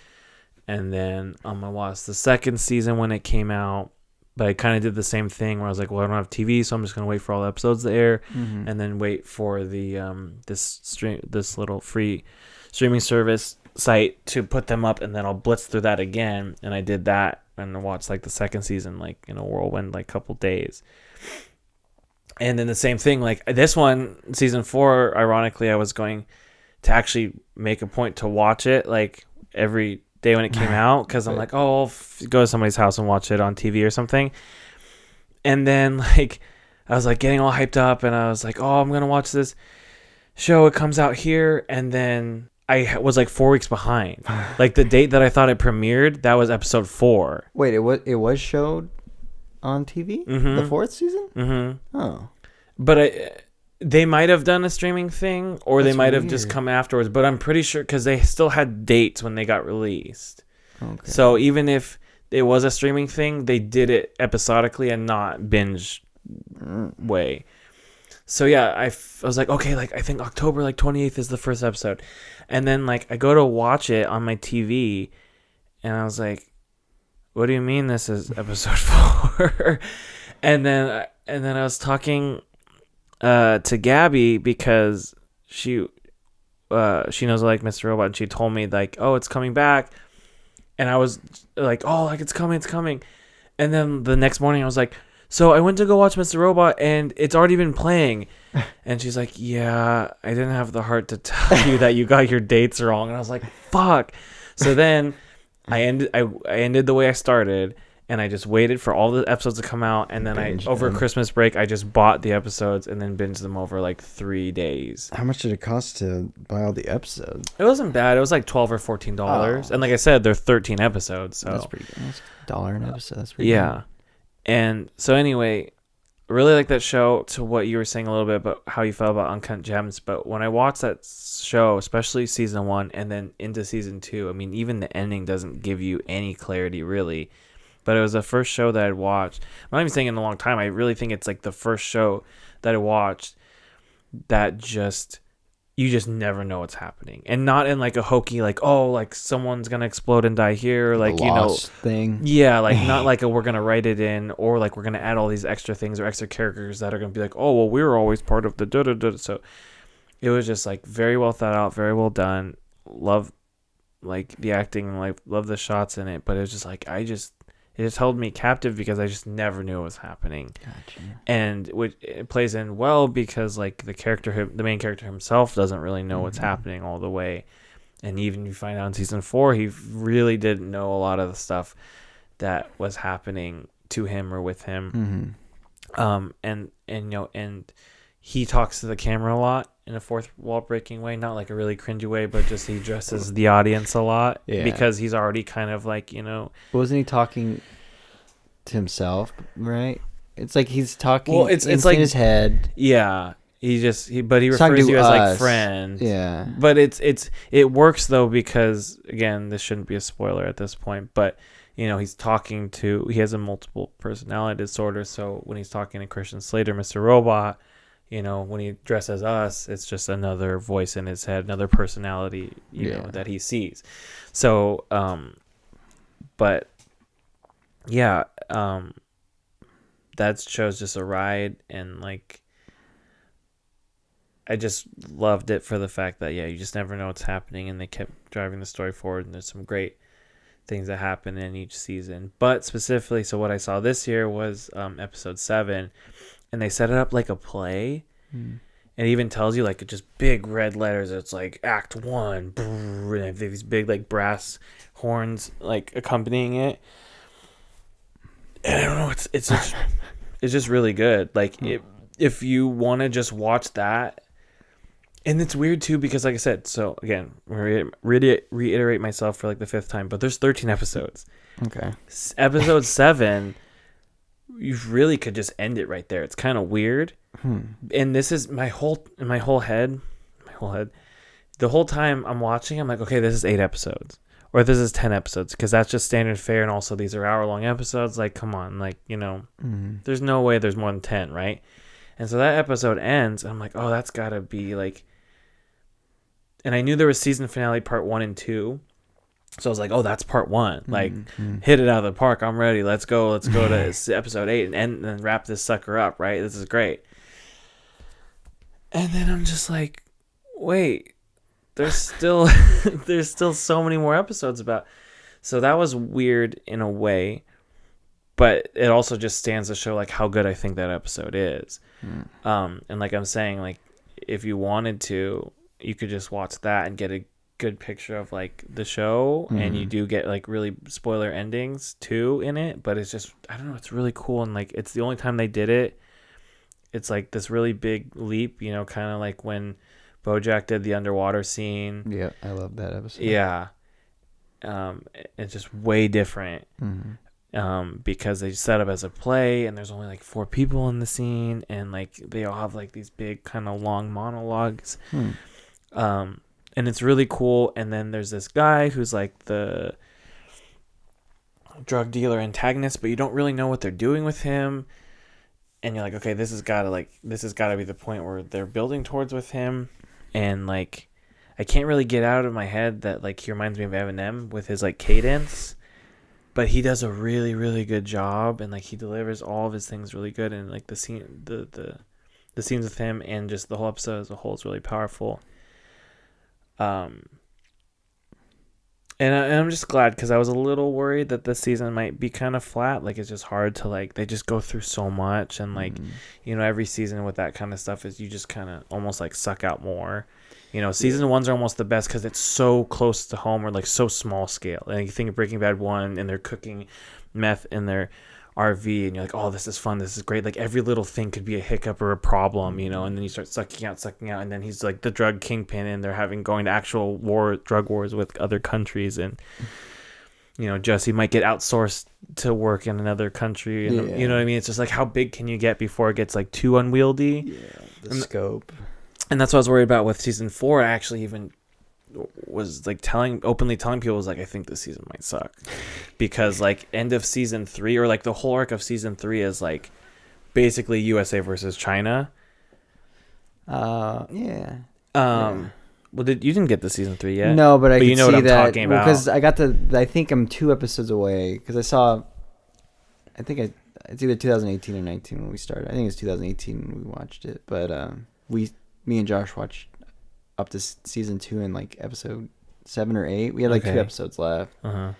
and then I watched the second season when it came out. But I kind of did the same thing where I was like, well, I don't have TV, so I'm just gonna wait for all the episodes to air, and then wait for the this little free streaming service site to put them up, and then I'll blitz through that again. And I did that and watched like the second season like in a whirlwind, like couple days. And then the same thing, like this one, season 4, ironically, I was going to actually make a point to watch it like every day when it came out, because I'm like, I'll go to somebody's house and watch it on TV or something. And then like I was like getting all hyped up, and I was like, I'm gonna watch this show, it comes out here, and then I was like 4 weeks behind. Like the date that I thought it premiered, that was episode 4. Wait, it was showed on TV? The 4th season? Oh. But they might have done a streaming thing, or they might have just come afterwards. But I'm pretty sure, because they still had dates when they got released. Okay. So even if it was a streaming thing, they did it episodically and not binge way. So yeah, I was like, okay, like I think October like 28th is the first episode. And then like I go to watch it on my TV, and I was like, what do you mean this is episode 4? and then I was talking to Gabby, because she knows I like Mr. Robot, and she told me like, oh, it's coming back. And I was like, oh, like it's coming. And then the next morning I was like, so I went to go watch Mr. Robot and it's already been playing. And she's like, yeah, I didn't have the heart to tell you that you got your dates wrong. And I was like, fuck. So then I ended the way I started, and I just waited for all the episodes to come out, and then over Christmas break I just bought the episodes and then binged them over like 3 days. How much did it cost to buy all the episodes? It wasn't bad. It was like $12 or $14. And like I said, they're 13 episodes, so that's pretty good. That's $1 an episode. That's pretty yeah. good. And so anyway, really like that show. To what you were saying a little bit about how you felt about Uncut Gems, but when I watched that show, especially season 1 and then into season 2, I mean, even the ending doesn't give you any clarity really. But it was the first show that I'd watched. I'm not even saying in a long time. I really think it's like the first show that I watched that you just never know what's happening, and not in like a hokey like, oh, like someone's gonna explode and die here, or like, you know, thing. Yeah, like not like we're gonna write it in, or like we're gonna add all these extra things or extra characters that are gonna be like, oh, well, we were always part of the da da da. So it was just like very well thought out, very well done. Love like the acting, like love the shots in it, but it was just like it just held me captive because I just never knew what was happening. Gotcha. And it plays in well because like the main character himself doesn't really know what's happening all the way. And even you find out in season 4, he really didn't know a lot of the stuff that was happening to him or with him. And you know, and he talks to the camera a lot in a fourth wall breaking way, not like a really cringy way, but just he addresses the audience a lot because he's already kind of like, you know, wasn't he talking to himself, right? It's like he's talking. Well, it's in like his head. Yeah, he refers to you as like friend. Yeah, but it works though because again, this shouldn't be a spoiler at this point, but you know, he has a multiple personality disorder, so when he's talking to Christian Slater, Mr. Robot, you know, when he dresses us, it's just another voice in his head, another personality, you know, that he sees. So, but yeah, that show's just a ride, and like, I just loved it for the fact that, you just never know what's happening, and they kept driving the story forward, and there's some great things that happen in each season. But specifically, so what I saw this year was episode 7, and they set it up like a play. It even tells you like just big red letters. It's like Act 1, and these big like brass horns like accompanying it. And I don't know, it's just really good. Like if you want to just watch that, and it's weird too because like I said, so again, reiterate myself for like the 5th time, but there's 13 episodes. Okay. Episode 7, you really could just end it right there. It's kind of weird. And this is my whole head. The whole time I'm watching, I'm like, okay, this is 8 episodes, or this is 10 episodes, because that's just standard fare. And also, these are hour-long episodes. Like, come on, like, you know, there's no way there's more than 10, right? And so that episode ends, and I'm like, oh, that's gotta be like. And I knew there was season finale part 1 and 2. So I was like, oh, that's part 1. Like, hit it out of the park. I'm ready. Let's go to episode 8 and wrap this sucker up, right? This is great. And then I'm just like, wait, there's still so many more episodes about. So that was weird in a way, but it also just stands to show like how good I think that episode is. And like I'm saying, like if you wanted to, you could just watch that and get a good picture of like the show, and you do get like really spoiler endings too in it, but it's just, I don't know, it's really cool, and like it's the only time they did it. It's like this really big leap, you know, kind of like when BoJack did the underwater scene. Yeah, I love that episode. Yeah. It's just way different. Because they set up as a play, and there's only like 4 people in the scene, and like they all have like these big kind of long monologues. And it's really cool. And then there's this guy who's like the drug dealer antagonist, but you don't really know what they're doing with him. And you're like, okay, this has got to be the point where they're building towards with him. And like, I can't really get out of my head that like he reminds me of Eminem with his like cadence, but he does a really, really good job, and like he delivers all of his things really good. And like the scene, the scenes with him, and just the whole episode as a whole is really powerful. And I'm just glad because I was a little worried that this season might be kind of flat. Like, it's just hard to, like, they just go through so much. And, like, every season with that kind of stuff is you just kind of almost, like, suck out more. Season ones are almost the best because it's so close to home or, like, so small scale. And you think of Breaking Bad 1 and they're cooking meth in their RV and you're like, oh, this is fun, this is great. Like, every little thing could be a hiccup or a problem, and then you start sucking out, and then he's like the drug kingpin and they're going to actual drug wars with other countries, and Jesse might get outsourced to work in another country, and you know what I mean? It's just like, how big can you get before it gets like too unwieldy? The scope. And that's what I was worried about with season 4. I actually even was like openly telling people, was like, I think this season might suck because like end of season 3 or like the whole arc of season 3 is like basically USA versus China. Well, you didn't get the season 3 yet? No, but you know see what I'm that, talking about because I think I'm 2 episodes away because it's either 2018 or 19 when we started. I think it's 2018 when we watched it, but me and Josh watched up to season 2 in like episode 7 or 8. We had like 2 episodes left, and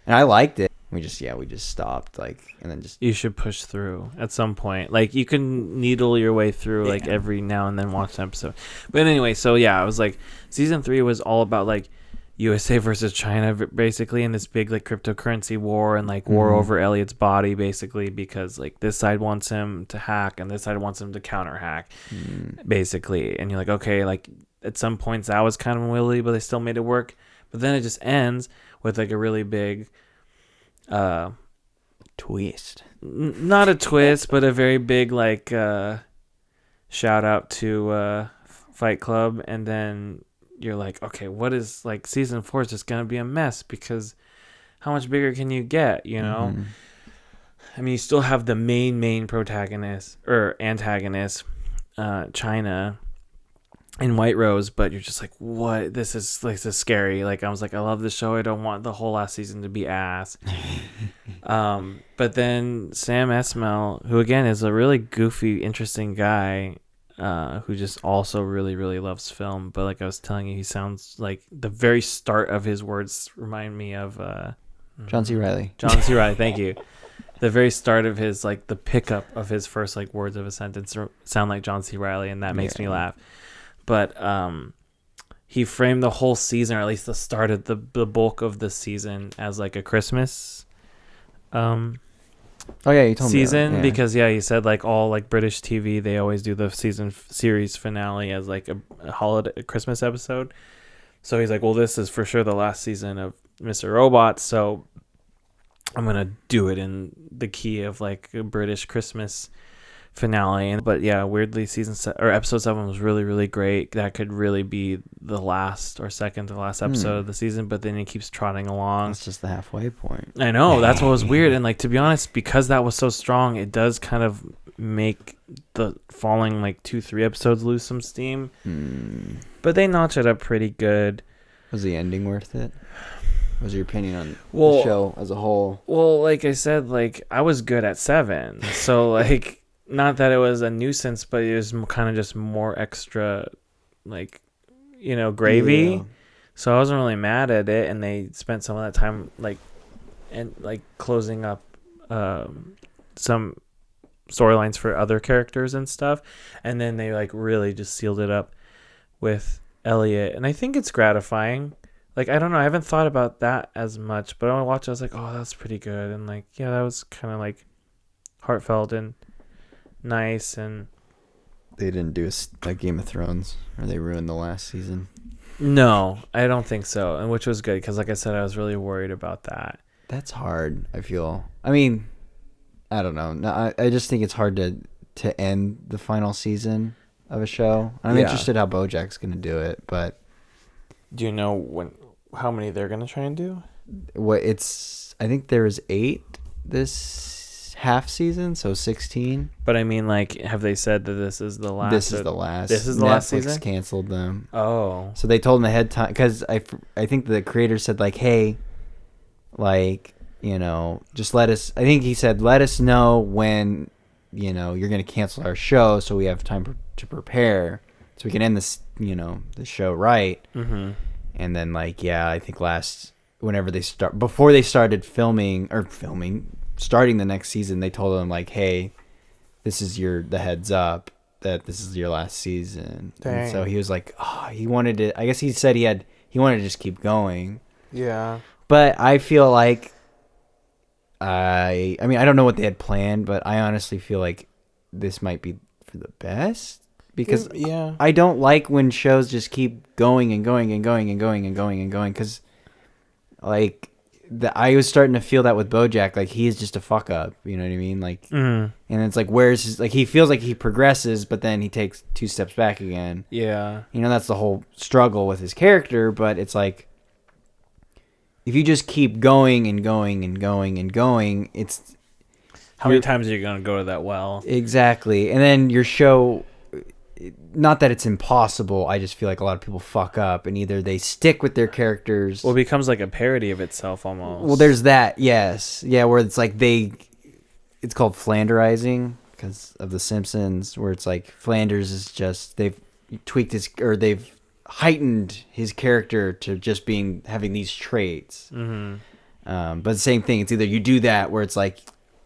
I liked it. We just stopped, like, and then just. You should push through at some point. Like, you can needle your way through like every now and then watch an episode. But anyway, so yeah, I was like, season 3 was all about like USA versus China basically, in this big like cryptocurrency war and like war over Elliot's body basically, because like this side wants him to hack and this side wants him to counter hack basically. And you're like, okay, like at some points that was kind of willy, but they still made it work. But then it just ends with like a really big twist. Not a twist, but a very big like shout out to Fight Club. And then you're like, okay, what is, like, season 4 is just gonna be a mess because how much bigger can you get, I mean, you still have the main protagonist or antagonist, China and White Rose, but you're just like, what? This is scary. Like, I was like, I love this show. I don't want the whole last season to be ass. But then Sam Esmail, who again is a really goofy, interesting guy, who just also really, really loves film. But like I was telling you, he sounds like the very start of his words remind me of John C. Reilly. John C. Reilly, thank you. The very start of his, like, the pickup of his first like words of a sentence sound like John C. Reilly, and that makes me laugh. But he framed the whole season, or at least the start of the bulk of the season, as like a Christmas you told season me that. because he said like all like British TV, they always do the series finale as like a holiday Christmas episode. So he's like, well, this is for sure the last season of Mr. Robot, so I'm gonna do it in the key of like a British Christmas finale. But yeah, weirdly, episode 7 was really, really great. That could really be the last or second to last episode of the season, but then it keeps trotting along. It's just the halfway point. I know, that's what was weird. And like, to be honest, because that was so strong, it does kind of make the following like 2-3 episodes lose some steam. But they notch it up pretty good. Was the ending worth it? What was your opinion on the show as a whole? Well, like I said, like, I was good at 7, so like, not that it was a nuisance, but it was kind of just more extra, like, gravy. Yeah. So I wasn't really mad at it, and they spent some of that time closing up some storylines for other characters and stuff, and then they like really just sealed it up with Elliot, and I think it's gratifying. Like, I don't know, I haven't thought about that as much, but when I watched it, I was like, oh, that's pretty good, and like, yeah, that was kind of like heartfelt and nice. And they didn't do like Game of Thrones, or they ruined the last season. No, I don't think so, and which was good because, like I said, I was really worried about that. That's hard. I feel. I mean, I don't know. No, I just think it's hard to end the final season of a show. I'm interested how BoJack's gonna do it, but do you know how many they're gonna try and do? I think there's 8 this half season, so 16. But I mean, like, have they said that this is the last? This is the last. This is the last season? Netflix canceled them. Oh. So they told them ahead of time, because I think the creator said, like, hey, like, just let us, I think he said, let us know when, you're going to cancel our show so we have time to prepare so we can end this, the show right. Mm-hmm. And then, like, yeah, I think last whenever before they started starting the next season, they told him like, hey, this is the heads up that this is your last season. Dang. And so he was like, he wanted to, I guess he said he wanted to just keep going. Yeah. But I feel like, I mean, I don't know what they had planned, but I honestly feel like this might be for the best. Because I don't like when shows just keep going and going and going and going and going and going. Because, like, I was starting to feel that with BoJack. Like, he is just a fuck up. You know what I mean? Like, and it's like, where's his... Like, he feels like he progresses, but then he takes 2 steps back again. Yeah. You know, that's the whole struggle with his character. But it's like, if you just keep going and going and going and going, it's... How many times are you going to go to that well? Exactly. And then your show... Not that it's impossible. I just feel like a lot of people fuck up, and either they stick with their characters. Well, it becomes like a parody of itself almost. Well, there's that. Yes, yeah, where it's like it's called Flanderizing because of The Simpsons, where it's like Flanders is just they've tweaked they've heightened his character to just having these traits. Mm-hmm. But the same thing. It's either you do that where it's like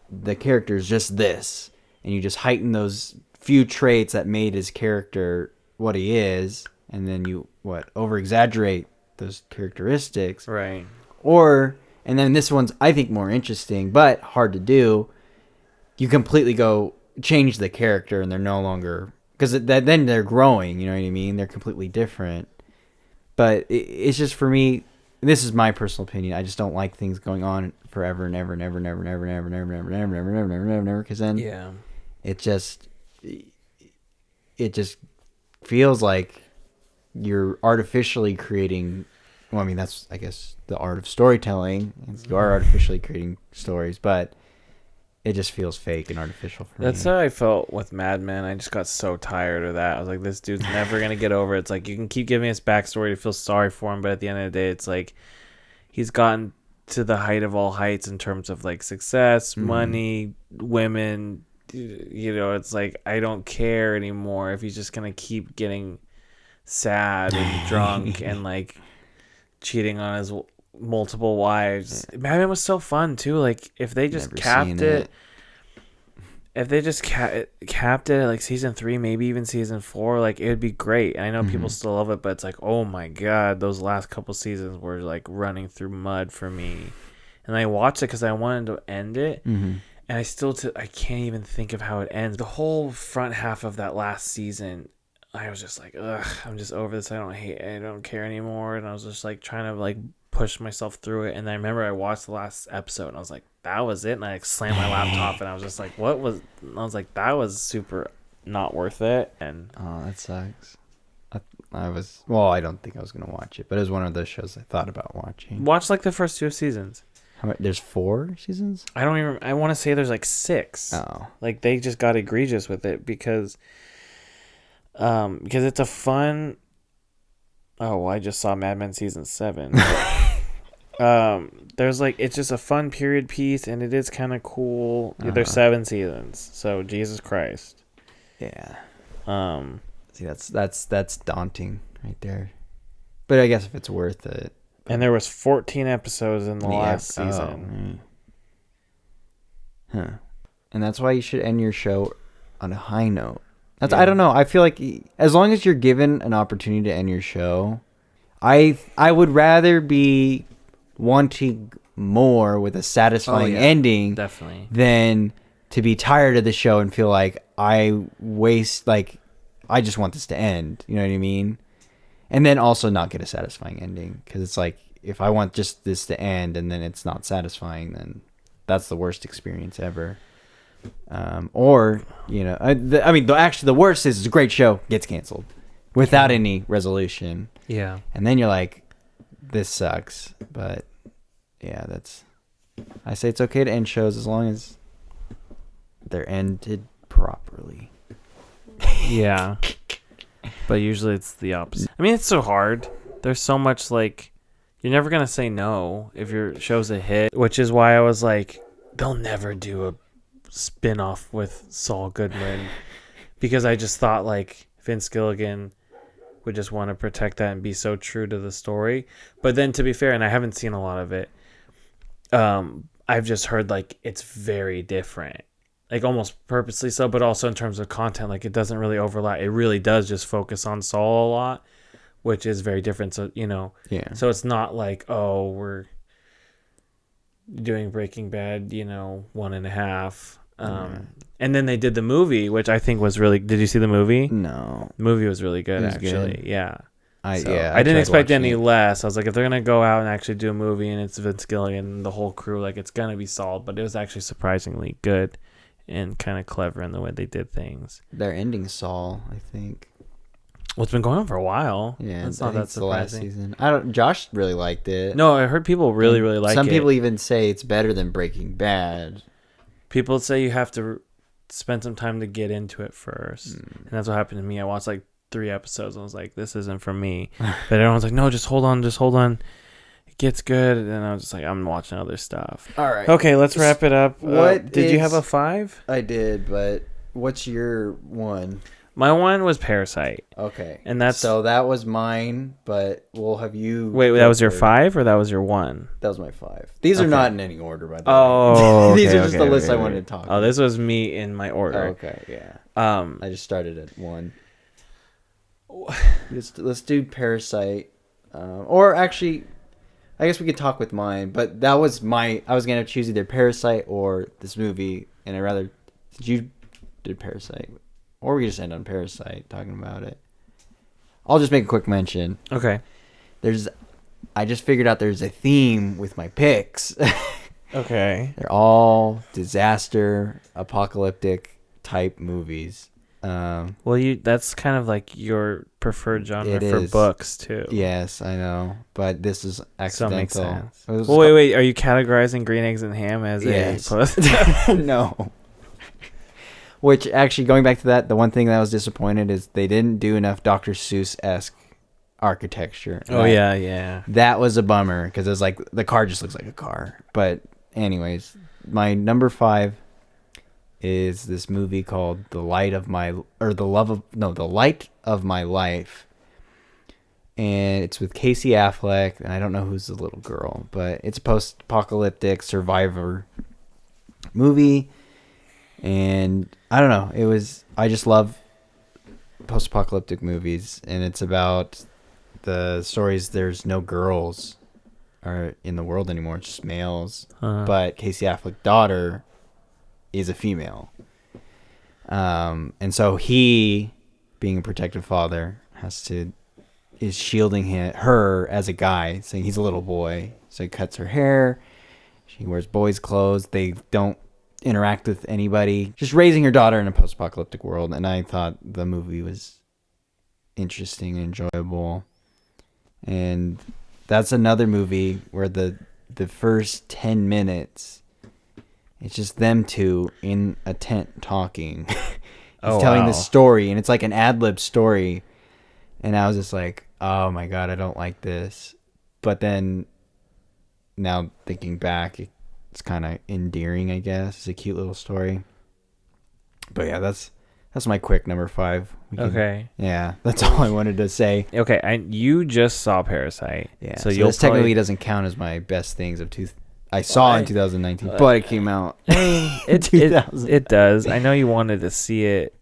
the character is just this, and you just heighten those few traits that made his character what he is, and then you over exaggerate those characteristics, right? And then this one's I think more interesting but hard to do. You completely change the character, and they're no longer, because then they're growing. You know what I mean? They're completely different. But it's just, for me, this is my personal opinion. I just don't like things going on forever and ever and ever and ever and ever and ever and ever and ever and ever and ever and ever and ever, because then it just feels like you're artificially creating. Well, I mean, that's, I guess, the art of storytelling. You are artificially creating stories, but it just feels fake and artificial for me. That's how I felt with Mad Men. I just got so tired of that. I was like, this dude's never going to get over it. It's like, you can keep giving us backstory to feel sorry for him, but at the end of the day, it's like he's gotten to the height of all heights in terms of like success, money, women. You know, it's like, I don't care anymore if he's just gonna keep getting sad and drunk and like cheating on his multiple wives. Mad Men was so fun too. Like, if they just capped it, if they just capped it at like season 3, maybe even season 4, like, it would be great. And I know people still love it, but it's like, oh my god, those last couple seasons were like running through mud for me. And I watched it because I wanted to end it. And I can't even think of how it ends. The whole front half of that last season, I was just like, ugh, I'm just over this. I don't care anymore. And I was just like trying to like push myself through it. And I remember I watched the last episode and I was like, that was it. And I like slammed my laptop and I was just like, I was like, that was super not worth it. And oh, that sucks. I don't think I was going to watch it, but it was one of those shows I thought about watching. Watch like the first 2 seasons. There's 4 seasons? I want to say there's like 6. Oh. Like, they just got egregious with it because it's a fun... Oh, well, I just saw Mad Men season 7. There's like, it's just a fun period piece, and it is kind of cool. There's 7 seasons, so Jesus Christ. Yeah. See, that's daunting right there. But I guess if it's worth it. And there was 14 episodes in the last season. Huh. And that's why you should end your show on a high note. I don't know. I feel like as long as you're given an opportunity to end your show, I would rather be wanting more with a satisfying ending, definitely, than to be tired of the show and feel like I just want this to end. You know what I mean? And then also not get a satisfying ending, because it's like, if I want just this to end and then it's not satisfying, then that's the worst experience ever. Or, you know, the worst is a great show gets canceled without any resolution. Yeah. And then you're like, this sucks. But yeah, I say it's okay to end shows as long as they're ended properly. Yeah. But usually it's the opposite. I mean, it's so hard. There's so much, like, you're never going to say no if your show's a hit, which is why I was like, they'll never do a spin-off with Saul Goodman, because I just thought, like, Vince Gilligan would just want to protect that and be so true to the story. But then, to be fair, and I haven't seen a lot of it, I've just heard like it's very different, like almost purposely so, but also in terms of content, like it doesn't really overlap. It really does just focus on Saul a lot, which is very different. So, Yeah. so it's not like, oh, we're doing Breaking Bad, 1.5. And then they did the movie, which I think was really. Did you see the movie? No. The movie was really good, actually. Good. Yeah. I didn't expect any it. less. I was like, if they're gonna go out and actually do a movie and it's Vince Gilligan and the whole crew, like it's gonna be solid. But it was actually surprisingly good and kind of clever in the way they did things. They're ending Saul, I think. Well, it's been going on for a while. Yeah, it's not that surprising. The last season. Josh really liked it. No, I heard people really like it. Some people even say it's better than Breaking Bad. People say you have to spend some time to get into it first, and that's what happened to me. I watched like 3 episodes and I was like, this isn't for me. But everyone's like, no, just hold on, it gets good. And I was just like, I'm watching other stuff. All right, okay, let's wrap it up. Did you have a 5? I did, but what's your one? My one was Parasite. Okay, and so that was mine, but we'll have you wait, that was your 5 or that was your 1? That was my 5. These are not in any order, by the way. Oh, these are just the list I wanted to talk about. This was me in my order. Okay, yeah. I just started at 1. Let's do Parasite, or actually, I guess we could talk with mine. But that was I was gonna choose either Parasite or this movie, and I rather since you did Parasite, or we just end on Parasite talking about it. I'll just make a quick mention. Okay. I just figured out there's a theme with my picks. Okay. They're all disaster, apocalyptic type movies. That's kind of like your preferred genre for is. books too. Yes, I know, but this is accidental. So makes sense. Well, wait. Are you categorizing Green Eggs and Ham as a no? Which actually, going back to that, the one thing that I was disappointed is they didn't do enough Dr. Seuss-esque architecture. Oh yeah. That was a bummer because it was like the car just looks like a car. But anyways, my number 5 is this movie called The Light of My Life, and it's with Casey Affleck, and I don't know who's the little girl, but it's a post-apocalyptic survivor movie, and I don't know, I just love post-apocalyptic movies, and it's about the stories. There's no girls are in the world anymore, it's just males, but Casey Affleck's daughter is a female, and so he, being a protective father, is shielding her as a guy, saying he's a little boy, so he cuts her hair, she wears boys' clothes, they don't interact with anybody, just raising her daughter in a post-apocalyptic world. And I thought the movie was interesting and enjoyable, and that's another movie where the first 10 minutes it's just them two in a tent talking. He's telling this story, and it's like an ad-lib story. And I was just like, oh my God, I don't like this. But then now thinking back, it's kind of endearing, I guess. It's a cute little story. But yeah, that's my quick number 5. Okay. Yeah, that's all I wanted to say. Okay, you just saw Parasite. Yeah, so this technically doesn't count as my best things of I saw in 2019, but it came out in 2000. It does. I know you wanted to see it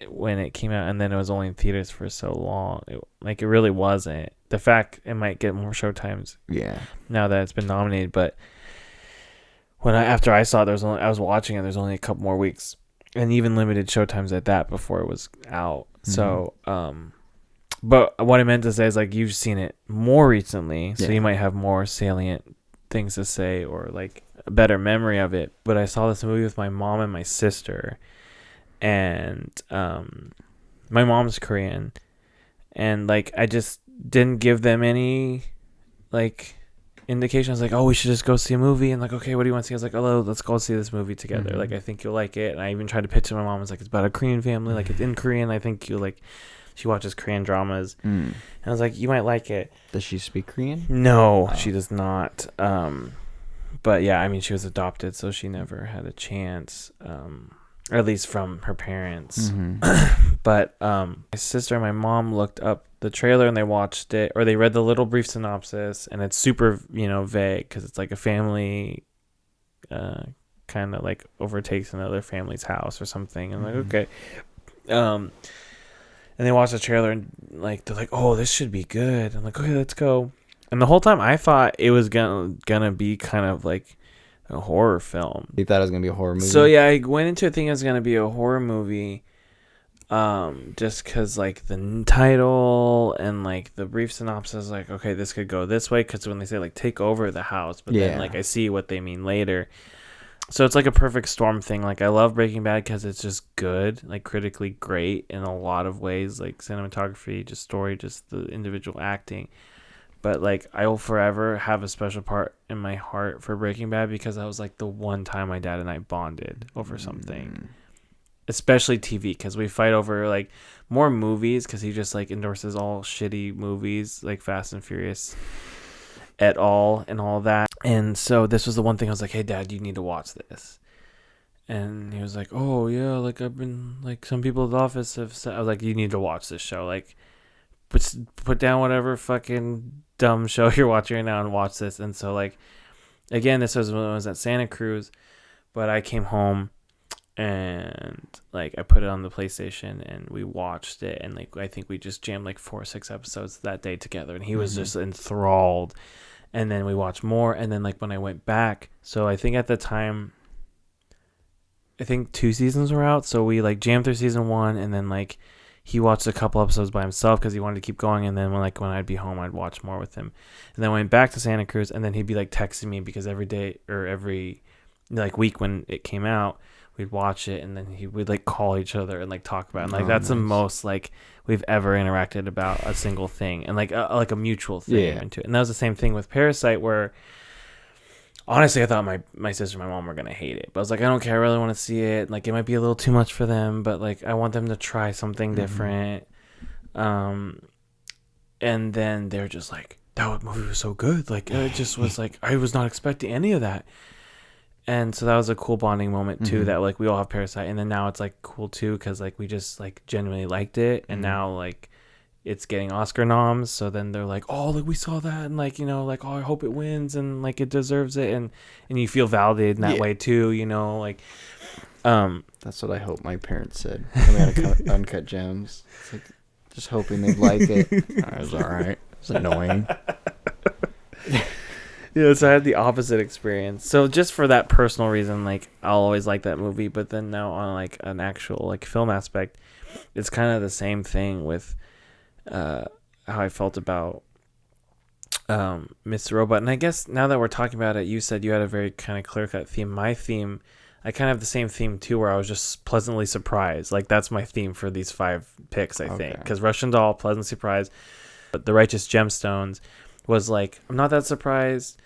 when it came out, and then it was only in theaters for so long. It really wasn't. The fact it might get more showtimes. Yeah. Now that it's been nominated, but after I saw it, I was watching it. There's only a couple more weeks, and even limited showtimes at that before it was out. Mm-hmm. So, but what I meant to say is like you've seen it more recently, so you might have more salient things to say or like a better memory of it. But I saw this movie with my mom and my sister, and my mom's Korean, and like I just didn't give them any like indication. I was like, oh, we should just go see a movie, and like, okay, what do you want to see? I was like, oh, let's go see this movie together. Mm-hmm. Like, I think you'll like it. And I even tried to pitch to my mom. I was like, it's about a Korean family, like it's in Korean. I think you'll like. She watches Korean dramas. And I was like, you might like it. Does she speak Korean? No, she does not. But yeah, I mean, she was adopted, so she never had a chance. or at least from her parents. Mm-hmm. But my sister and my mom looked up the trailer and they watched it, or they read the little brief synopsis, and it's super, vague because it's like a family kind of like overtakes another family's house or something. And like, okay. And they watched the trailer and like they're like, oh, this should be good. I'm like, okay, let's go. And the whole time I thought it was gonna be kind of like a horror film. You thought it was gonna be a horror movie? So yeah, I went into it thinking it was gonna be a horror movie, just because like the title and like the brief synopsis, like, okay, this could go this way, because when they say like take over the house, but then like I see what they mean later. So it's like a perfect storm thing. Like I love Breaking Bad because it's just good, like critically great in a lot of ways, like cinematography, just story, just the individual acting. But like I will forever have a special part in my heart for Breaking Bad because that was like the one time my dad and I bonded over something. Especially TV, because we fight over like more movies, because he just like endorses all shitty movies like Fast and Furious et al. And all that. And so this was the one thing I was like, hey Dad, you need to watch this. And he was like, oh yeah, like I've been like, some people at the office have said. I was like, you need to watch this show. Like put down whatever fucking dumb show you're watching right now and watch this. And so like, again, this was when I was at Santa Cruz, but I came home and like I put it on the PlayStation and we watched it, and like I think we just jammed like 4 or 6 episodes that day together, and he was just enthralled. And then we watched more, and then like when I went back, so I think at the time, I think 2 seasons were out, so we like jammed through season 1, and then like he watched a couple episodes by himself because he wanted to keep going, and then when I'd be home, I'd watch more with him. And then I went back to Santa Cruz, and then he'd be like texting me, because every day or every like week when it came out, we'd watch it, and then we'd like call each other and like talk about it. And like that's nice. The most like we've ever interacted about a single thing, and like a mutual thing into it. And that was the same thing with Parasite, where honestly I thought my sister and my mom were gonna hate it, but I was like, I don't care, I really want to see it. Like it might be a little too much for them, but like I want them to try something different. And then they're just like, that movie was so good, like it just was like I was not expecting any of that. And so that was a cool bonding moment too, that like we all have Parasite, and then now it's like cool too because like we just like genuinely liked it, and now like it's getting Oscar noms, so then they're like, oh, like we saw that, and like like, oh, I hope it wins, and like it deserves it, and you feel validated in that way too, like that's what I hope my parents said coming out of Uncut Gems. It's like just hoping they'd like it. It was all right. It's annoying. Yeah, so I had the opposite experience. So just for that personal reason, like I'll always like that movie, but then now on like an actual like film aspect, it's kind of the same thing with how I felt about Mr. Robot. And I guess now that we're talking about it, you said you had a very kind of clear-cut theme. My theme, I kind of have the same theme too, where I was just pleasantly surprised. Like that's my theme for these 5 picks, I think. Because Russian Doll, pleasant surprise. But The Righteous Gemstones was like, I'm not that surprised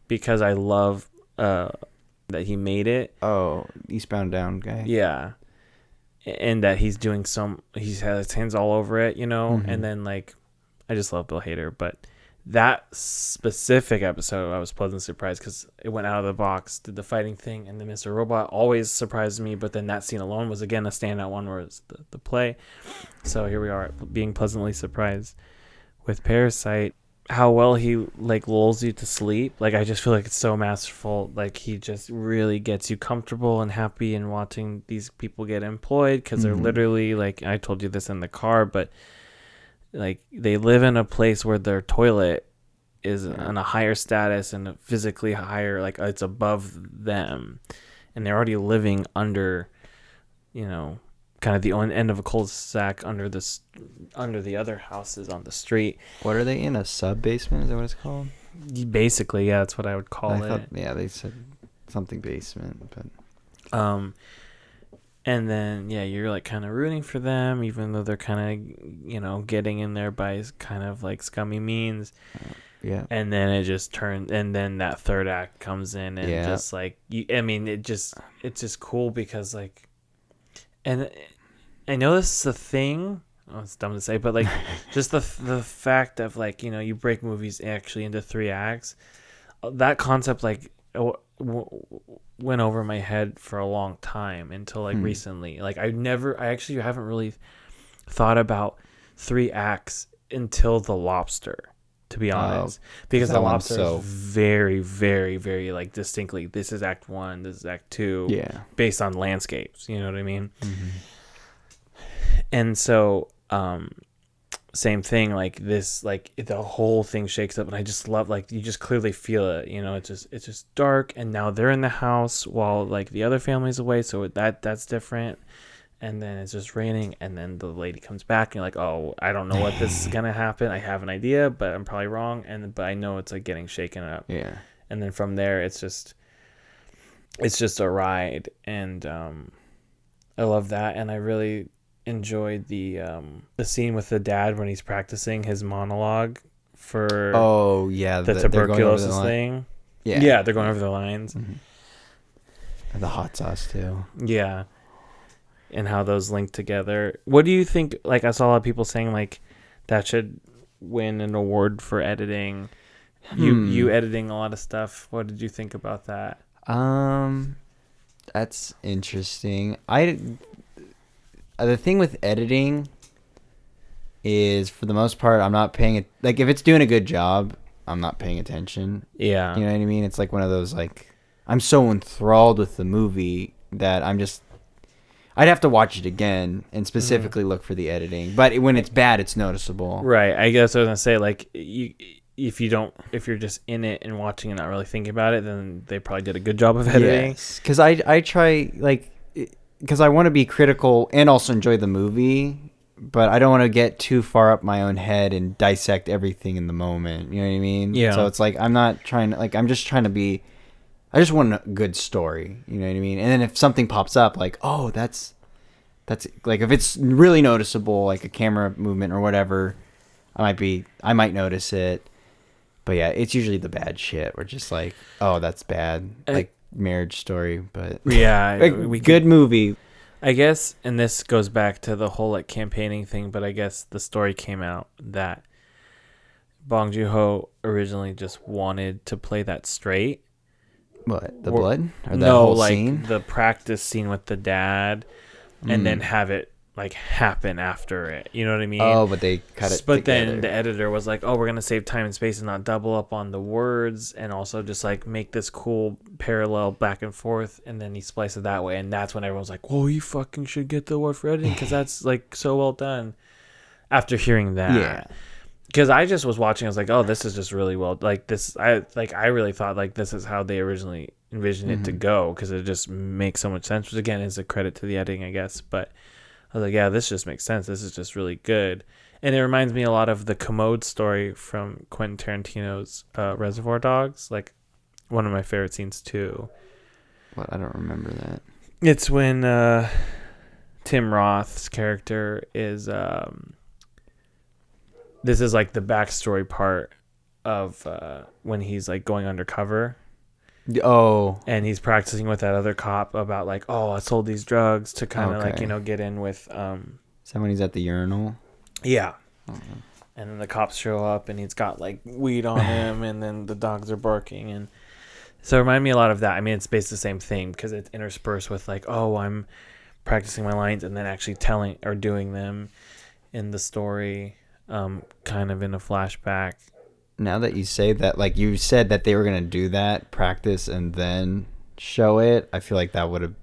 because I love that he made it. Oh, Eastbound Down guy. Yeah. And that he's doing he's had his hands all over it, and then like, I just love Bill Hader. But that specific episode, I was pleasantly surprised because it went out of the box, did the fighting thing, and then Mr. Robot always surprised me. But then that scene alone was again a standout one, where it's the play. So here we are being pleasantly surprised with Parasite. How well he like lulls you to sleep. Like I just feel like it's so masterful. Like he just really gets you comfortable and happy in watching these people get employed, because they're literally like, I told you this in the car, but like they live in a place where their toilet is on a higher status and physically higher, like it's above them, and they're already living under kind of the end of a cul-de-sac under the other houses on the street. What are they in, a sub-basement? Is that what it's called? Basically, yeah, that's what I would call it. Yeah, they said something basement, but and then you're like kind of rooting for them, even though they're kind of getting in there by kind of like scummy means. Yeah. And then it just turns, and then that third act comes in, and just like it's just cool because like, and I know this is a thing. Oh, it's dumb to say, but like just the fact of like, you break movies actually into 3 acts. That concept, like went over my head for a long time until like recently. Like I actually haven't really thought about 3 acts until The Lobster, to be honest, because The Lobster is very, very, very like distinctly, this is act 1, this is act 2, based on landscapes, you know what I mean? And so same thing, like this, like the whole thing shakes up, and I just love, like, you just clearly feel it, you know. It's just dark, and now they're in the house while like the other family's away, so that's different. And then it's just raining, and then the lady comes back, and you're like, oh, I don't know what this is gonna happen. I have an idea, but I'm probably wrong, but I know it's like getting shaken up. Yeah. And then from there, it's just a ride, and I love that, and I really enjoyed the scene with the dad when he's practicing his monologue for the tuberculosis thing. Yeah, they're going over the lines. And the hot sauce too. Yeah. And how those link together. What do you think? Like, I saw a lot of people saying like that should win an award for editing. You editing a lot of stuff. What did you think about that? That's interesting. The thing with editing is, for the most part, I'm not paying it. Like, if it's doing a good job, I'm not paying attention. Yeah. You know what I mean? It's like one of those, like, I'm so enthralled with the movie that I'd have to watch it again and specifically look for the editing. But when it's bad, it's noticeable. Right. I guess I was gonna say, like, if you're just in it and watching and not really thinking about it, then they probably did a good job of editing. Yes. Because I try, like, because I want to be critical and also enjoy the movie, but I don't want to get too far up my own head and dissect everything in the moment. You know what I mean? Yeah. So it's like, I'm not trying to, like, I'm just trying to be, I just want a good story. You know what I mean? And then if something pops up, like, oh, that's like, if it's really noticeable, like a camera movement or whatever, I might notice it. But yeah, it's usually the bad shit. We're just like, oh, that's bad. Like, Marriage Story, but yeah, like, good movie. I guess, and this goes back to the whole like campaigning thing, but I guess the story came out that Bong Joon-ho originally just wanted to play that straight. What, the blood? Or no, whole like scene? the practice scene with the dad, and then have it like happen after it. You know what I mean? Oh, but they cut it But together. then the editor was like, oh, we're going to save time and space and not double up on the words, and also just like make this cool parallel back and forth. And then he spliced it that way. And that's when everyone's like, well, you fucking should get the award for editing, because that's like so well done. After hearing that. Yeah. Because I just was watching, I was like, oh, this is just really well, like this, I really thought like this is how they originally envisioned it to go, because it just makes so much sense, which again is a credit to the editing, I guess. But I was like, yeah, this just makes sense. This is just really good. And it reminds me a lot of the commode story from Quentin Tarantino's Reservoir Dogs, like one of my favorite scenes too. What? I don't remember that. It's when Tim Roth's character is this is like the backstory part of when he's like going undercover. Oh. And he's practicing with that other cop about like, oh, I sold these drugs to kind of like, you know, get in with Someone who's at the urinal. Yeah. And then the cops show up and he's got like weed on him, and then the dogs are barking, and so it reminded me a lot of that. I mean, it's basically the same thing, because it's interspersed with like, oh, I'm practicing my lines and then actually telling or doing them in the story, kind of in a flashback. Now that you say that, like, you said that they were going to do that, practice, and then show it, I feel like that would have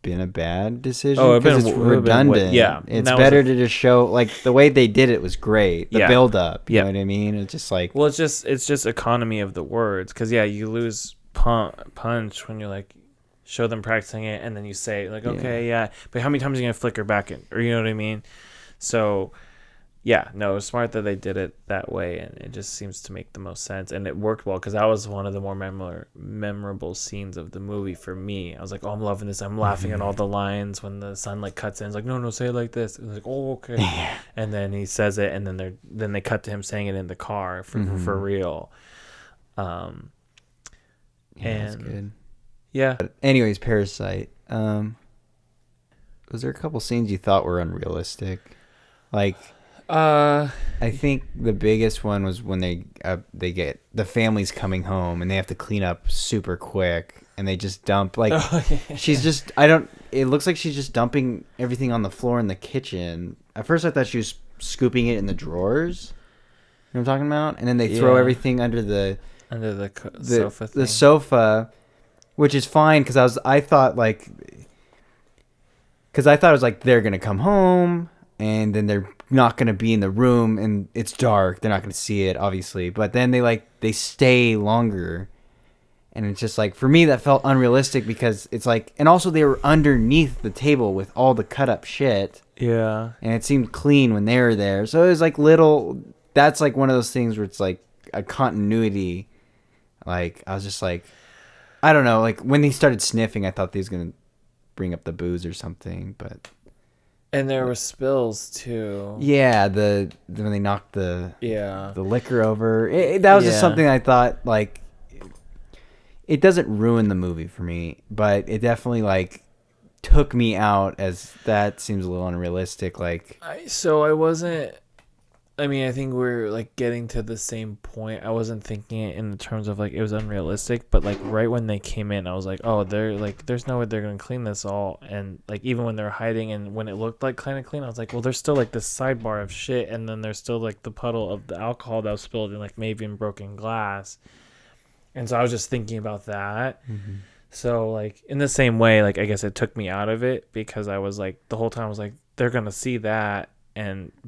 been a bad decision, because it's redundant. Yeah. It's better to just show, like, the way they did it was great. The build-up, you know what I mean? It's just like... Well, it's just economy of the words, because, yeah, you lose punch when you're, like, show them practicing it, and then you say, like, okay, yeah, but how many times are you going to flicker back in? Or, you know what I mean? So... Yeah, no, it was smart that they did it that way, and it just seems to make the most sense. And it worked well, because that was one of the more memorable scenes of the movie for me. I was like, oh, I'm loving this. I'm laughing at all the lines when the son like cuts in. It's like, no, say it like this. And it's like, oh, okay. And then he says it, and then they cut to him saying it in the car for real. Yeah, that's good. Yeah. But anyways, Parasite. Was there a couple scenes you thought were unrealistic? Like... I think the biggest one was when they get the family's coming home and they have to clean up super quick and they just dump like she's just it looks like she's just dumping everything on the floor in the kitchen. At first I thought she was scooping it in the drawers. You know what I'm talking about? And then they throw everything under the sofa thing. The sofa, which is fine because I thought it was like they're gonna come home and then they're not gonna be in the room and it's dark. They're not gonna see it, obviously. But then they stay longer, and it's just like for me that felt unrealistic because it's like, and also they were underneath the table with all the cut up shit. Yeah, and it seemed clean when they were there. So it was like little. That's like one of those things where it's like a continuity. Like I was just like, I don't know. Like when he started sniffing, I thought he was gonna bring up the booze or something, but. And there were spills too. Yeah, when they knocked the liquor over, that was just something I thought like. It doesn't ruin the movie for me, but it definitely like took me out as that seems a little unrealistic. Like, I think we're like getting to the same point. I wasn't thinking it in the terms of like it was unrealistic, but like right when they came in, I was like, oh, they're like, there's no way they're gonna clean this all. And like even when they're hiding and when it looked like kind of clean, I was like, well, there's still like this sidebar of shit, and then there's still like the puddle of the alcohol that was spilled and like maybe in broken glass. And so I was just thinking about that. mm-hmm. So like in the same way, like I guess it took me out of it because I was like the whole time I was like, they're gonna see that.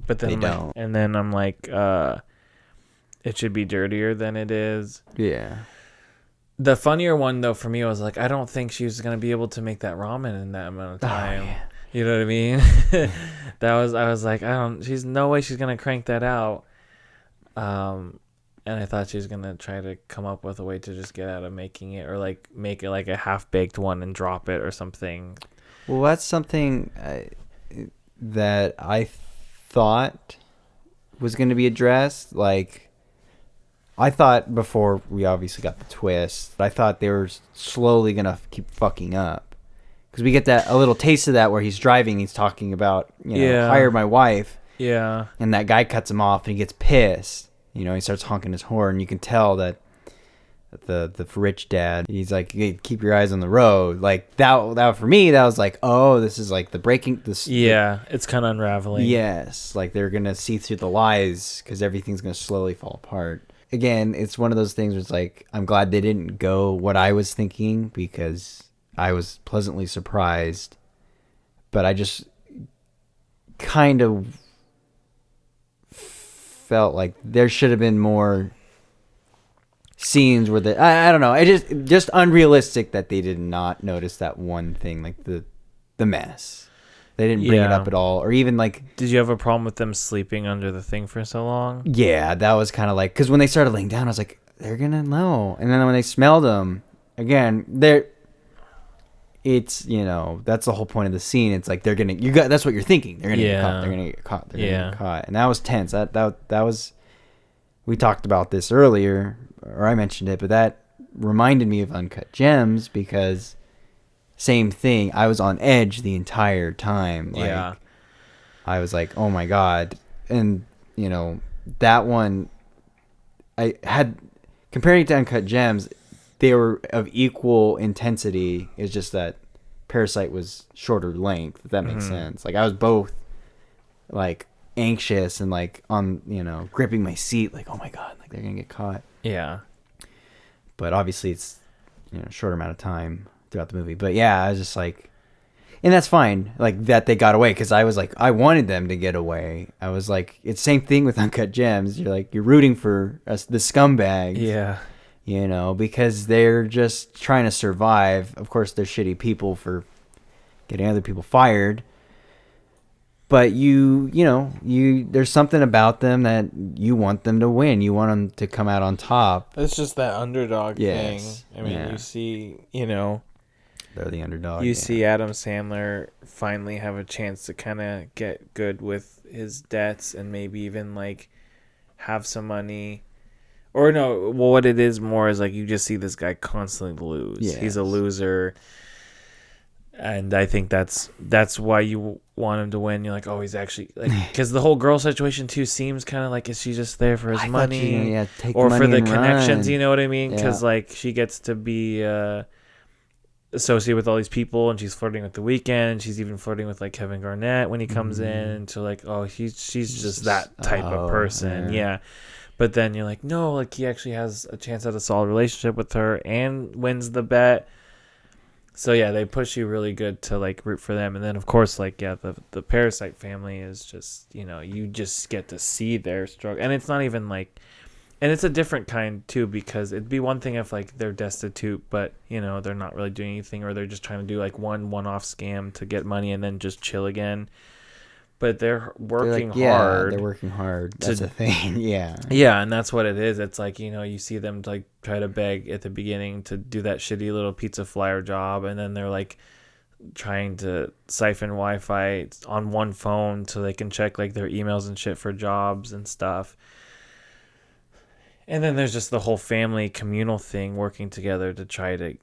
But then I'm like, it should be dirtier than it is. Yeah. The funnier one though for me was like, I don't think she was gonna be able to make that ramen in that amount of time. Oh, yeah. You know what I mean? I was like, she's no way she's gonna crank that out. And I thought she was gonna try to come up with a way to just get out of making it, or like make it like a half-baked one and drop it or something. Well, that's something that I thought was going to be addressed. Like, I thought before we obviously got the twist, I thought they were slowly going to keep fucking up. Because we get a little taste of that where he's driving, he's talking about, hire my wife. Yeah. And that guy cuts him off and he gets pissed. He starts honking his horn. You can tell that the rich dad, he's like, hey, keep your eyes on the road. Like that for me, that was like, oh, this is like the breaking this. Yeah, it's kind of unraveling. Yes, like they're gonna see through the lies because everything's gonna slowly fall apart. Again, it's one of those things where it's like, I'm glad they didn't go what I was thinking because I was pleasantly surprised, but I just kind of felt like there should have been more scenes where I don't know, it just unrealistic that they did not notice that one thing, like the mess. They didn't bring it up at all, or even like. Did you have a problem with them sleeping under the thing for so long? Yeah, that was kind of like, because when they started laying down, I was like, they're gonna know, and then when they smelled them again, it's that's the whole point of the scene. It's like that's what you're thinking. They're gonna get caught. They're gonna get caught. They're gonna get caught, and that was tense. That was. We talked about this earlier, or I mentioned it, but that reminded me of Uncut Gems because same thing. I was on edge the entire time. Like, I was like, oh my God. And, that one, I had, comparing it to Uncut Gems, they were of equal intensity. It's just that Parasite was shorter length, if that makes sense. Like, I was both, like, anxious and like on gripping my seat, like, oh my God, like they're gonna get caught. Yeah, but obviously it's a short amount of time throughout the movie. But yeah, I was just like, and that's fine, like that they got away, because I was like, I wanted them to get away. I was like, it's same thing with Uncut Gems. You're like, you're rooting for us, the scumbags. Yeah, because they're just trying to survive. Of course, they're shitty people for getting other people fired. But there's something about them that you want them to win. You want them to come out on top. It's just that underdog thing. I mean, yeah. You see, they're the underdog. You see Adam Sandler finally have a chance to kind of get good with his debts and maybe even like have some money. Or no, well, what it is more is like you just see this guy constantly lose. Yes. He's a loser. And I think that's why you want him to win. You're like, oh, he's actually like, because the whole girl situation too seems kind of like, is she just there for his money, or for the connections? You know what I mean? Because like she gets to be associated with all these people, and she's flirting with The Weeknd, and she's even flirting with like Kevin Garnett when he comes in, and so like, oh, she's just that type of person, yeah. But then you're like, no, like he actually has a chance at a solid relationship with her and wins the bet. So yeah, they push you really good to like root for them. And then of course, like, yeah, the Parasite family is just, you know, you just get to see their struggle. And it's not even like, and it's a different kind too, because it'd be one thing if like they're destitute, but you know, they're not really doing anything, or they're just trying to do like one-off scam to get money and then just chill again. But they're working hard. Yeah, they're working hard. That's the thing. Yeah. Yeah, and that's what it is. It's like, you know, you see them like try to beg at the beginning to do that shitty little pizza flyer job, and then they're like trying to siphon Wi-Fi on one phone so they can check like their emails and shit for jobs and stuff. And then there's just the whole family communal thing working together to try to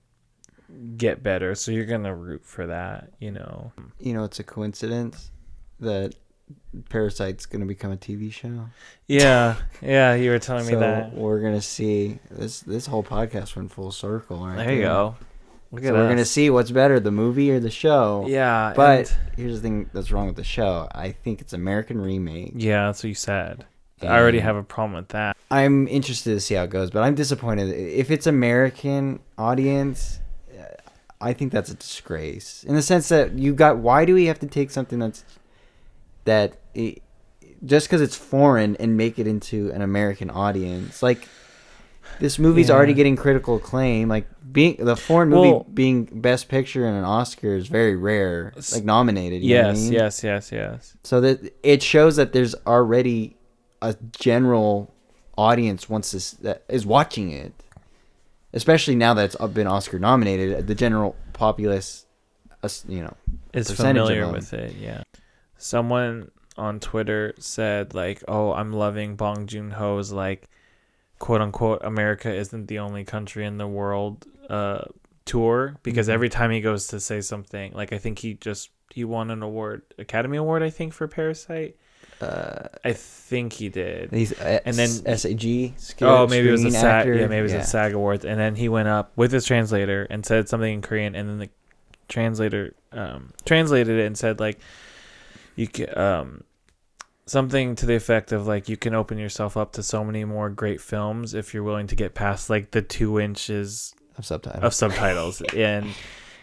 get better. So you're going to root for that, you know. You know, it's a coincidence that Parasite's going to become a TV show. Yeah, you were telling me that. We're going to see this whole podcast went full circle, right? There you go. Look at us. We're going to see what's better, the movie or the show. Yeah. But here's the thing that's wrong with the show. I think it's American remake. Yeah, that's what you said. And I already have a problem with that. I'm interested to see how it goes, but I'm disappointed. If it's American audience, I think that's a disgrace. In the sense that why do we have to take something just because it's foreign and make it into an American audience? Like, this movie's already getting critical acclaim. Like, being the foreign movie being Best Picture and an Oscar is very rare. Like, nominated. You know what I mean? Yes. So that it shows that there's already a general audience that is watching it, especially now that it's been Oscar nominated. The general populace, you know, is familiar with it. Yeah. Someone on Twitter said like, "Oh, I'm loving Bong Joon-ho's like, quote unquote, America isn't the only country in the world tour," because every time he goes to say something, like I think he won an award, Academy Award, I think, for Parasite. I think he did. He's and then SAG. Maybe it was a SAG. Yeah, maybe it was a SAG Awards. And then he went up with his translator and said something in Korean, and then the translator translated it and said like, you can, something to the effect of like, you can open yourself up to so many more great films if you're willing to get past like the 2 inches of subtitles. And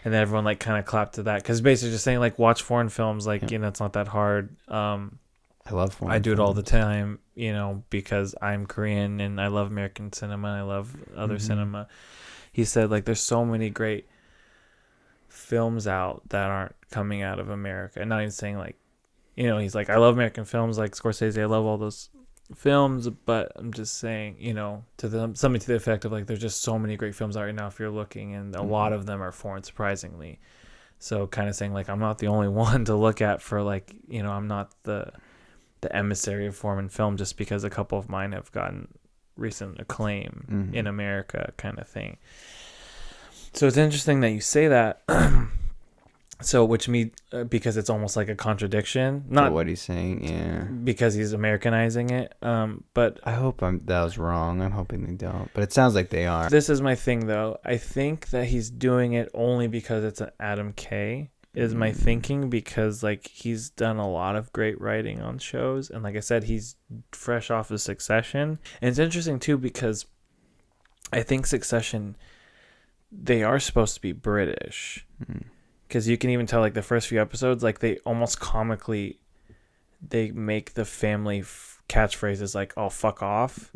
then everyone like kind of clapped to that, because basically just saying like, watch foreign films, like, you know, it's not that hard. I love foreign I do films. it all the time, you know, because I'm Korean and I love American cinema and I love other cinema. He said like, there's so many great films out that aren't coming out of America. And not even saying like, you know, he's like, I love American films like Scorsese, I love all those films, but I'm just saying, you know, something to the effect of like, there's just so many great films out right now if you're looking, and a lot of them are foreign, surprisingly. So kind of saying like, I'm not the only one to look at for like, you know, I'm not the emissary of foreign film just because a couple of mine have gotten recent acclaim in America, kind of thing. So it's interesting that you say that. So, because it's almost like a contradiction. Not what he's saying, yeah. Because he's Americanizing it. But I hope that was wrong. I'm hoping they don't. But it sounds like they are. This is my thing, though. I think that he's doing it only because it's an Adam Kay, is my thinking, because like he's done a lot of great writing on shows, and like I said, he's fresh off of Succession. And it's interesting too, because I think Succession, they are supposed to be British. Because you can even tell, like, the first few episodes, like, they almost comically, they make the family catchphrases like, oh, fuck off.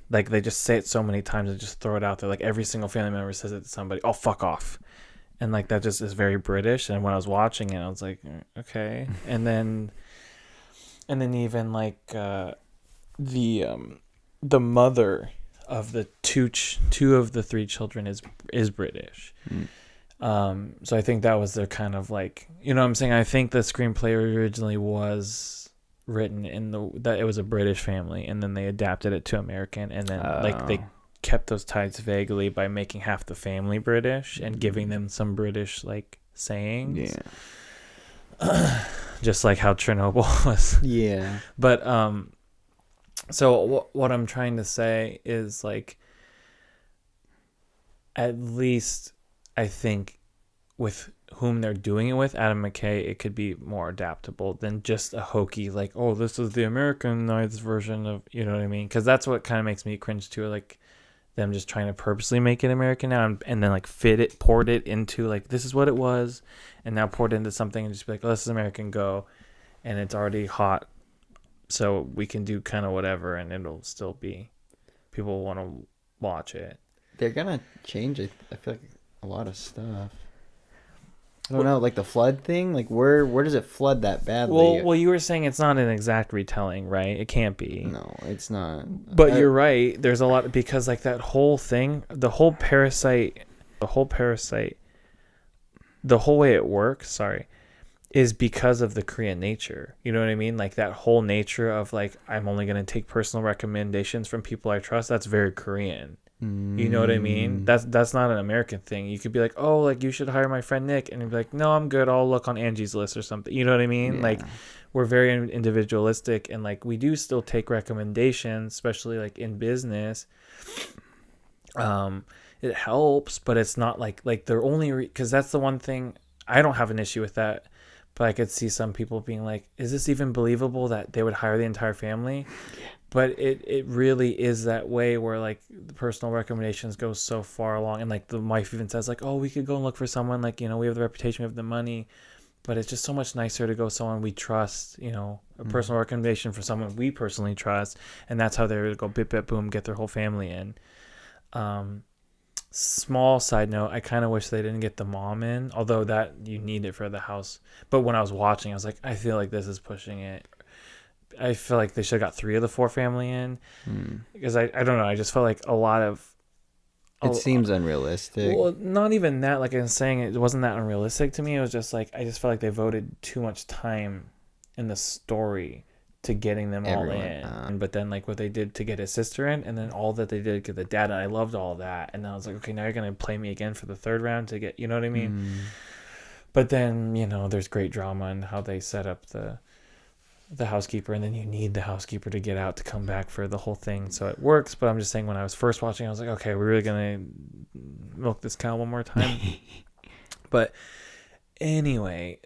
Like, they just say it so many times and just throw it out there. Like, every single family member says it to somebody, oh, fuck off. And, like, that just is very British. And when I was watching it, I was like, okay. And then even, like, the mother of the two of the 3 children is British. So I think that was their kind of like, you know what I'm saying? I think the screenplay originally was written that it was a British family, and then they adapted it to American, and then like they kept those ties vaguely by making half the family British and giving them some British like sayings. Yeah. Just like how Chernobyl was. Yeah. But so what I'm trying to say is, like, at least I think with whom they're doing it with, Adam McKay, it could be more adaptable than just a hokey, like, oh, this is the Americanized version of, you know what I mean? Because that's what kind of makes me cringe too, like them just trying to purposely make it American now, and then like poured it into, like, this is what it was, and now poured into something and just be like, oh, this is American, go, and it's already hot, so we can do kind of whatever, and it'll still be, people want to watch it. They're gonna change it. I feel like a lot of stuff. I don't know, like the flood thing. Like where does it flood that badly? Well, you were saying it's not an exact retelling, right? It can't be. No, it's not. But you're right. There's a lot, because like that whole thing, the whole parasite, the whole way it works. Sorry. Is because of the Korean nature. You know what I mean? Like that whole nature of, like, I'm only going to take personal recommendations from people I trust. That's very Korean. You know what I mean? That's not an American thing. You could be like, oh, like, you should hire my friend Nick, and you'd be like, no, I'm good, I'll look on Angie's List or something. You know what I mean? Yeah. Like, we're very individualistic, and like we do still take recommendations, especially like in business. It helps, but it's not like they're only because that's the one thing. I don't have an issue with that, but I could see some people being like, is this even believable that they would hire the entire family? But it really is that way, where like the personal recommendations go so far along, and like the wife even says, like, oh, we could go and look for someone, like, you know, we have the reputation, we have the money, but it's just so much nicer to go someone we trust, you know, a personal recommendation for someone we personally trust, and that's how they're go bip bip boom, get their whole family in. Small side note, I kind of wish they didn't get the mom in, although that you need it for the house. But when I was watching, I was like, I feel like this is pushing it. I feel like they should have got 3 of the 4 family in, because I don't know. I just felt like a lot of. It seems unrealistic. Well, not even that. Like I'm saying, it wasn't that unrealistic to me. It was just like I just felt like they voted too much time in the story to getting them all in. But then like what they did to get his sister in, and then all that they did to get the dad, and I loved all that. And then I was like, okay, now you're gonna play me again for the 3rd round to get, you know what I mean? But then, you know, there's great drama in how they set up the housekeeper, and then you need the housekeeper to get out to come back for the whole thing, so it works. But I'm just saying, when I was first watching, I was like, okay, we're really gonna milk this cow one more time. But anyway,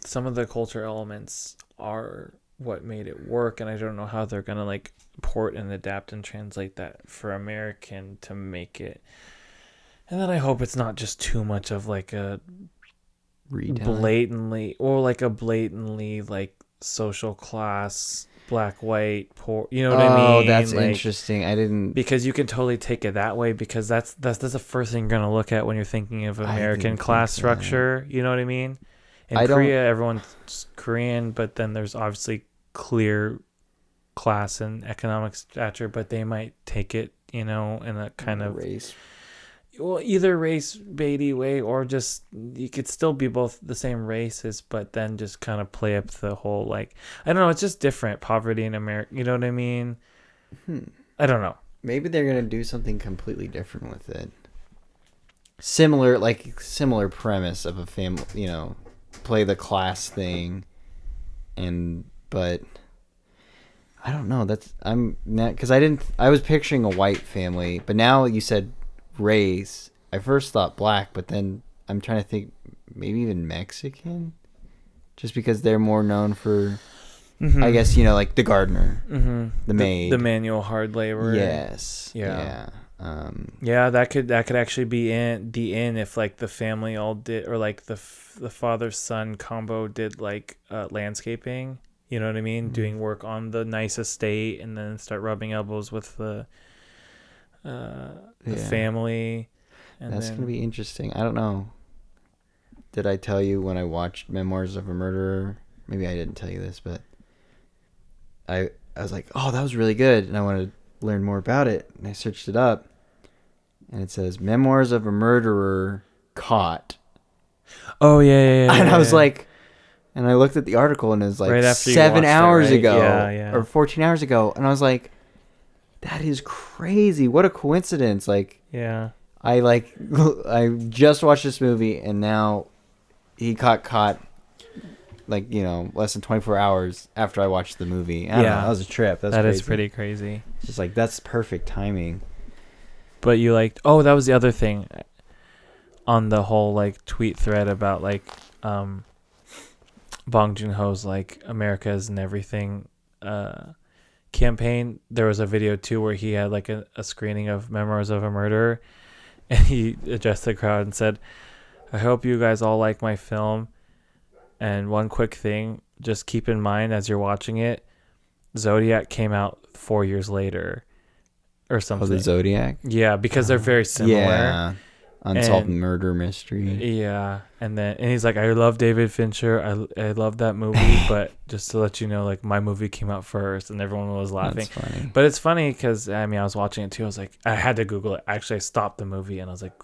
some of the culture elements are what made it work, and I don't know how they're gonna like port and adapt and translate that for American to make it. And then I hope it's not just too much of like a blatantly like social class, black, white, poor, you know what I mean? Oh, that's like, interesting. I didn't, because you can totally take it that way, because that's the first thing you're gonna look at when you're thinking of American class structure. You know what I mean? In Korea, everyone's Korean, but then there's obviously clear class and economic stature, but they might take it, you know, in a kind of race. Well, either race baity way, or just you could still be both the same races, but then just kind of play up the whole, like, I don't know, it's just different poverty in America. You know what I mean? I don't know. Maybe they're gonna do something completely different with it. Similar premise of a family, you know, play the class thing, but I don't know. Because I was picturing a white family, but now you said race. I first thought black, but then I'm trying to think maybe even Mexican, just because they're more known for, I guess, you know, like the gardener, the maid, the manual hard labor. Yes. Yeah. That could actually be in if like the family all did, or like the father son combo did like landscaping. You know what I mean? Doing work on the nice estate, and then start rubbing elbows with the family. And that's going to be interesting. I don't know. Did I tell you when I watched Memoirs of a Murderer? Maybe I didn't tell you this, but I was like, oh, that was really good, and I wanted to learn more about it. And I searched it up, and it says Memoirs of a Murderer Caught. Oh, yeah. And I was like, and I looked at the article, and it was like right after 7 hours ago, or 14 hours ago, and I was like, that is crazy. What a coincidence. Like, yeah. I just watched this movie, and now he got caught like, less than 24 hours after I watched the movie. I don't know, that was a trip. That is pretty crazy. It's just like, that's perfect timing. But you that was the other thing on the whole like tweet thread about like Bong Joon-ho's like America's and Everything campaign. There was a video too where he had like a screening of Memoirs of a Murderer, and he addressed the crowd and said, I hope you guys all like my film, and one quick thing, just keep in mind as you're watching it, Zodiac came out 4 years later or something. Oh, the Zodiac? Yeah, because they're very similar. Yeah. Unsolved murder mystery. Yeah. And he's like, I love David Fincher. I love that movie, but just to let you know, like, my movie came out first, and everyone was laughing. That's funny. But it's funny because, I mean, I was watching it too. I was like, I had to Google it. Actually, I stopped the movie and I was like,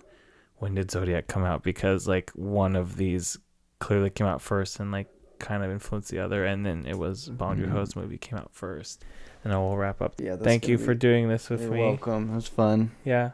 when did Zodiac come out? Because like one of these clearly came out first and like kind of influenced the other, and then it was Bong Joon-ho's movie came out first. And I will wrap up. Yeah, thank you for doing this with me. You're welcome. It was fun. Yeah,